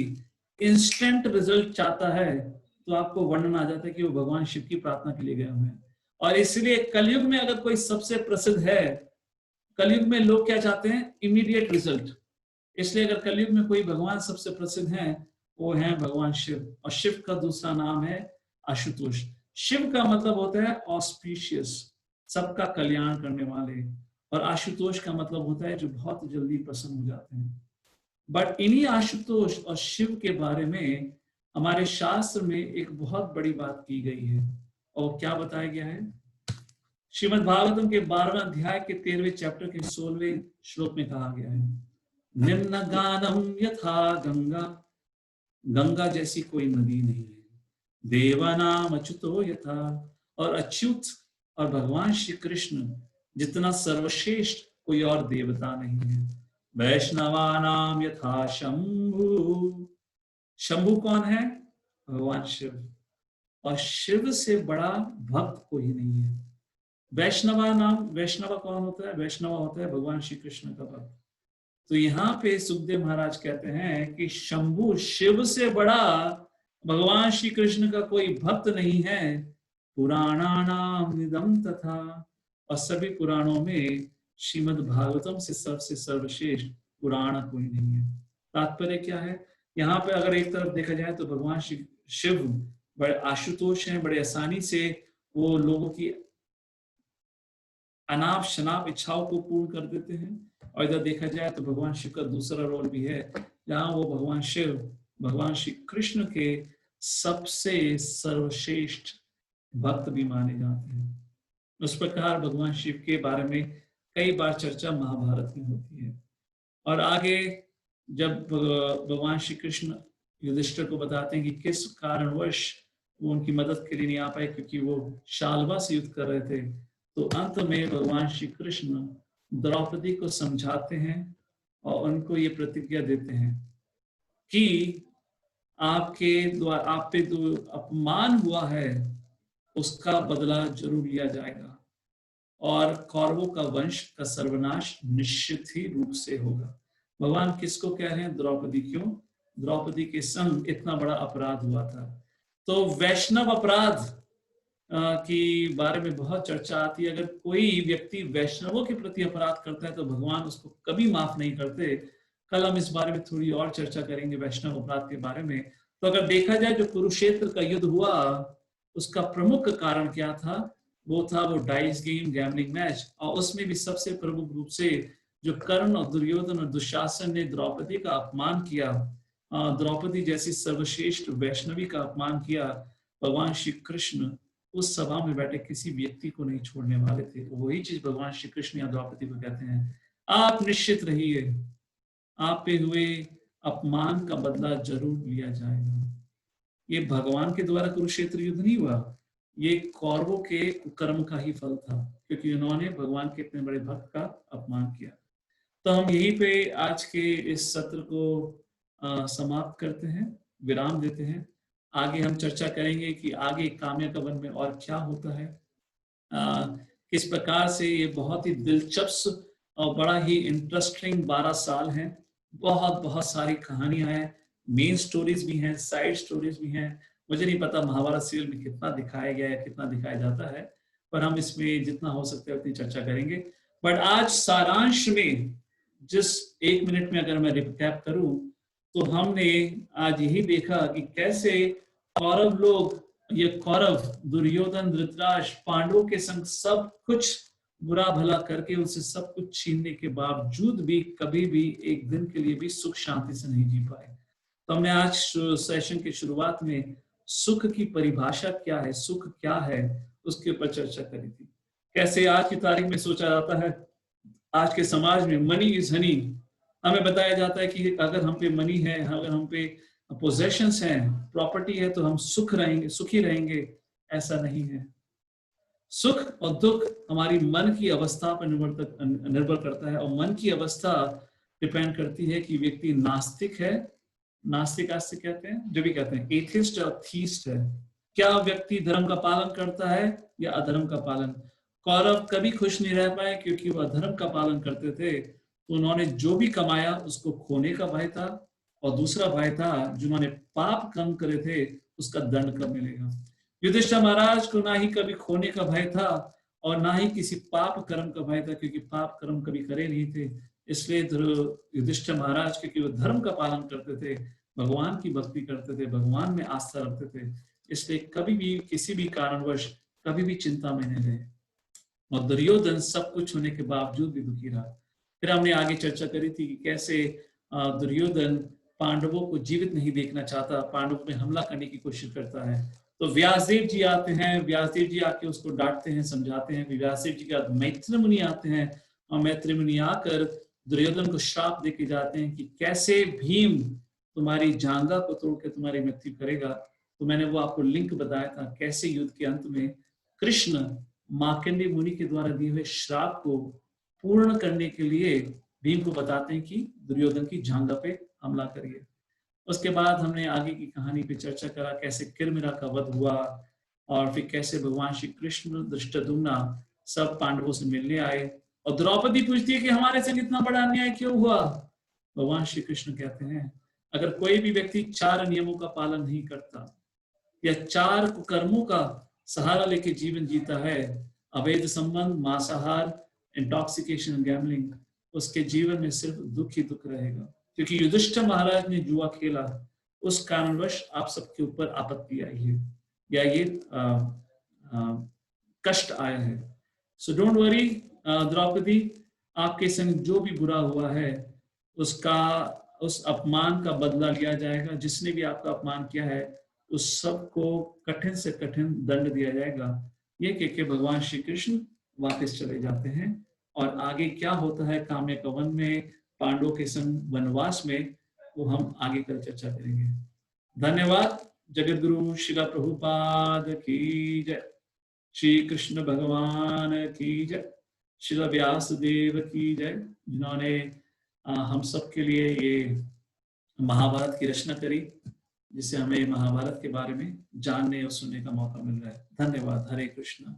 इंस्टेंट रिजल्ट चाहता है तो आपको वर्णन आ जाता है कि वो भगवान शिव की प्रार्थना के लिए गए हुए हैं। और इसलिए कलयुग में अगर कोई सबसे प्रसिद्ध है, कलयुग में लोग क्या चाहते हैं? Immediate result. इसलिए अगर कलयुग में कोई भगवान सबसे प्रसिद्ध है वो है भगवान शिव। और शिव का दूसरा नाम है आशुतोष। शिव का मतलब होता है ऑस्पिशियस, सबका कल्याण करने वाले, और आशुतोष का मतलब होता है जो बहुत जल्दी प्रसन्न हो जाते हैं। बट इन्हीं आशुतोष और शिव के बारे में हमारे शास्त्र में एक बहुत बड़ी बात की गई है। और क्या बताया गया है? श्रीमद् भागवतम के 12वें अध्याय के 13वें चैप्टर के 16वें श्लोक में कहा गया है, निम्न गानम यथा गंगा, गंगा जैसी कोई नदी नहीं है, देवानाम अच्युतो यथा, और अच्युत और भगवान श्री कृष्ण जितना सर्वश्रेष्ठ कोई और देवता नहीं है। वैष्णवानाम यथा शंभु, शंभु कौन है? भगवान शिव। और शिव से बड़ा भक्त कोई नहीं है। वैष्णवा नाम, वैष्णवा कौन होता है? वैष्णवा होता है भगवान श्री कृष्ण का भक्त। तो यहाँ पे सुखदेव महाराज कहते हैं कि शंभु, शिव से बड़ा भगवान श्री कृष्ण का कोई भक्त नहीं है। पुराणानाम निदम तथा, और सभी पुराणों में श्रीमद् भागवतम से सबसे सर्वश्रेष्ठ पुराण कोई नहीं है। तात्पर्य क्या है? यहाँ पे अगर एक तरफ देखा जाए तो भगवान श्री शिव बड़े आशुतोष हैं, बड़े आसानी से वो लोगों की अनाप शनाप इच्छाओं को पूर्ण कर देते हैं। और इधर देखा जाए तो भगवान शिव का दूसरा रोल भी है जहां वो भगवान शिव भगवान श्री कृष्ण के सबसे सर्वश्रेष्ठ भक्त भी माने जाते हैं। उस प्रकार भगवान शिव के बारे में कई बार चर्चा महाभारत में होती है। और आगे जब भगवान श्री कृष्ण युधिष्ठिर को बताते हैं कि किस कारणवश वो उनकी मदद के लिए नहीं आ पाए क्योंकि वो शाल्वा से युद्ध कर रहे थे, तो अंत में भगवान श्री कृष्ण द्रौपदी को समझाते हैं और उनको ये प्रतिज्ञा देते हैं कि आपके द्वारा आप पे जो अपमान हुआ है उसका बदला जरूर लिया जाएगा और कौरवों का वंश का सर्वनाश निश्चित ही रूप से होगा। भगवान किसको कह रहे हैं? द्रौपदी। क्यों? द्रौपदी के संग इतना बड़ा अपराध हुआ था। तो वैष्णव अपराध की बारे में बहुत चर्चा आती है। अगर कोई व्यक्ति वैष्णवों के प्रति अपराध करता है तो भगवान उसको कभी माफ नहीं करते। कल हम इस बारे में थोड़ी और चर्चा करेंगे वैष्णव अपराध के बारे में। तो अगर देखा जाए जो कुरुक्षेत्र का युद्ध हुआ उसका प्रमुख कारण क्या था? वो था वो डाइस गेम, गैम्बलिंग मैच। और उसमें भी सबसे प्रमुख रूप से जो कर्ण और दुर्योधन और दुशासन ने द्रौपदी का अपमान किया, द्रौपदी जैसी सर्वश्रेष्ठ वैष्णवी का अपमान किया, भगवान श्री कृष्ण उस सभा में बैठे किसी व्यक्ति को नहीं छोड़ने वाले थे। तो वही चीज भगवान श्री कृष्ण या द्रौपदी को कहते हैं, आप निश्चित रहिए, आप पे हुए अपमान का बदला जरूर लिया जाएगा। ये भगवान के द्वारा कुरुक्षेत्र युद्ध नहीं हुआ, ये कौरवों के कर्म का ही फल था क्योंकि उन्होंने भगवान के इतने बड़े भक्त का अपमान किया। तो हम यहीं पे आज के इस सत्र को समाप्त करते हैं, विराम देते हैं। आगे हम चर्चा करेंगे कि आगे काम्य का वन में और क्या होता है, किस प्रकार से ये बहुत ही दिलचस्प और बड़ा ही इंटरेस्टिंग 12 साल हैं। बहुत बहुत सारी कहानियां हैं, मेन स्टोरीज भी हैं, साइड स्टोरीज भी हैं। मुझे नहीं पता महाभारत सीरियल में कितना दिखाया गया है, कितना दिखाया जाता है, पर हम इसमें जितना हो सकता है उतनी चर्चा करेंगे। बट आज सारांश में जिस 1 मिनट में अगर मैं रिकैप करूं तो हमने आज यही देखा कि कैसे कौरव लोग, ये कौरव दुर्योधन धृतराष्ट्र पांडवों के संग सब कुछ बुरा भला करके उनसे सब कुछ छीनने के बावजूद भी कभी भी एक दिन के लिए भी सुख शांति से नहीं जी पाए। तो हमने आज सेशन की शुरुआत में सुख की परिभाषा क्या है, सुख क्या है, उसके ऊपर चर्चा करी थी। कैसे आज की तारीख में सोचा जाता है, आज के समाज में मनी इज हनी, हमें बताया जाता है कि अगर हम पे मनी है, अगर हम पे पोजेशंस हैं, प्रॉपर्टी है, तो हम सुखी रहेंगे। ऐसा नहीं है। सुख और दुख हमारी मन की अवस्था पर निर्भर करता है, और मन की अवस्था डिपेंड करती है कि व्यक्ति नास्तिक है, नास्तिक आस्तिक कहते हैं, जो भी कहते हैं, एथिस्ट और थीस्ट है। क्या व्यक्ति धर्म का पालन करता है या अधर्म का पालन? कौरव कभी खुश नहीं रह पाए क्योंकि वह धर्म का पालन करते थे, तो उन्होंने जो भी कमाया उसको खोने का भय था, और दूसरा भय था जिन्होंने पाप कर्म करे थे उसका दंड कब मिलेगा। युधिष्ठिर महाराज को ना ही कभी खोने का भय था और ना ही किसी पाप कर्म का भय था, क्योंकि पाप कर्म कभी करे नहीं थे। इसलिए युधिष्ठिर महाराज, क्योंकि वो धर्म का पालन करते थे, भगवान की भक्ति करते थे, भगवान में आस्था रखते थे, इसलिए कभी भी किसी भी कारणवश कभी भी चिंता में नहीं रहे। और दुर्योधन सब कुछ होने के बावजूद भी दुखी रहा। फिर हमने आगे चर्चा करी थी कि कैसे दुर्योधन पांडवों को जीवित नहीं देखना चाहता, पांडवों में हमला करने की कोशिश करता है। तो व्यासदेव जी आते हैं, व्यासदेव जी आके उसको डांटते हैं, समझाते हैं। व्यासदेव जी के बाद मैत्री मुनि आते हैं, और मैत्री मुनि आकर दुर्योधन को श्राप देके जाते हैं कि कैसे भीम तुम्हारी जांघा को तोड़ के तुम्हारी मृत्यु करेगा। तो मैंने वो आपको लिंक बताया था, कैसे युद्ध के अंत में कृष्ण मार्कंडेय मुनि के द्वारा दिए हुए श्राप को पूर्ण करने के लिए भीम को बताते हैं कि दुर्योधन की जांघा पे हमला करिए। उसके बाद हमने आगे की कहानी पे चर्चा करा, कैसे किरमिरा का वध हुआ, और फिर कैसे भगवान श्री कृष्ण धृष्टद्युम्न सब पांडवों से मिलने आए, और द्रौपदी पूछती है कि हमारे संग इतना बड़ा अन्याय क्यों हुआ। भगवान श्री कृष्ण कहते हैं, अगर कोई भी व्यक्ति 4 नियमों का पालन नहीं करता या 4 कर्मों का सहारा लेके जीवन जीता है, अवैध संबंध, मांसाहार, इंटॉक्सिकेशन, गैम्बलिंग, उसके जीवन में सिर्फ दुख ही दुख रहेगा। क्योंकि युधिष्ठिर महाराज ने जुआ खेला, उस कारणवश आप सबके ऊपर आपत्ति आई है, या ये कष्ट आया है। सो डोंट वरी द्रौपदी, आपके संग जो भी बुरा हुआ है उस अपमान का बदला लिया जाएगा। जिसने भी आपका अपमान किया है उस सब को कठिन से कठिन दंड दिया जाएगा। ये कह के भगवान श्री कृष्ण वापस चले जाते हैं, और आगे क्या होता है काम्य का वन में, पांडवों के संग वनवास में, वो हम आगे कल चर्चा करेंगे। धन्यवाद। जगत गुरु श्रील प्रभुपाद की जय, श्री कृष्ण भगवान की जय, श्रील व्यासदेव की जय, जिन्होंने हम सब के लिए ये महाभारत की रचना करी, जिससे हमें महाभारत के बारे में जानने और सुनने का मौका मिल रहा है। धन्यवाद। हरे कृष्ण।